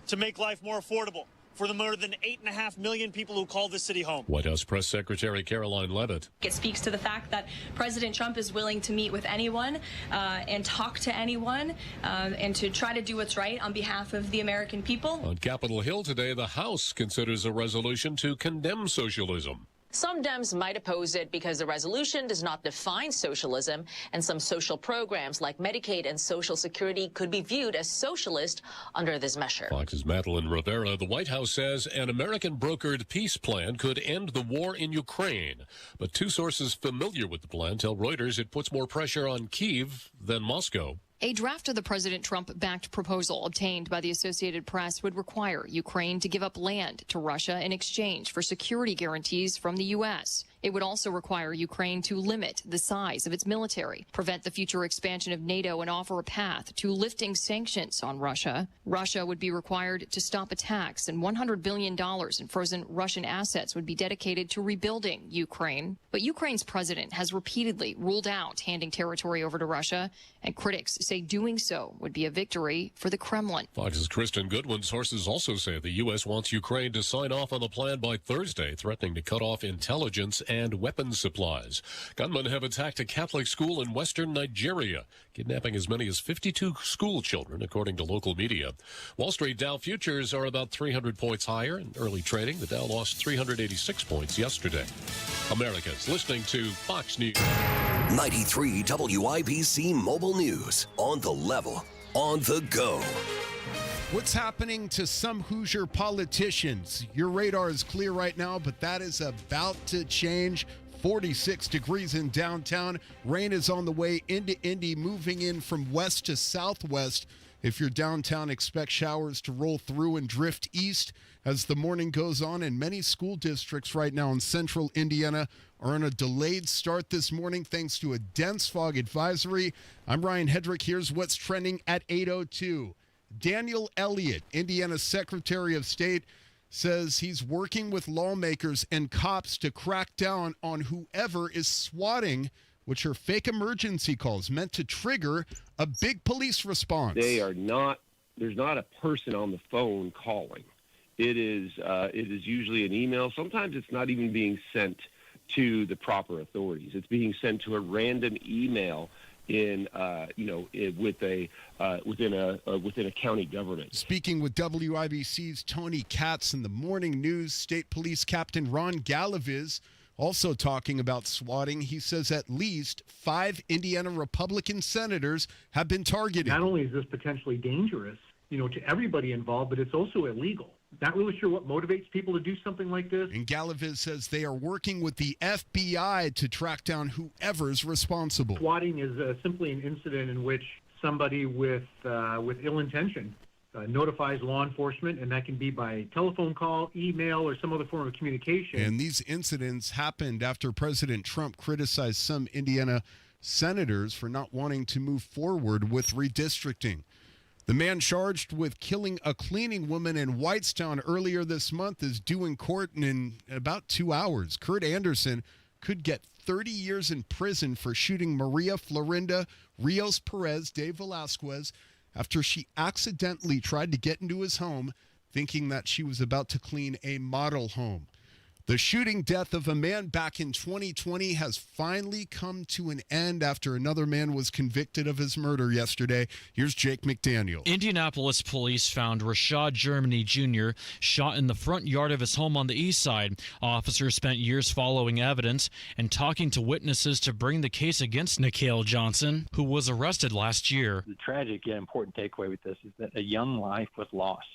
to make life more affordable for the more than 8.5 million people who call this city home." White House Press Secretary Caroline Leavitt. It speaks to the fact that President Trump is willing to meet with anyone and talk to anyone and to try to do what's right on behalf of the American people. On Capitol Hill today, the House considers a resolution to condemn socialism. Some Dems might oppose it because the resolution does not define socialism, and some social programs like Medicaid and Social Security could be viewed as socialist under this measure. Fox's Madeline Rivera. The White House says an American-brokered peace plan could end the war in Ukraine. But two sources familiar with the plan tell Reuters it puts more pressure on Kyiv than Moscow. A draft of the President Trump-backed proposal obtained by the Associated Press would require Ukraine to give up land to Russia in exchange for security guarantees from the U.S. It would also require Ukraine to limit the size of its military, prevent the future expansion of NATO, and offer a path to lifting sanctions on Russia. Russia would be required to stop attacks, and $100 billion in frozen Russian assets would be dedicated to rebuilding Ukraine. But Ukraine's president has repeatedly ruled out handing territory over to Russia, and critics say doing so would be a victory for the Kremlin. Fox's Kristen Goodwin. Sources also say the U.S. wants Ukraine to sign off on the plan by Thursday, threatening to cut off intelligence and weapons supplies. Gunmen have attacked a Catholic school in western Nigeria, kidnapping as many as 52 school children, according to local media. Wall Street Dow futures are about 300 points higher in early trading. The Dow lost 386 points yesterday. America's listening to Fox News. 93 WIBC Mobile News. On the level, on the go. What's happening to some Hoosier politicians? Your radar is clear right now, but that is about to change. 46 degrees in downtown. Rain is on the way into Indy, moving in from west to southwest. If you're downtown, expect showers to roll through and drift east as the morning goes on. And many school districts right now in central Indiana are on a delayed start this morning thanks to a dense fog advisory. I'm Ryan Hedrick. Here's what's trending at 8:02. Daniel Elliott, Indiana's Secretary of State, says he's working with lawmakers and cops to crack down on whoever is swatting, which are fake emergency calls meant to trigger a big police response. There's not a person on the phone calling. It is usually an email. Sometimes it's not even being sent to the proper authorities. It's being sent to a random email within a county government. Speaking with WIBC's Tony Katz in the morning news, State Police Captain Ron Galaviz also talking about swatting. He says at least 5 Indiana Republican senators have been targeted. Not only is this potentially dangerous, to everybody involved, but it's also illegal. Not really sure what motivates people to do something like this. And Galaviz says they are working with the FBI to track down whoever's responsible. Swatting is simply an incident in which somebody with ill intention notifies law enforcement, and that can be by telephone call, email, or some other form of communication. And these incidents happened after President Trump criticized some Indiana senators for not wanting to move forward with redistricting. The man charged with killing a cleaning woman in Whitestown earlier this month is due in court in about 2 hours. Kurt Anderson could get 30 years in prison for shooting Maria Florinda Rios Perez de Velasquez after she accidentally tried to get into his home thinking that she was about to clean a model home. The shooting death of a man back in 2020 has finally come to an end after another man was convicted of his murder yesterday. Here's Jake McDaniel. Indianapolis police found Rashad Germany Jr. shot in the front yard of his home on the east side. Officers spent years following evidence and talking to witnesses to bring the case against Nikhil Johnson, who was arrested last year. The tragic yet important takeaway with this is that a young life was lost,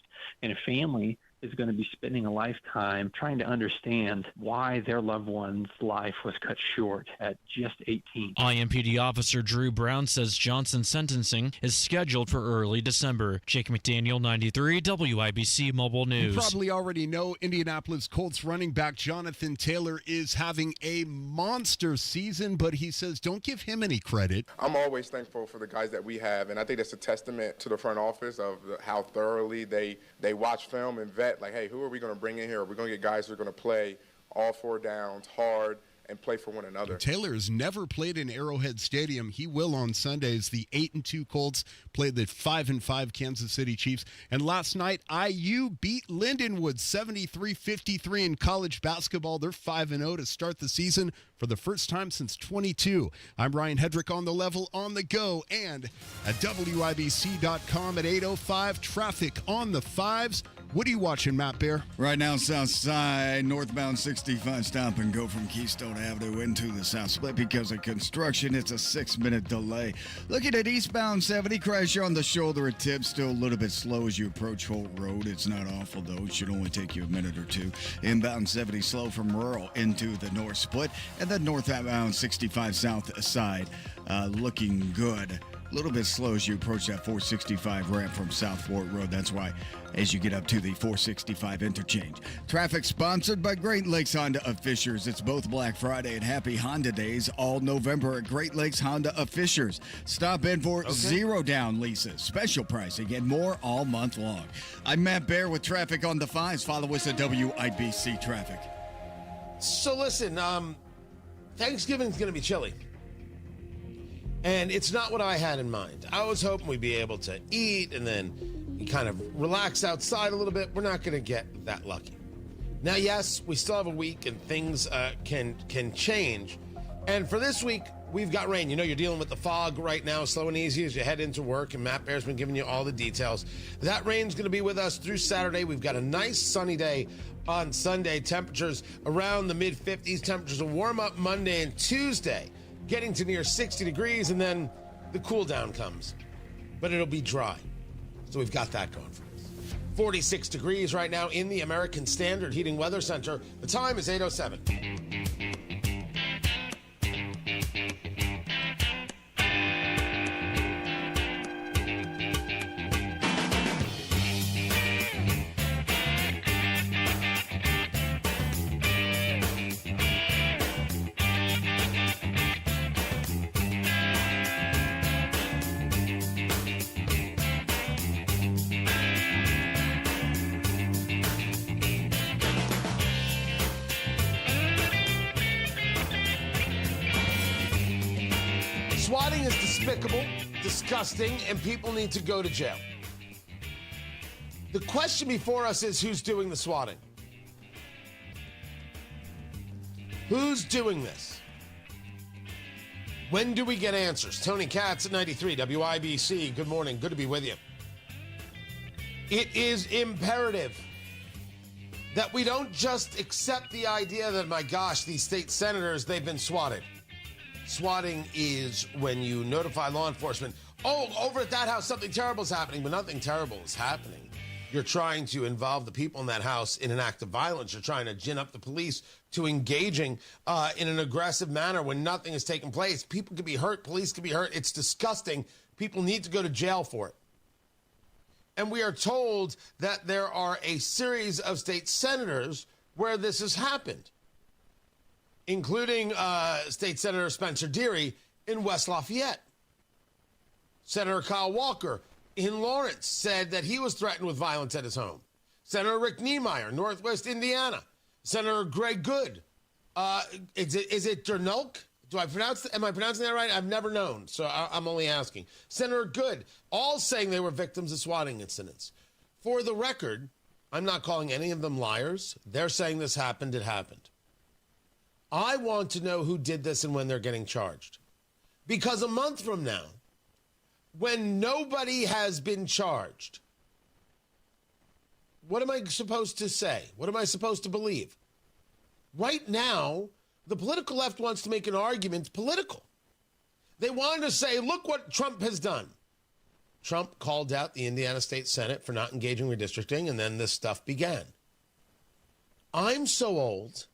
and a family is going to be spending a lifetime trying to understand why their loved one's life was cut short at just 18. IMPD officer Drew Brown says Johnson's sentencing is scheduled for early December. Jake McDaniel, 93 WIBC Mobile News. You probably already know Indianapolis Colts running back Jonathan Taylor is having a monster season, but he says don't give him any credit. I'm always thankful for the guys that we have, and I think that's a testament to the front office of how thoroughly they watch film and vet. Like, hey, who are we going to bring in here? Are we going to get guys who are going to play all 4 downs hard and play for one another? Taylor has never played in Arrowhead Stadium. He will on Sundays. The 8-2 Colts played the 5-5 Kansas City Chiefs. And last night, IU beat Lindenwood 73-53 in college basketball. They're 5-0 to start the season for the first time since 22. I'm Ryan Hedrick on the level, on the go, and at WIBC.com at 8:05. Traffic on the 5s. What are you watching, Matt Bear? Right now, south side, northbound 65, stop and go from Keystone Avenue into the south split because of construction. It's a 6-minute delay. Looking at eastbound 70, crash on the shoulder at Tibbs. Still a little bit slow as you approach Holt Road. It's not awful, though. It should only take you a minute or two. Inbound 70, slow from rural into the north split. And then northbound 65, south side, looking good. A little bit slow as you approach that 465 ramp from South Fort Road. That's why as you get up to the 465 interchange. Traffic sponsored by Great Lakes Honda of Fishers. It's both Black Friday and Happy Honda Days all November at Great Lakes Honda of Fishers. Stop in for 0 down leases, special pricing, and more all month long. I'm Matt Bear with traffic on the 5s. Follow us at WIBC Traffic. So listen, Thanksgiving's going to be chilly. And it's not what I had in mind. I was hoping we'd be able to eat and then kind of relax outside a little bit. We're not going to get that lucky. Now, yes, we still have a week and things can change. And for this week, we've got rain. You know, you're dealing with the fog right now, slow and easy as you head into work. And Matt Bear's been giving you all the details. That rain's going to be with us through Saturday. We've got a nice sunny day on Sunday. Temperatures around the mid-50s. Temperatures will warm up Monday and Tuesday, getting to near 60 degrees, and then the cool down comes. But it'll be dry. So we've got that going for us. 46 degrees right now in the American Standard Heating Weather Center. The time is 8:07. Swatting is despicable, disgusting, and people need to go to jail. The question before us is who's doing the swatting? Who's doing this? When do we get answers? Tony Katz at 93 WIBC. Good morning. Good to be with you. It is imperative that we don't just accept the idea that, my gosh, these state senators, they've been swatted. Swatting is when you notify law enforcement Oh, over at that house, something terrible is happening, but nothing terrible is happening. You're trying to involve the people in that house in an act of violence. You're trying to gin up the police to engaging in an aggressive manner when nothing is taking place. People could be hurt. Police could be hurt. It's disgusting. People need to go to jail for it. And we are told that there are a series of state senators where this has happened, including State Senator Spencer Deary in West Lafayette. Senator Kyle Walker in Lawrence said that he was threatened with violence at his home. Senator Rick Niemeyer, Northwest Indiana. Senator Greg Good. Is it Dernulk? Am I pronouncing that right? I've never known, so I'm only asking. Senator Good, all saying they were victims of swatting incidents. For the record, I'm not calling any of them liars. They're saying this happened, it happened. I want to know who did this and when they're getting charged. Because a month from now, when nobody has been charged, what am I supposed to say? What am I supposed to believe? Right now, the political left wants to make an argument political. They wanted to say, look what Trump has done. Trump called out the Indiana State Senate for not engaging redistricting, and then this stuff began. I'm so old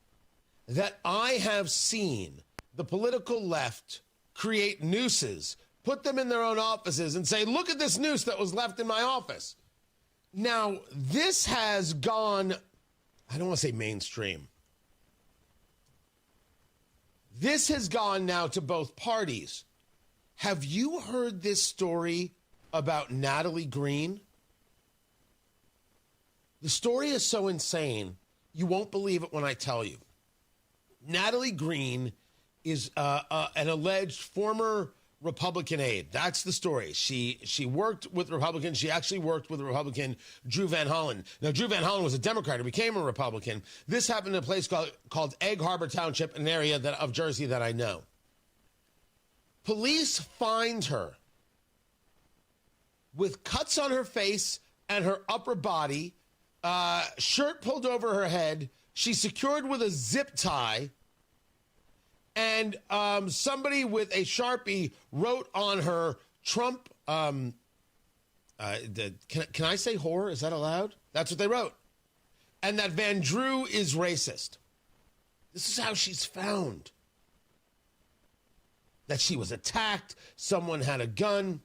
that I have seen the political left create nooses, put them in their own offices, and say, look at this noose that was left in my office. Now, this has gone, I don't want to say mainstream. This has gone now to both parties. Have you heard this story about Natalie Green? The story is so insane, you won't believe it when I tell you. Natalie Green is an alleged former Republican aide. That's the story. She worked with Republicans. She actually worked with Republican Drew Van Hollen. Now, Drew Van Hollen was a Democrat who became a Republican. This happened in a place called Egg Harbor Township, an area of Jersey that I know. Police find her with cuts on her face and her upper body, shirt pulled over her head. She's secured with a zip tie. And somebody with a Sharpie wrote on her, Trump, can I say whore? Is that allowed? That's what they wrote. And that Van Drew is racist. This is how she's found. That she was attacked. Someone had a gun.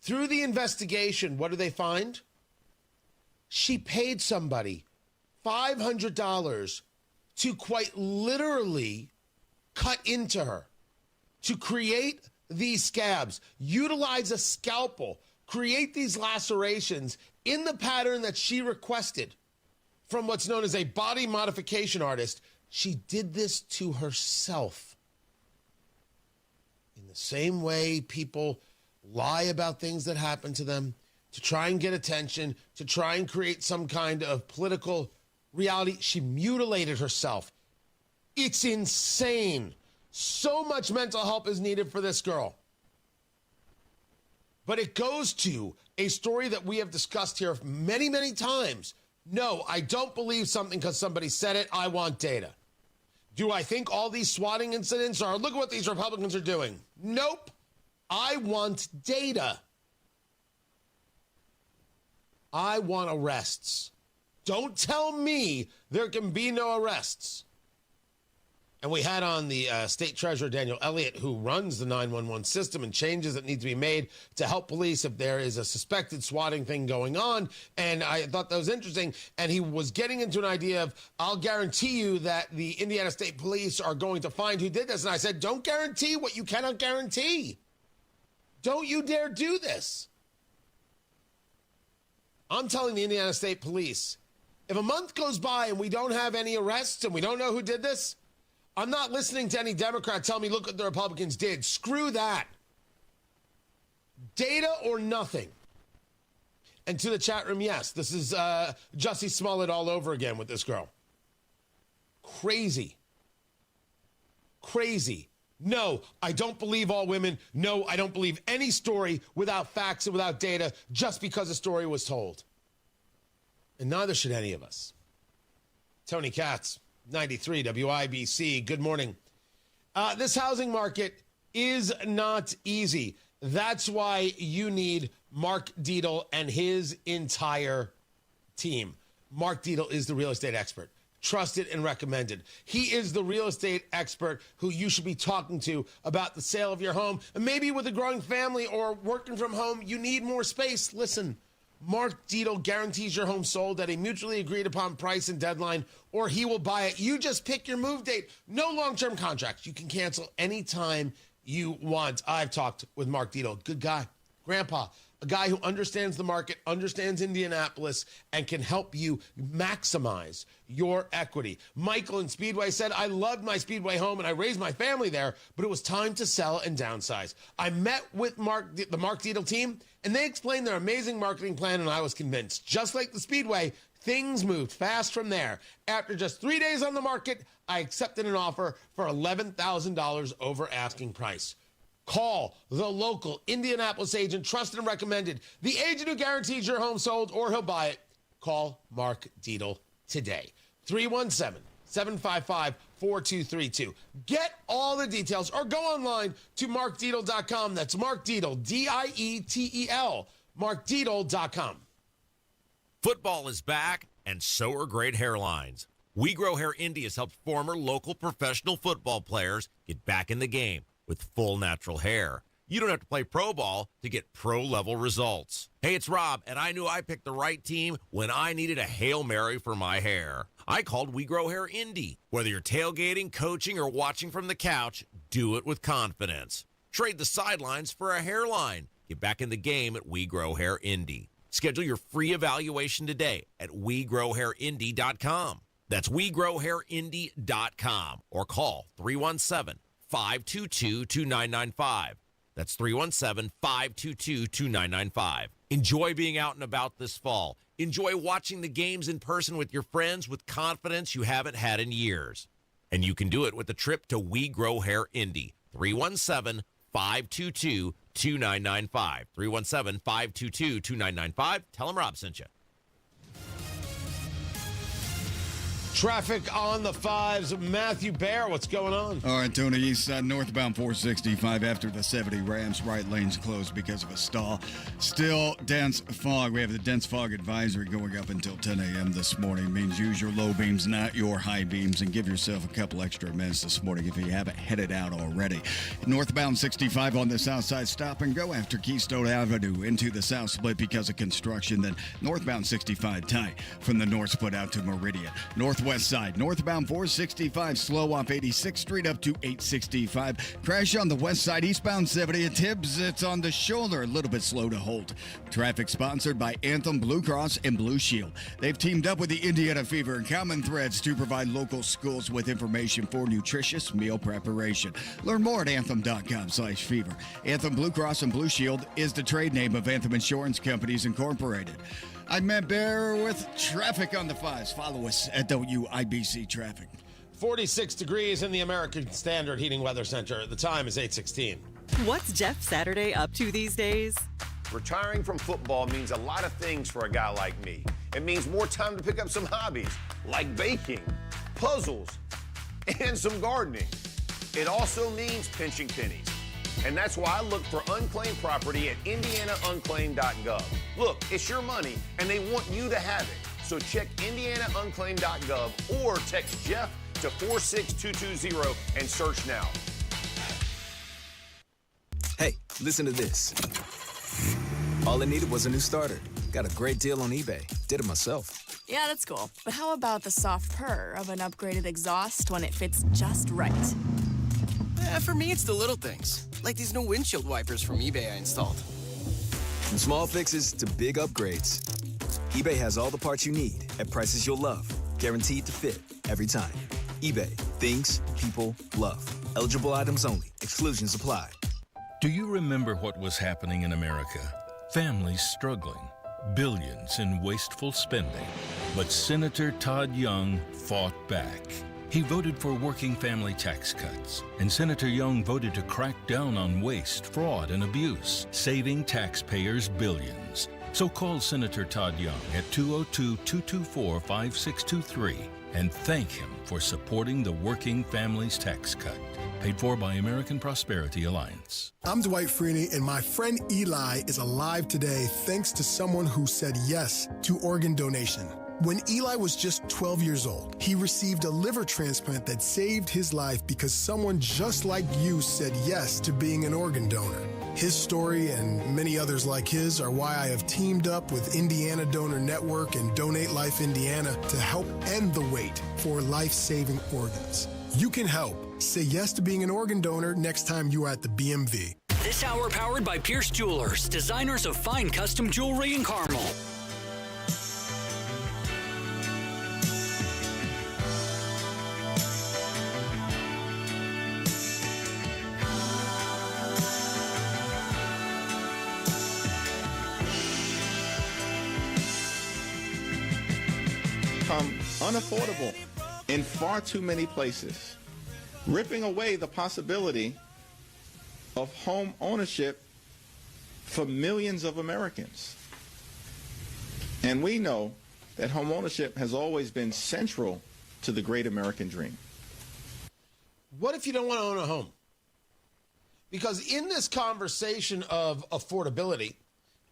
Through the investigation, what do they find? She paid somebody $500 to quite literally cut into her, to create these scabs, utilize a scalpel, create these lacerations in the pattern that she requested from what's known as a body modification artist. She did this to herself. In the same way people lie about things that happen to them to try and get attention, to try and create some kind of political reality, she mutilated herself. It's insane. So much mental help is needed for this girl. But it goes to a story that we have discussed here many, many times. No, I don't believe something because somebody said it. I want data. Do I think all these swatting incidents are, look at what these Republicans are doing? Nope. I want data. I want arrests. Don't tell me there can be no arrests. And we had on the State Treasurer, Daniel Elliott, who runs the 911 system and changes that need to be made to help police if there is a suspected swatting thing going on. And I thought that was interesting. And he was getting into an idea of, I'll guarantee you that the Indiana State Police are going to find who did this. And I said, don't guarantee what you cannot guarantee. Don't you dare do this. I'm telling the Indiana State Police, if a month goes by and we don't have any arrests and we don't know who did this, I'm not listening to any Democrat tell me, look what the Republicans did. Screw that. Data or nothing. And to the chat room, yes, this is Jussie Smollett all over again with this girl. Crazy. Crazy. No, I don't believe all women. No, I don't believe any story without facts and without data just because a story was told. And neither should any of us. Tony Katz. 93 WIBC. Good morning. This housing market is not easy. That's why you need Mark Dietel and his entire team. Mark Dietel is the real estate expert. Trusted and recommended. He is the real estate expert who you should be talking to about the sale of your home. And maybe with a growing family or working from home, you need more space. Listen, Mark Dietel guarantees your home sold at a mutually agreed upon price and deadline, or he will buy it. You just pick your move date. No long-term contracts. You can cancel anytime you want. I've talked with Mark Dietel. Good guy. Grandpa. A guy who understands the market, understands Indianapolis, and can help you maximize your equity. Michael in Speedway said, I loved my Speedway home and I raised my family there, but it was time to sell and downsize. I met with the Mark Dietel team, and they explained their amazing marketing plan, and I was convinced. Just like the Speedway, things moved fast from there. After just 3 days on the market, I accepted an offer for $11,000 over asking price. Call the local Indianapolis agent, trusted and recommended. The agent who guarantees your home sold or he'll buy it. Call Mark Dietel today. 317-755-4232. Get all the details or go online to markdietel.com. That's Mark Dietel, D-I-E-T-E-L, markdietel.com. Football is back, and so are great hairlines. We Grow Hair Indy has helped former local professional football players get back in the game with full natural hair. You don't have to play pro ball to get pro-level results. Hey, it's Rob, and I knew I picked the right team when I needed a Hail Mary for my hair. I called We Grow Hair Indy. Whether you're tailgating, coaching, or watching from the couch, do it with confidence. Trade the sidelines for a hairline. Get back in the game at We Grow Hair Indy. Schedule your free evaluation today at WeGrowHairIndy.com. That's WeGrowHairIndy.com or call 317-522-2995. That's 317-522-2995. Enjoy being out and about this fall. Enjoy watching the games in person with your friends with confidence you haven't had in years. And you can do it with a trip to We Grow Hair Indy. 317-522-2995. 317-522-2995. Tell them Rob sent you. Traffic on the fives. Matthew Bear, what's going on? All right, Tony, east side northbound 465 after the 70 Rams. Right lane's closed because of a stall. Still dense fog. We have the dense fog advisory going up until 10 a.m. this morning. Means use your low beams, not your high beams, and give yourself a couple extra minutes this morning if you haven't headed out already. Northbound 65 on the south side, stop and go after Keystone Avenue into the south split because of construction. Then northbound 65 tight from the north split out to Meridian. Northwest side, northbound 465, slow off 86th Street up to 865. Crash on the west side, eastbound 70 at Tibbs. It's on the shoulder, a little bit slow to hold. Traffic sponsored by Anthem Blue Cross and Blue Shield. They've teamed up with the Indiana Fever and Common Threads to provide local schools with information for nutritious meal preparation. Learn more at anthem.com/fever. Anthem Blue Cross and Blue Shield is the trade name of Anthem Insurance Companies Incorporated. I'm Matt Bear with traffic on the fives. Follow us at WIBC Traffic. 46 degrees in the American Standard Heating Weather Center. The time is 8:16. What's Jeff Saturday up to these days? Retiring from football means a lot of things for a guy like me. It means more time to pick up some hobbies, like baking, puzzles, and some gardening. It also means pinching pennies. And that's why I look for unclaimed property at indianaunclaimed.gov. Look, it's your money, and they want you to have it. So check indianaunclaimed.gov or text Jeff to 46220 and search now. Hey, listen to this. All I needed was a new starter. Got a great deal on eBay. Did it myself. Yeah, that's cool. But how about the soft purr of an upgraded exhaust when it fits just right? For me, it's the little things, like these new windshield wipers from eBay I installed. From small fixes to big upgrades, eBay has all the parts you need at prices you'll love, guaranteed to fit every time. eBay, things people love. Eligible items only. Exclusions apply. Do you remember what was happening in America? Families struggling, billions in wasteful spending. But Senator Todd Young fought back. He voted for working family tax cuts, and Senator Young voted to crack down on waste, fraud, and abuse, saving taxpayers billions. So call Senator Todd Young at 202-224-5623 and thank him for supporting the Working Families Tax Cut. Paid for by American Prosperity Alliance. I'm Dwight Freeney, and my friend Eli is alive today thanks to someone who said yes to organ donation. When Eli was just 12 years old, he received a liver transplant that saved his life because someone just like you said yes to being an organ donor. His story and many others like his are why I have teamed up with Indiana Donor Network and Donate Life Indiana to help end the wait for life-saving organs. You can help. Say yes to being an organ donor next time you are at the BMV. This hour powered by Pierce Jewelers, designers of fine custom jewelry in Carmel. Unaffordable in far too many places, ripping away the possibility of home ownership for millions of Americans. And we know that home ownership has always been central to the great American dream. What if you don't want to own a home? Because in this conversation of affordability,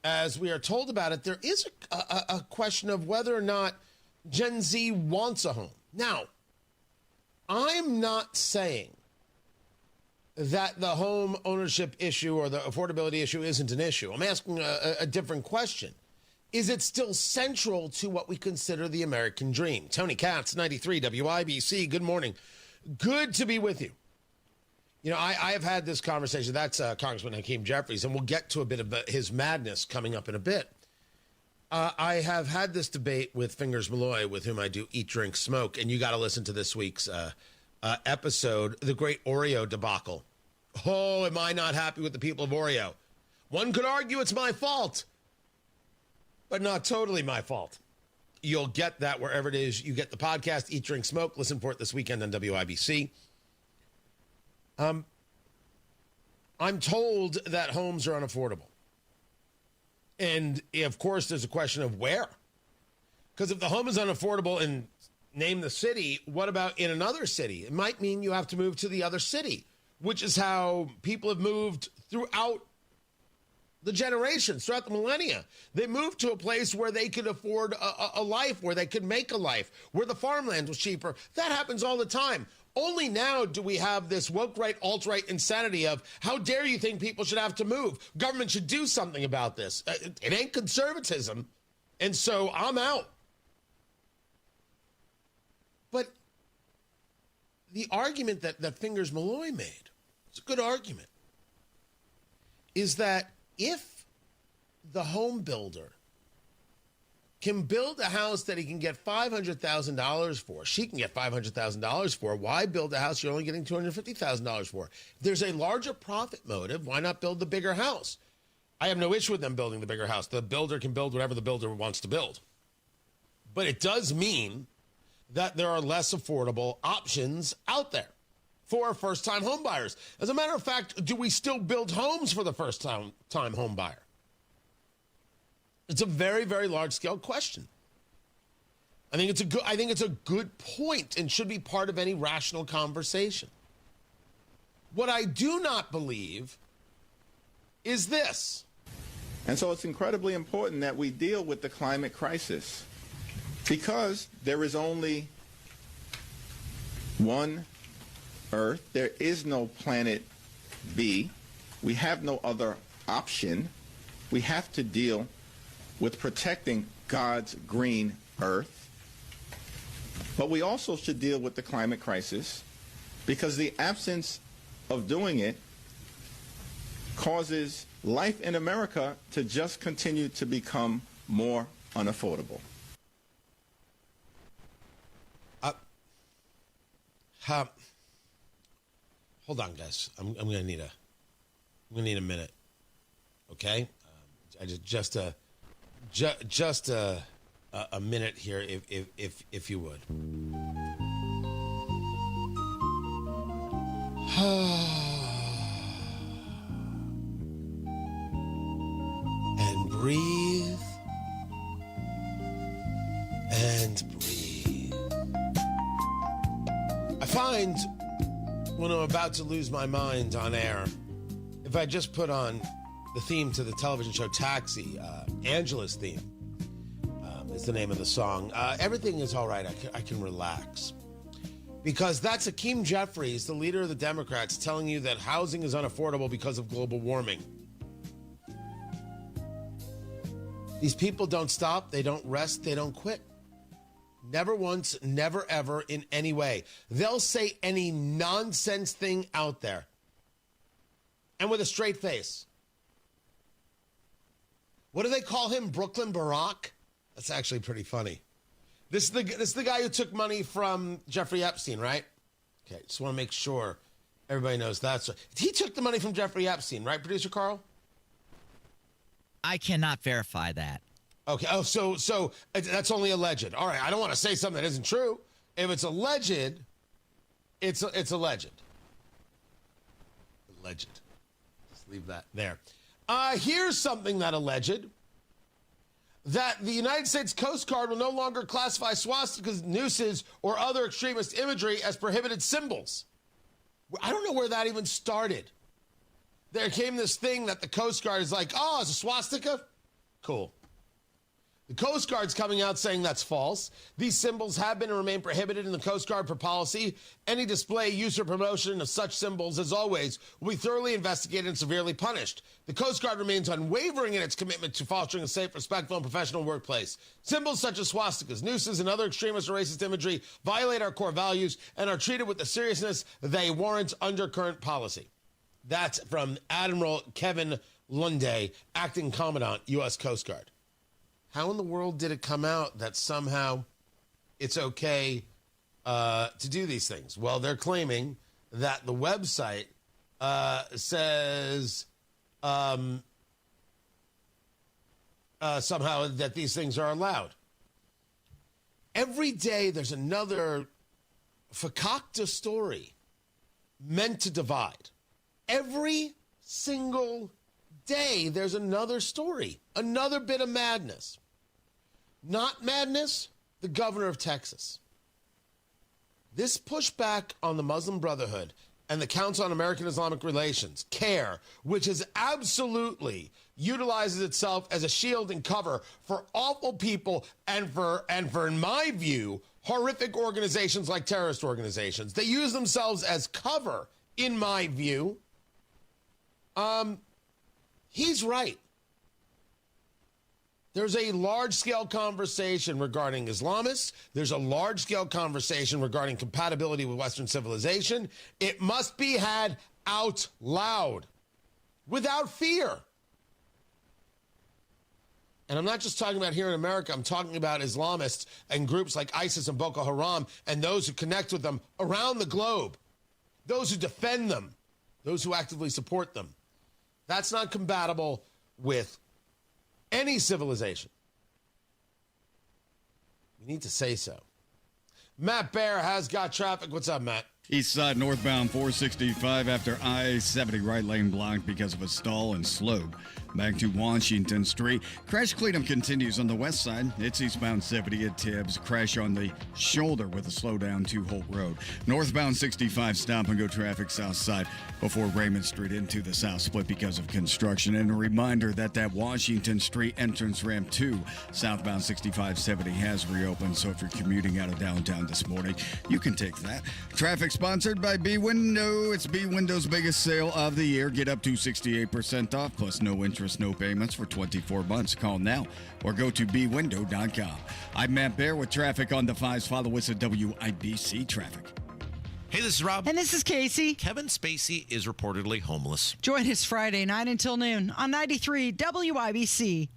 as we are told about it, there is a question of whether or not Gen Z wants a home. Now, I'm not saying that the home ownership issue or the affordability issue isn't an issue. I'm asking a different question. Is it still central to what we consider the American dream? Tony Katz, 93 WIBC. Good morning. Good to be with you. You know, I have had this conversation. That's Congressman Hakeem Jeffries, and we'll get to a bit of his madness coming up in a bit. I have had this debate with Fingers Malloy, with whom I do Eat, Drink, Smoke, and you got to listen to this week's episode, the great Oreo debacle. Oh, am I not happy with the people of Oreo? One could argue it's my fault, but not totally my fault. You'll get that wherever it is you get the podcast, Eat, Drink, Smoke. Listen for it this weekend on WIBC. I'm told that homes are unaffordable. And, of course, there's a question of where. Because if the home is unaffordable in, name the city, what about in another city? It might mean you have to move to the other city, which is how people have moved throughout the generations, throughout the millennia. They moved to a place where they could afford a life, where they could make a life, where the farmland was cheaper. That happens all the time. Only now do we have this woke right, alt-right insanity of how dare you think people should have to move? Government should do something about this. It ain't conservatism. And so I'm out. But the argument that Fingers Malloy made, it's a good argument, is that if the home builder can build a house that he can get $500,000 for, she can get $500,000 for, why build a house you're only getting $250,000 for? If there's a larger profit motive, why not build the bigger house? I have no issue with them building the bigger house. The builder can build whatever the builder wants to build. But it does mean that there are less affordable options out there for first-time home buyers. As a matter of fact, do we still build homes for the first-time home buyer? It's a very, very large-scale question. I think it's a good point and should be part of any rational conversation. What I do not believe is this. And so it's incredibly important that we deal with the climate crisis, because there is only one Earth. There is no planet B. We have no other option. We have to deal with protecting God's green earth. But we also should deal with the climate crisis, because the absence of doing it causes life in America to just continue to become more unaffordable. Hold on, guys. I'm gonna need a minute. Okay, just a minute here, if you would. And breathe. find when I'm about to lose my mind on air, if I just put on the theme to the television show Taxi, Angela's theme is the name of the song. Everything is all right. I can relax. Because that's Hakeem Jeffries, the leader of the Democrats, telling you that housing is unaffordable because of global warming. These people don't stop, they don't rest, they don't quit. Never once, never ever, in any way. They'll say any nonsense thing out there. And with a straight face. What do they call him? Brooklyn Barack? That's actually pretty funny. This is the guy who took money from Jeffrey Epstein, right? Okay, just want to make sure everybody knows that. So he took the money from Jeffrey Epstein, right, Producer Carl? I cannot verify that. Okay. Oh, so that's only alleged. All right. I don't want to say something that isn't true. If it's alleged, it's alleged. Alleged. Just leave that there. Here's something that alleged. That the United States Coast Guard will no longer classify swastikas, nooses, or other extremist imagery as prohibited symbols. I don't know where that even started. There came this thing that the Coast Guard is like, oh, it's a swastika? Cool. The Coast Guard's coming out saying that's false. These symbols have been and remain prohibited in the Coast Guard per policy. Any display, use, or promotion of such symbols, as always, will be thoroughly investigated and severely punished. The Coast Guard remains unwavering in its commitment to fostering a safe, respectful, and professional workplace. Symbols such as swastikas, nooses, and other extremist or racist imagery violate our core values and are treated with the seriousness they warrant under current policy. That's from Admiral Kevin Lunde, Acting Commandant, U.S. Coast Guard. How in the world did it come out that somehow it's okay to do these things? Well, they're claiming that the website says somehow that these things are allowed. Every day there's another fakakta story meant to divide. Every single day there's another story, another bit of madness. Not madness, the governor of Texas. This pushback on the Muslim Brotherhood and the Council on American Islamic Relations, CARE, which is absolutely utilizes itself as a shield and cover for awful people and for in my view, horrific organizations like terrorist organizations. They use themselves as cover, in my view. He's right. There's a large-scale conversation regarding Islamists. There's a large-scale conversation regarding compatibility with Western civilization. It must be had out loud, without fear. And I'm not just talking about here in America. I'm talking about Islamists and groups like ISIS and Boko Haram and those who connect with them around the globe, those who defend them, those who actively support them. That's not compatible with any civilization. You need to say so. Matt Bear has got traffic. What's up, Matt? East side northbound 465 after I-70 right lane blocked because of a stall and slope. Back to Washington Street. Crash cleanup continues on the west side. It's eastbound 70 at Tibbs. Crash on the shoulder with a slowdown to Holt Road. Northbound 65 stop and go traffic south side before Raymond Street into the south split because of construction. And a reminder that Washington Street entrance ramp to southbound 65-70 has reopened. So if you're commuting out of downtown this morning, you can take that. Traffic sponsored by B Window. It's B Window's biggest sale of the year. Get up to 68% off plus no interest, no payments for 24 months. Call now or go to bwindow.com. I'm Matt Bear with traffic on the 5s. Follow us at WIBC Traffic. Hey, this is Rob. And this is Casey. Kevin Spacey is reportedly homeless. Join us Friday, 9 until noon on 93 WIBC.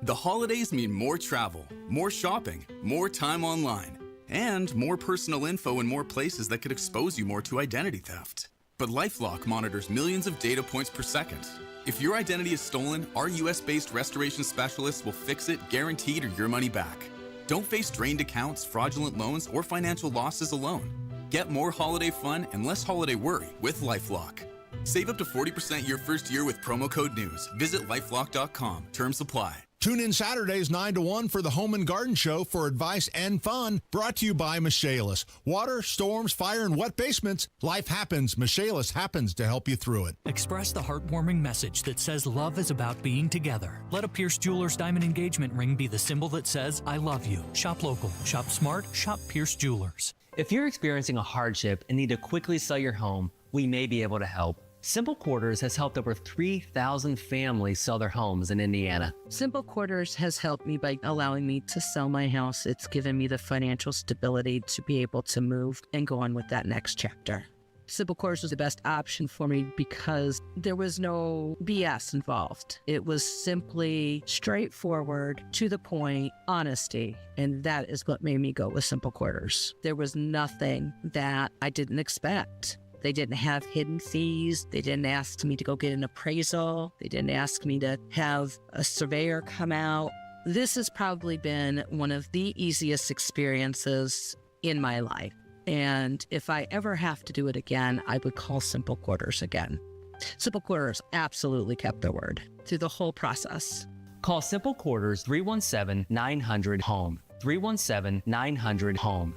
The holidays mean more travel, more shopping, more time online, and more personal info in more places that could expose you more to identity theft. But LifeLock monitors millions of data points per second. If your identity is stolen, our US-based restoration specialists will fix it, guaranteed, or your money back. Don't face drained accounts, fraudulent loans, or financial losses alone. Get more holiday fun and less holiday worry with LifeLock. Save up to 40% your first year with promo code NEWS. Visit LifeLock.com. Terms apply. Tune in Saturdays 9 to 1 for the Home and Garden Show for advice and fun, brought to you by Michaelis. Water, storms, fire, and wet basements. Life happens. Michaelis happens to help you through it. Express the heartwarming message that says love is about being together. Let a Pierce Jewelers diamond engagement ring be the symbol that says I love you. Shop local, shop smart, shop Pierce Jewelers. If you're experiencing a hardship and need to quickly sell your home, we may be able to help. Simple Quarters has helped over 3,000 families sell their homes in Indiana. Simple Quarters has helped me by allowing me to sell my house. It's given me the financial stability to be able to move and go on with that next chapter. Simple Quarters was the best option for me because there was no BS involved. It was simply straightforward, to the point, honesty. And that is what made me go with Simple Quarters. There was nothing that I didn't expect. They didn't have hidden fees. They didn't ask me to go get an appraisal. They didn't ask me to have a surveyor come out. This has probably been one of the easiest experiences in my life. And if I ever have to do it again, I would call Simple Quarters again. Simple Quarters absolutely kept their word through the whole process. Call Simple Quarters 317-900-HOME. 317-900-HOME.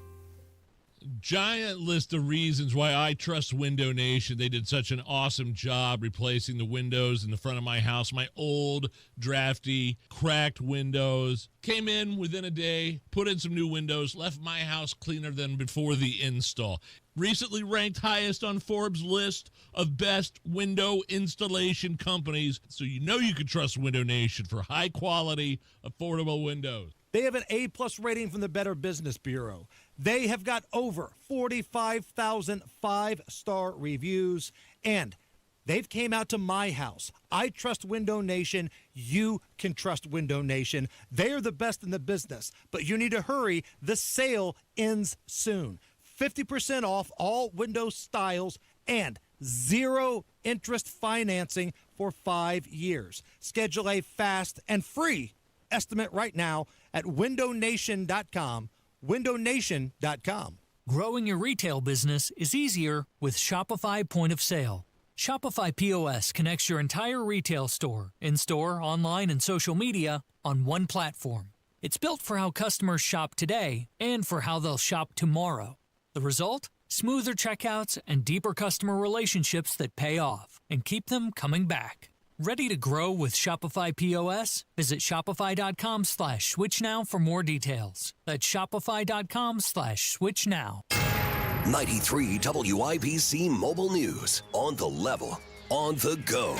Giant list of reasons why I trust Window Nation. They did such an awesome job replacing the windows in the front of my house. My old, drafty, cracked windows. Came in within a day, put in some new windows, left my house cleaner than before the install. Recently ranked highest on Forbes' list of best window installation companies. So you know you can trust Window Nation for high-quality, affordable windows. They have an A-plus rating from the Better Business Bureau. They have got over 45,000 five-star reviews, and they've came out to my house. I trust Window Nation. You can trust Window Nation. They are the best in the business, but you need to hurry. The sale ends soon. 50% off all window styles and 0 interest financing for 5 years. Schedule a fast and free estimate right now at windownation.com. windownation.com. Growing your retail business is easier with Shopify Point of Sale. Shopify POS connects your entire retail store, in-store, online, and social media on one platform. It's built for how customers shop today and for how they'll shop tomorrow. The result? Smoother checkouts and deeper customer relationships that pay off and keep them coming back. Ready to grow with Shopify POS? Visit shopify.com/switch now for more details. That's shopify.com/switch now. 93 WIBC Mobile News. On the level, on the go.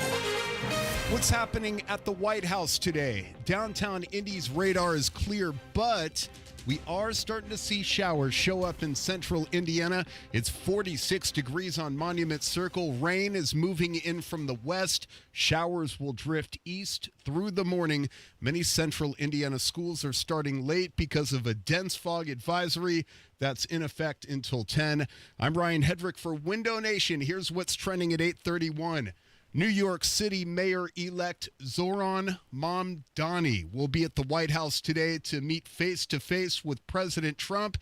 What's happening at the White House today? Downtown Indy's radar is clear, but we are starting to see showers show up in central Indiana. It's 46 degrees on Monument Circle. Rain is moving in from the west. Showers will drift east through the morning. Many central Indiana schools are starting late because of a dense fog advisory that's in effect until 10. I'm Ryan Hedrick for Window Nation. Here's what's trending at 8:31. New York City Mayor-elect Zohran Mamdani will be at the White House today to meet face-to-face with President Trump.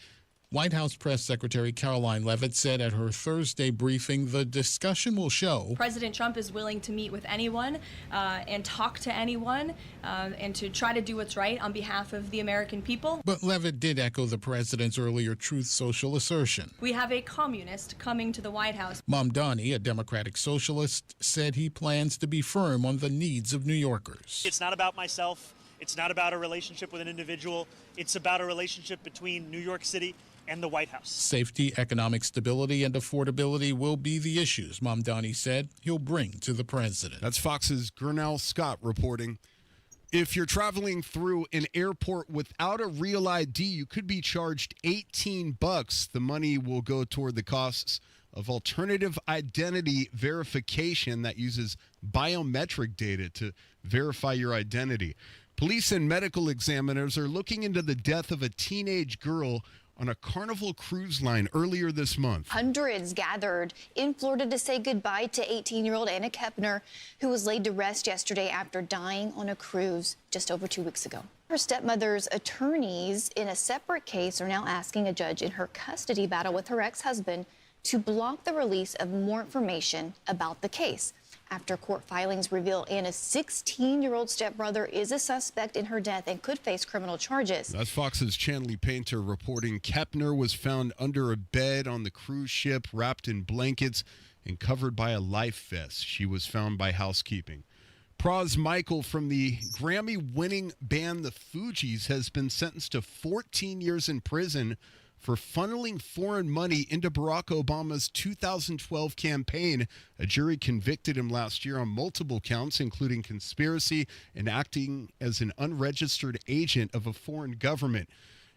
White House Press Secretary Caroline Leavitt said at her Thursday briefing the discussion will show President Trump is willing to meet with anyone and talk to anyone and to try to do what's right on behalf of the American people. But Leavitt did echo the president's earlier Truth Social assertion. We have a communist coming to the White House. Mamdani, a Democratic socialist, said he plans to be firm on the needs of New Yorkers. It's not about myself. It's not about a relationship with an individual. It's about a relationship between New York City and the White House. Safety, economic stability, and affordability will be the issues, Mamdani said he'll bring to the president. That's Fox's Gurnell Scott reporting. If you're traveling through an airport without a real ID, you could be charged $18. The money will go toward the costs of alternative identity verification that uses biometric data to verify your identity. Police and medical examiners are looking into the death of a teenage girl on a Carnival cruise line earlier this month. Hundreds gathered in Florida to say goodbye to 18-year-old Anna Kepner, who was laid to rest yesterday after dying on a cruise just over 2 weeks ago. Her stepmother's attorneys in a separate case are now asking a judge in her custody battle with her ex-husband to block the release of more information about the case. after court filings reveal Anna's 16-year-old stepbrother is a suspect in her death and could face criminal charges. That's Fox's Chanley Painter reporting Kepner was found under a bed on the cruise ship, wrapped in blankets and covered by a life vest. She was found by housekeeping. Praz Michael from the Grammy-winning band The Fugees has been sentenced to 14 years in prison for funneling foreign money into Barack Obama's 2012 campaign. A jury convicted him last year on multiple counts, including conspiracy and acting as an unregistered agent of a foreign government.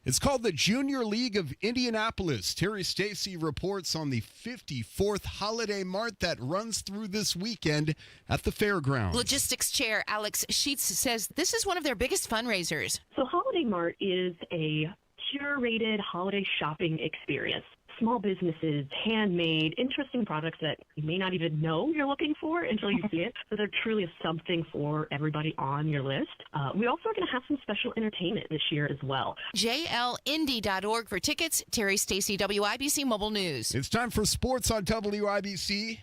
It's called the Junior League of Indianapolis. Terry Stacy reports on the 54th Holiday Mart that runs through this weekend at the fairgrounds. Logistics Chair Alex Sheets says this is one of their biggest fundraisers. So Holiday Mart is a curated holiday shopping experience. Small businesses, handmade, interesting products that you may not even know you're looking for until you see it. So there truly is something for everybody on your list. We also are going to have some special entertainment this year as well. JLindy.org for tickets. Terry Stacy, WIBC Mobile News. It's time for sports on WIBC.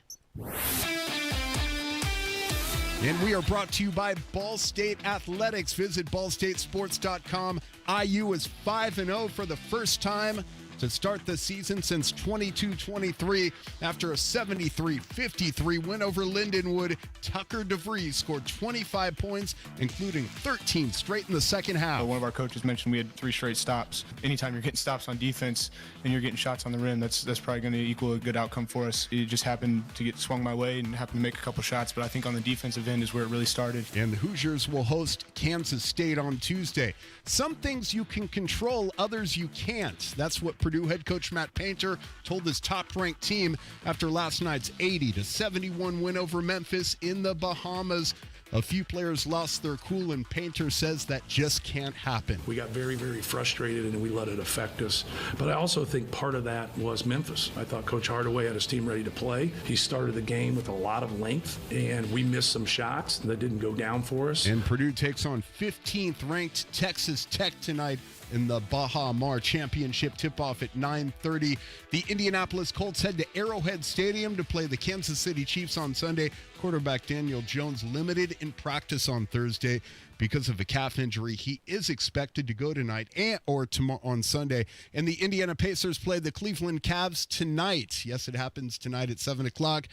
And we are brought to you by Ball State Athletics. Visit ballstatesports.com. IU is 5-0 for the first time to start the season since 22-23 after a 73-53 win over Lindenwood. Tucker DeVries scored 25 points, including 13 straight in the second half. One of our coaches mentioned we had 3 straight stops. Anytime you're getting stops on defense and you're getting shots on the rim, that's probably going to equal a good outcome for us. It just happened to get swung my way and happened to make a couple shots, but I think on the defensive end is where it really started. And the Hoosiers will host Kansas State on Tuesday. Some things you can control, others you can't. That's what Purdue head coach Matt Painter told his top-ranked team after last night's 80-71 win over Memphis in the Bahamas. A few players lost their cool, and Painter says that just can't happen. We got very, very frustrated, and we let it affect us. But I also think part of that was Memphis. I thought Coach Hardaway had his team ready to play. He started the game with a lot of length, and we missed some shots that didn't go down for us. And Purdue takes on 15th-ranked Texas Tech tonight in the Baha Mar Championship. Tip-off at 9:30. The Indianapolis Colts head to Arrowhead Stadium to play the Kansas City Chiefs on Sunday. Quarterback Daniel Jones limited in practice on Thursday because of a calf injury. He is expected to go tonight or tomorrow on Sunday. And the Indiana Pacers play the Cleveland Cavs tonight. Yes, it happens tonight at 7 o'clock.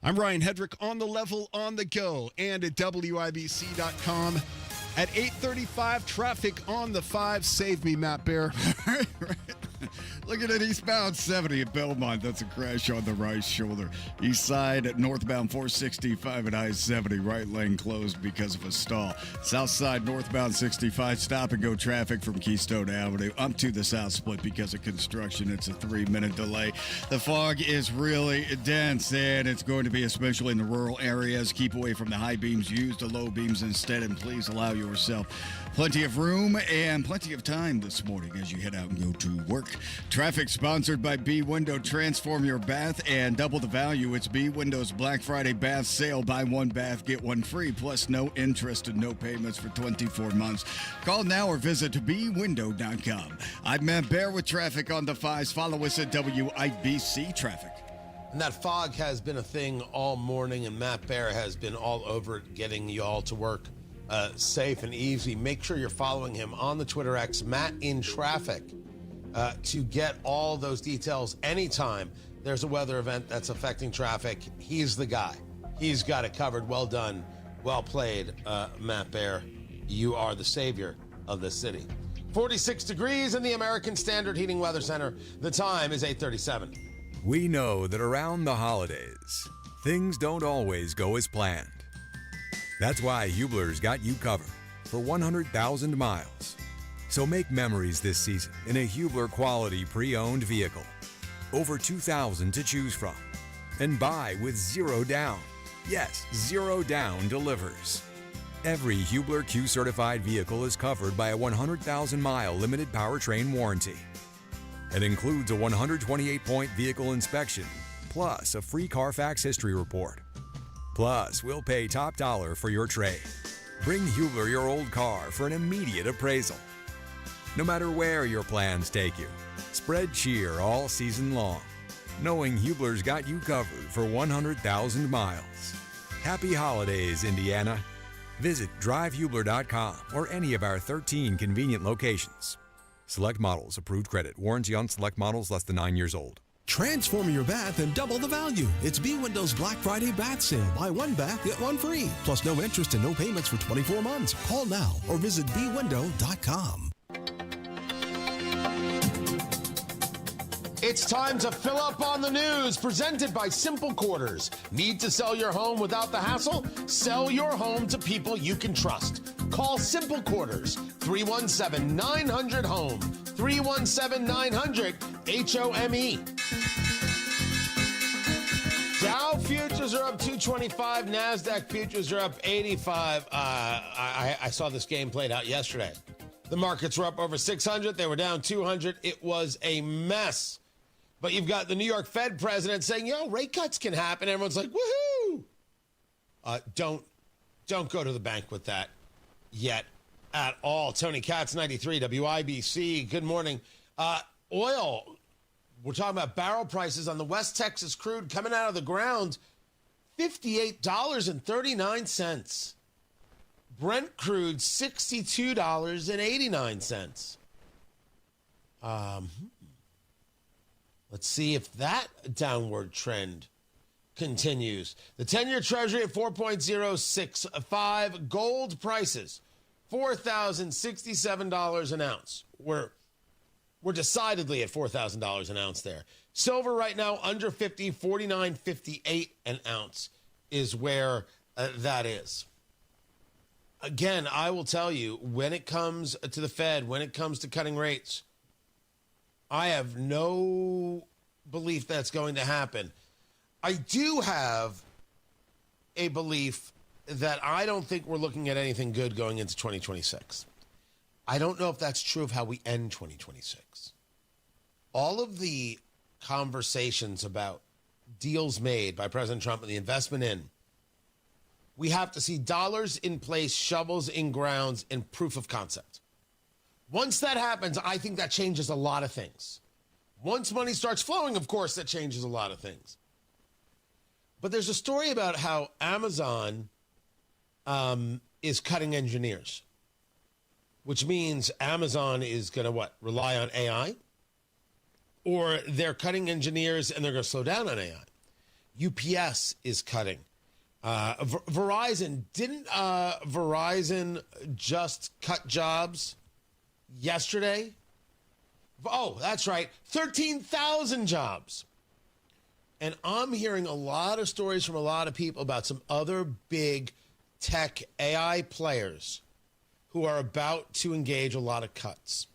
I'm Ryan Hedrick on the level, on the go, and at WIBC.com. At 8:35, traffic on the 5. Save me, Matt Bear. Looking at eastbound 70 at Belmont. That's a crash on the right shoulder. East side at northbound 465 at I-70. Right lane closed because of a stall. South side northbound 65. Stop and go traffic from Keystone Avenue up to the south split because of construction. It's a 3-minute delay. The fog is really dense, and it's going to be especially in the rural areas. Keep away from the high beams. Use the low beams instead, and please allow yourself plenty of room and plenty of time this morning as you head out and go to work. Traffic sponsored by B Window. Transform your bath and double the value. It's B Window's Black Friday bath sale. Buy one bath, get one free, plus no interest and no payments for 24 months. Call now or visit bwindow.com. I'm Matt Bear with traffic on the 5s. Follow us at WIBC Traffic. And that fog has been a thing all morning, and Matt Bear has been all over it, getting you all to work safe and easy. Make sure you're following him on the Twitter X, Matt in Traffic, to get all those details anytime there's a weather event that's affecting traffic. He's the guy. He's got it covered. Well done. Well played, Matt Bear. You are the savior of the city. 46 degrees in the American Standard Heating Weather Center. The time is 8:37. We know that around the holidays, things don't always go as planned. That's why Hubler's got you covered for 100,000 miles. So make memories this season in a Hubler quality pre-owned vehicle. Over 2,000 to choose from. And buy with 0 down. Yes, 0 down delivers. Every Hubler Q certified vehicle is covered by a 100,000-mile limited powertrain warranty. It includes a 128-point vehicle inspection, plus a free Carfax history report. Plus, we'll pay top dollar for your trade. Bring Hubler your old car for an immediate appraisal. No matter where your plans take you, spread cheer all season long, knowing Hubler's got you covered for 100,000 miles. Happy holidays, Indiana. Visit drivehubler.com or any of our 13 convenient locations. Select models, approved credit. Warranty on select models less than 9 years old. Transform your bath and double the value. It's B Windows Black Friday bath sale. Buy one bath, get one free. Plus no interest and no payments for 24 months. Call now or visit bwindow.com. It's time to fill up on the news, presented by Simple Quarters. Need to sell your home without the hassle? Sell your home to people you can trust. Call Simple Quarters, 317-900-HOME, 317-900-HOME. Dow futures are up 225, NASDAQ futures are up 85. I saw this game played out yesterday. The markets were up over 600, they were down 200. It was a mess. But you've got the New York Fed president saying, rate cuts can happen. Everyone's like, woohoo! Don't go to the bank with that yet at all. Tony Katz, 93, WIBC. Good morning. Oil, we're talking about barrel prices on the West Texas crude coming out of the ground, $58.39. Brent crude, $62.89. Let's see if that downward trend continues. The 10-year Treasury at 4.065. Gold prices, $4,067 an ounce. We're decidedly at $4,000 an ounce there. Silver right now under 50, $49.58 an ounce is where that is. Again, I will tell you, when it comes to the Fed, when it comes to cutting rates, I have no belief that's going to happen. I do have a belief that I don't think we're looking at anything good going into 2026. I don't know if that's true of how we end 2026. All of the conversations about deals made by President Trump and the investment in, we have to see dollars in place, shovels in grounds, and proof of concept. Once that happens, I think that changes a lot of things. Once money starts flowing, of course, that changes a lot of things. But there's a story about how Amazon is cutting engineers, which means Amazon is going to rely on AI? Or they're cutting engineers and they're going to slow down on AI. UPS is cutting. Verizon, didn't Verizon just cut jobs yesterday? Oh, that's right. 13,000 jobs. And I'm hearing a lot of stories from a lot of people about some other big tech AI players who are about to engage a lot of cuts.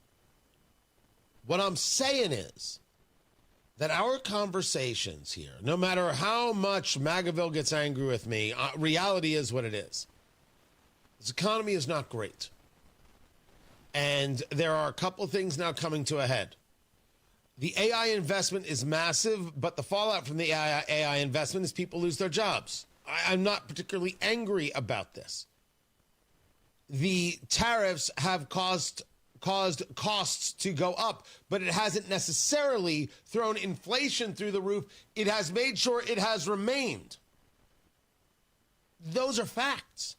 What I'm saying is that our conversations here, no matter how much MAGAville gets angry with me, reality is what it is. This economy is not great. And there are a couple of things now coming to a head. The AI investment is massive, but the fallout from the AI investment is people lose their jobs. I'm not particularly angry about this. The tariffs have caused costs to go up, but it hasn't necessarily thrown inflation through the roof. It has made sure it has remained. Those are facts.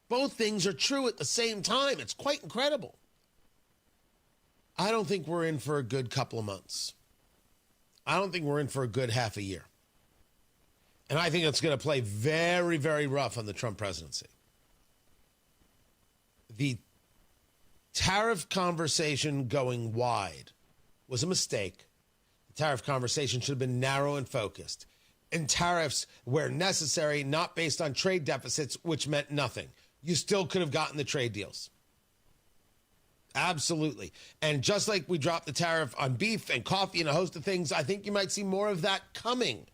Both things are true at the same time. It's quite incredible. I don't think we're in for a good couple of months. I don't think we're in for a good half a year. And I think it's going to play very, very rough on the Trump presidency. The tariff conversation going wide was a mistake. The tariff conversation should have been narrow and focused. And tariffs, where necessary, not based on trade deficits, which meant nothing. You still could have gotten the trade deals. Absolutely. And just like we dropped the tariff on beef and coffee and a host of things, I think you might see more of that coming.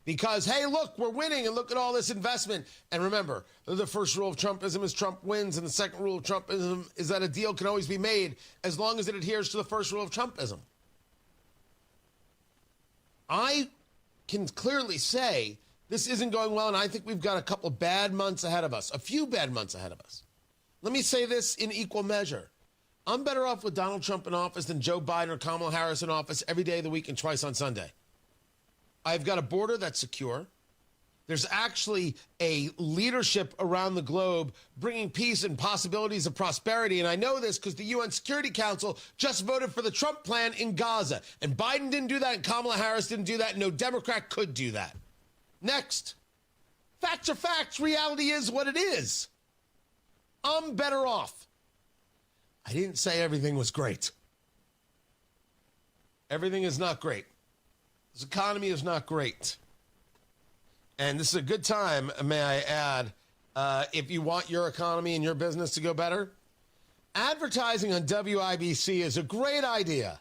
Because, hey, look, we're winning, and look at all this investment. And remember, the first rule of Trumpism is Trump wins, and the second rule of Trumpism is that a deal can always be made as long as it adheres to the first rule of Trumpism. I can clearly say this isn't going well, and I think we've got a couple bad months ahead of us, a few bad months ahead of us. Let me say this in equal measure. I'm better off with Donald Trump in office than Joe Biden or Kamala Harris in office every day of the week and twice on Sunday. I've got a border that's secure. There's actually a leadership around the globe bringing peace and possibilities of prosperity. And I know this because the UN Security Council just voted for the Trump plan in Gaza. And Biden didn't do that, and Kamala Harris didn't do that, and no Democrat could do that. Next. Facts are facts. Reality is what it is. I'm better off. I didn't say everything was great. Everything is not great. This economy is not great. And this is a good time, may I add, if you want your economy and your business to go better, advertising on WIBC is a great idea.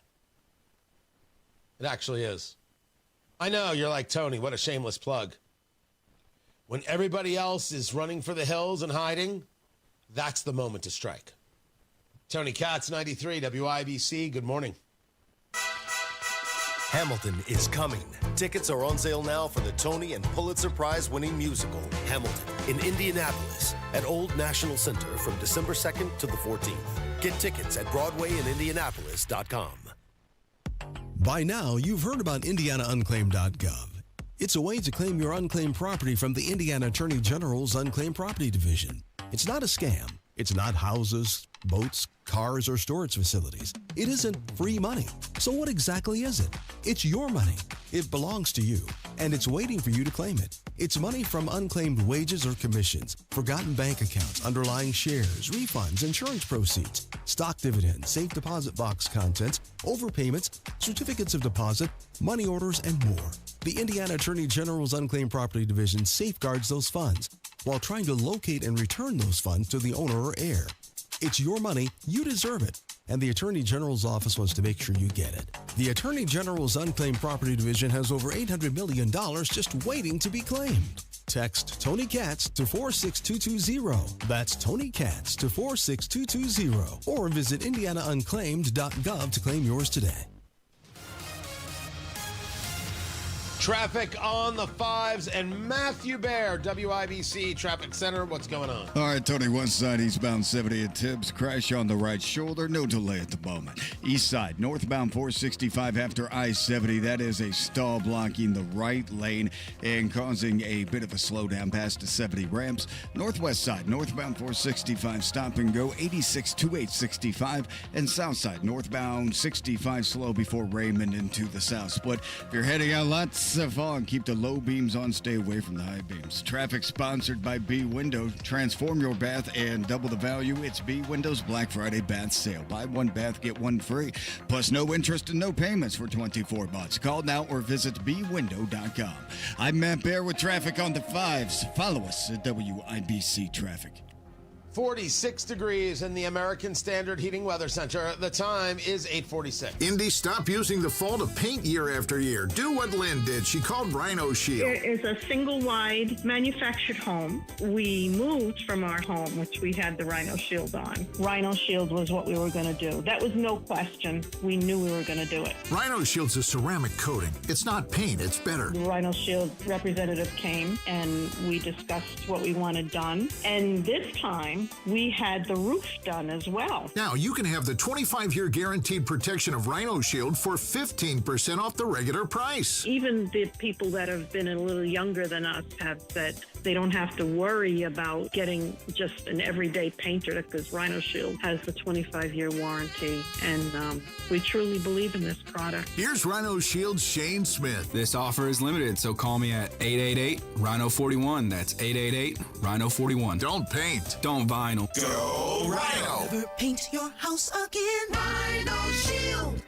It actually is. I know, you're like, Tony, what a shameless plug. When everybody else is running for the hills and hiding, that's the moment to strike. Tony Katz, 93, WIBC, good morning. Hamilton is coming. Tickets are on sale now for the Tony and Pulitzer Prize-winning musical, Hamilton, in Indianapolis at Old National Center from December 2nd to the 14th. Get tickets at BroadwayInIndianapolis.com. By now, you've heard about IndianaUnclaimed.gov. It's a way to claim your unclaimed property from the Indiana Attorney General's Unclaimed Property Division. It's not a scam. It's not houses, boats, cars, or storage facilities. It isn't free money. So what exactly is it? It's your money. It belongs to you, and it's waiting for you to claim it. It's money from unclaimed wages or commissions, forgotten bank accounts, underlying shares, refunds, insurance proceeds, stock dividends, safe deposit box contents, overpayments, certificates of deposit, money orders, and more. The Indiana Attorney General's Unclaimed Property Division safeguards those funds while trying to locate and return those funds to the owner or heir. It's your money, you deserve it, and the Attorney General's office wants to make sure you get it. The Attorney General's Unclaimed Property Division has over $800 million just waiting to be claimed. Text Tony Katz to 46220. That's Tony Katz to 46220. Or visit IndianaUnclaimed.gov to claim yours today. Traffic on the 5s, and Matthew Baer, WIBC Traffic Center. What's going on? All right, Tony, west side, eastbound 70 at Tibbs. Crash on the right shoulder. No delay at the moment. East side, northbound 465 after I-70. That is a stall blocking the right lane and causing a bit of a slowdown past the 70 ramps. Northwest side, northbound 465, stop and go. 86 to 865. And south side, northbound 65, slow before Raymond into the south split. If you're heading out lots of fog, keep the low beams on, stay away from the high beams. Traffic sponsored by B Window. Transform your bath and double the value. It's B Window's Black Friday bath sale. Buy one bath, get one free. Plus no interest and no payments for 24 months. Call now or visit bwindow.com. I'm Matt Baer with traffic on the 5s. Follow us at WIBC Traffic. 46 degrees in the American Standard Heating Weather Center. The time is 8:46. Indy, stop using the fall to paint year after year. Do what Lynn did. She called Rhino Shield. It is a single-wide manufactured home. We moved from our home, which we had the Rhino Shield on. Rhino Shield was what we were going to do. That was no question. We knew we were going to do it. Rhino Shield's a ceramic coating. It's not paint. It's better. The Rhino Shield representative came, and we discussed what we wanted done. And this time, we had the roof done as well. Now you can have the 25-year guaranteed protection of Rhino Shield for 15% off the regular price. Even the people that have been a little younger than us have said they don't have to worry about getting just an everyday painter because Rhino Shield has the 25-year warranty, and we truly believe in this product. Here's Rhino Shield's Shane Smith. This offer is limited, so call me at 888-RHINO-41. That's 888-RHINO-41. Don't paint. Don't vinyl. Go Rhino! Never paint your house again. Rhino Shield.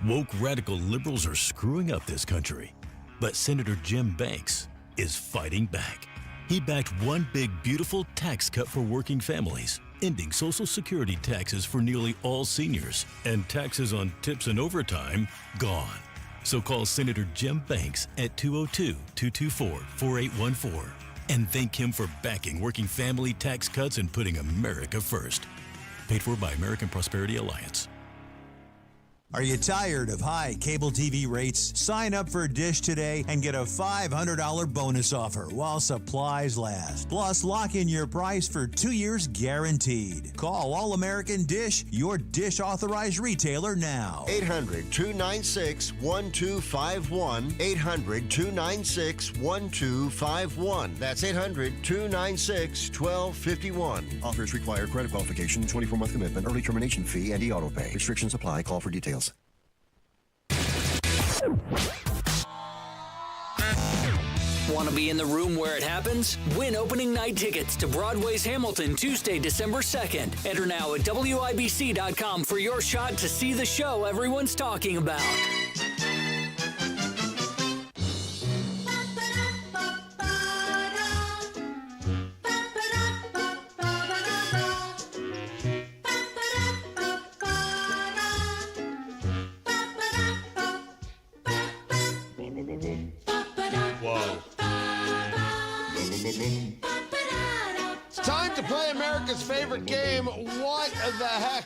Woke radical liberals are screwing up this country, but Senator Jim Banks is fighting back. He backed one big, beautiful tax cut for working families, ending Social Security taxes for nearly all seniors, and taxes on tips and overtime gone. So call Senator Jim Banks at 202-224-4814 and thank him for backing working family tax cuts and putting America first. Paid for by American Prosperity Alliance. Are you tired of high cable TV rates? Sign up for Dish today and get a $500 bonus offer while supplies last. Plus, lock in your price for 2 years guaranteed. Call All-American Dish, your Dish authorized retailer now. 800-296-1251. 800-296-1251. That's 800-296-1251. Offers require credit qualification, 24-month commitment, early termination fee, and e-auto pay. Restrictions apply. Call for details. Want to be in the room where it happens? Win opening night tickets to Broadway's Hamilton Tuesday, December 2nd. Enter now at WIBC.com for your shot to see the show everyone's talking about. It's time to play America's favorite game. What the heck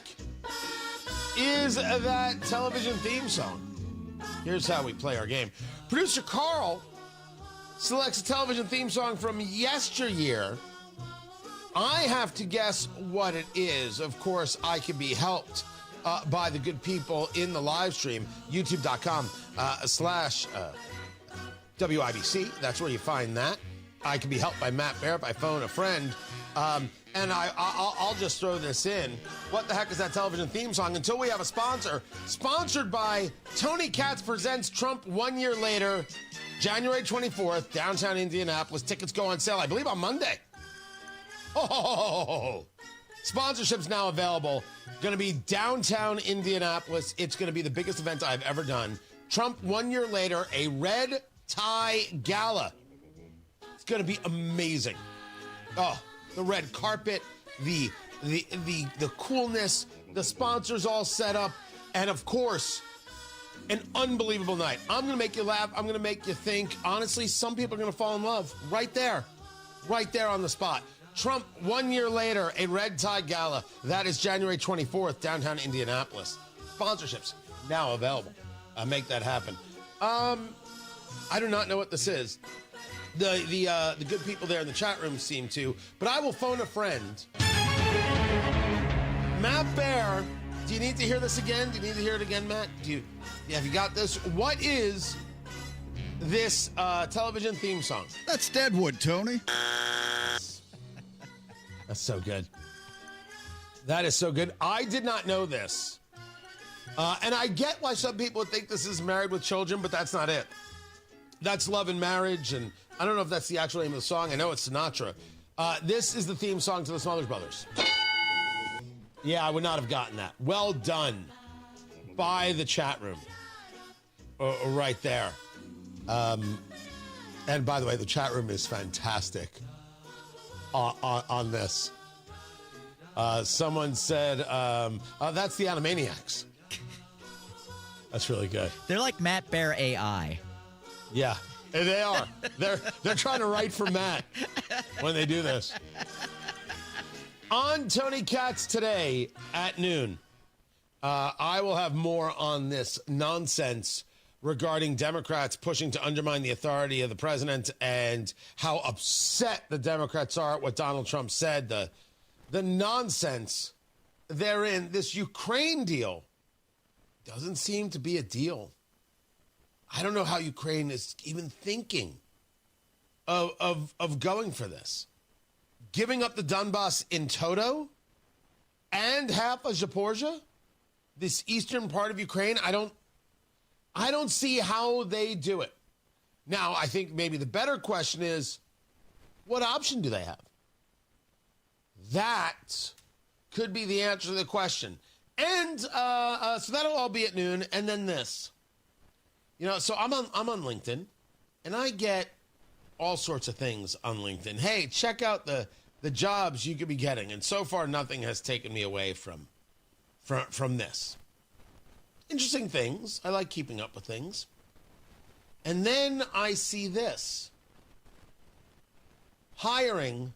is that television theme song? Here's how we play our game. Producer Carl selects a television theme song from yesteryear. I have to guess what it is. Of course, I can be helped by the good people in the live stream, youtube.com/WIBC. That's where you find that. I can be helped by Matt Bear by phone a friend. And I'll just throw this in. What the heck is that television theme song? Until we have a sponsor. Sponsored by Tony Katz Presents Trump 1 year later, January 24th, downtown Indianapolis. Tickets go on sale, I believe, on Monday. Oh, sponsorship's now available. Going to be downtown Indianapolis. It's going to be the biggest event I've ever done. Trump 1 year later, a red tie gala. It's going to be amazing. Oh, the red carpet, the coolness, the sponsors all set up, and of course, an unbelievable night. I'm going to make you laugh. I'm going to make you think. Honestly, some people are going to fall in love right there on the spot. Trump 1 year later, a red tie gala. That is January 24th, downtown Indianapolis. Sponsorships now available. Make that happen. I do not know what this is. The good people there in the chat room seem to, but I will phone a friend. Matt Bear, do you need to hear this again? Do you need to hear it again, Matt? Have you got this? What is this television theme song? That's Deadwood, Tony. That's so good. That is so good. I did not know this. And I get why some people think this is Married with Children, but that's not it. That's Love and Marriage, and I don't know if that's the actual name of the song. I know it's Sinatra. This is the theme song to the Smothers Brothers. Yeah, I would not have gotten that. Well done by the chat room. Right there. And by the way, the chat room is fantastic on this. Someone said, that's the Animaniacs. That's really good. They're like Matt Bear AI. Yeah, they are. They're trying to write for Matt when they do this. On Tony Katz today at noon, I will have more on this nonsense regarding Democrats pushing to undermine the authority of the president and how upset the Democrats are at what Donald Trump said. The nonsense therein. This Ukraine deal doesn't seem to be a deal. I don't know how Ukraine is even thinking of going for this. Giving up the Donbass in toto and half of Zaporizhzhia, this eastern part of Ukraine, I don't see how they do it. Now, I think maybe the better question is, what option do they have? That could be the answer to the question. And so that'll all be at noon. And then this. So I'm on LinkedIn, and I get all sorts of things on LinkedIn. Hey, check out the jobs you could be getting. And so far, nothing has taken me away from this. Interesting things. I like keeping up with things. And then I see this. Hiring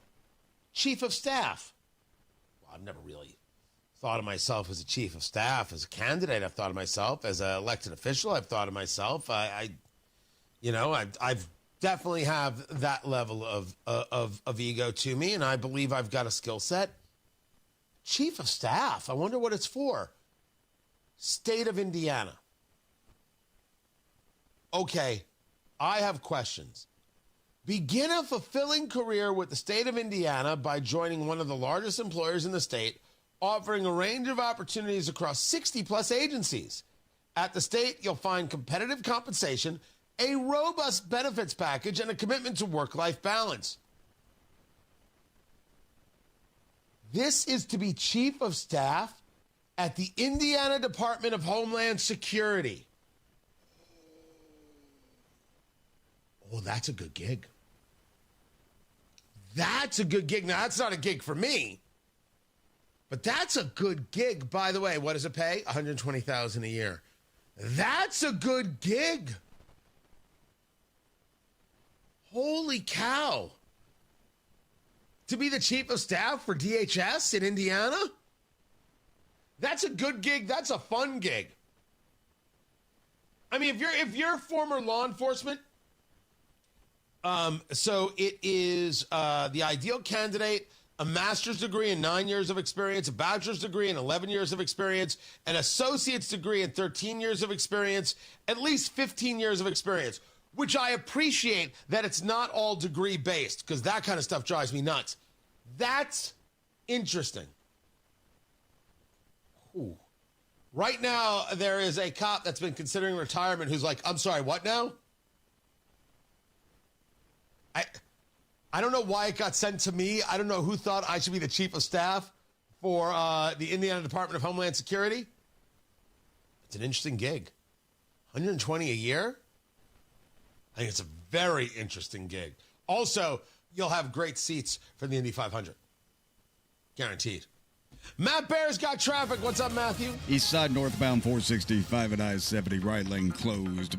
chief of staff. Well, I've never really thought of myself as a chief of staff, as a candidate. I've thought of myself as an elected official. I've thought of myself. I've definitely have that level of ego to me, and I believe I've got a skill set. Chief of staff. I wonder what it's for. State of Indiana. Okay, I have questions. Begin a fulfilling career with the state of Indiana by joining one of the largest employers in the state, offering a range of opportunities across 60-plus agencies. At the state, you'll find competitive compensation, a robust benefits package, and a commitment to work-life balance. This is to be chief of staff at the Indiana Department of Homeland Security. Oh, that's a good gig. That's a good gig. Now, that's not a gig for me, but that's a good gig. By the way, what does it pay? $120,000 a year. That's a good gig. Holy cow. To be the chief of staff for DHS in Indiana? That's a good gig. That's a fun gig. I mean, if you're former law enforcement, so it is the ideal candidate, a master's degree and 9 years of experience, a bachelor's degree and 11 years of experience, an associate's degree and 13 years of experience, at least 15 years of experience, which I appreciate that it's not all degree based, because that kind of stuff drives me nuts. That's interesting. Ooh. Right now, there is a cop that's been considering retirement who's like, I'm sorry, what now? I don't know why it got sent to me. I don't know who thought I should be the chief of staff for the Indiana Department of Homeland Security. It's an interesting gig. $120 a year? I think it's a very interesting gig. Also, you'll have great seats for the Indy 500. Guaranteed. Matt Bear's got traffic. What's up, Matthew? East side northbound 465 at I-70, right lane closed.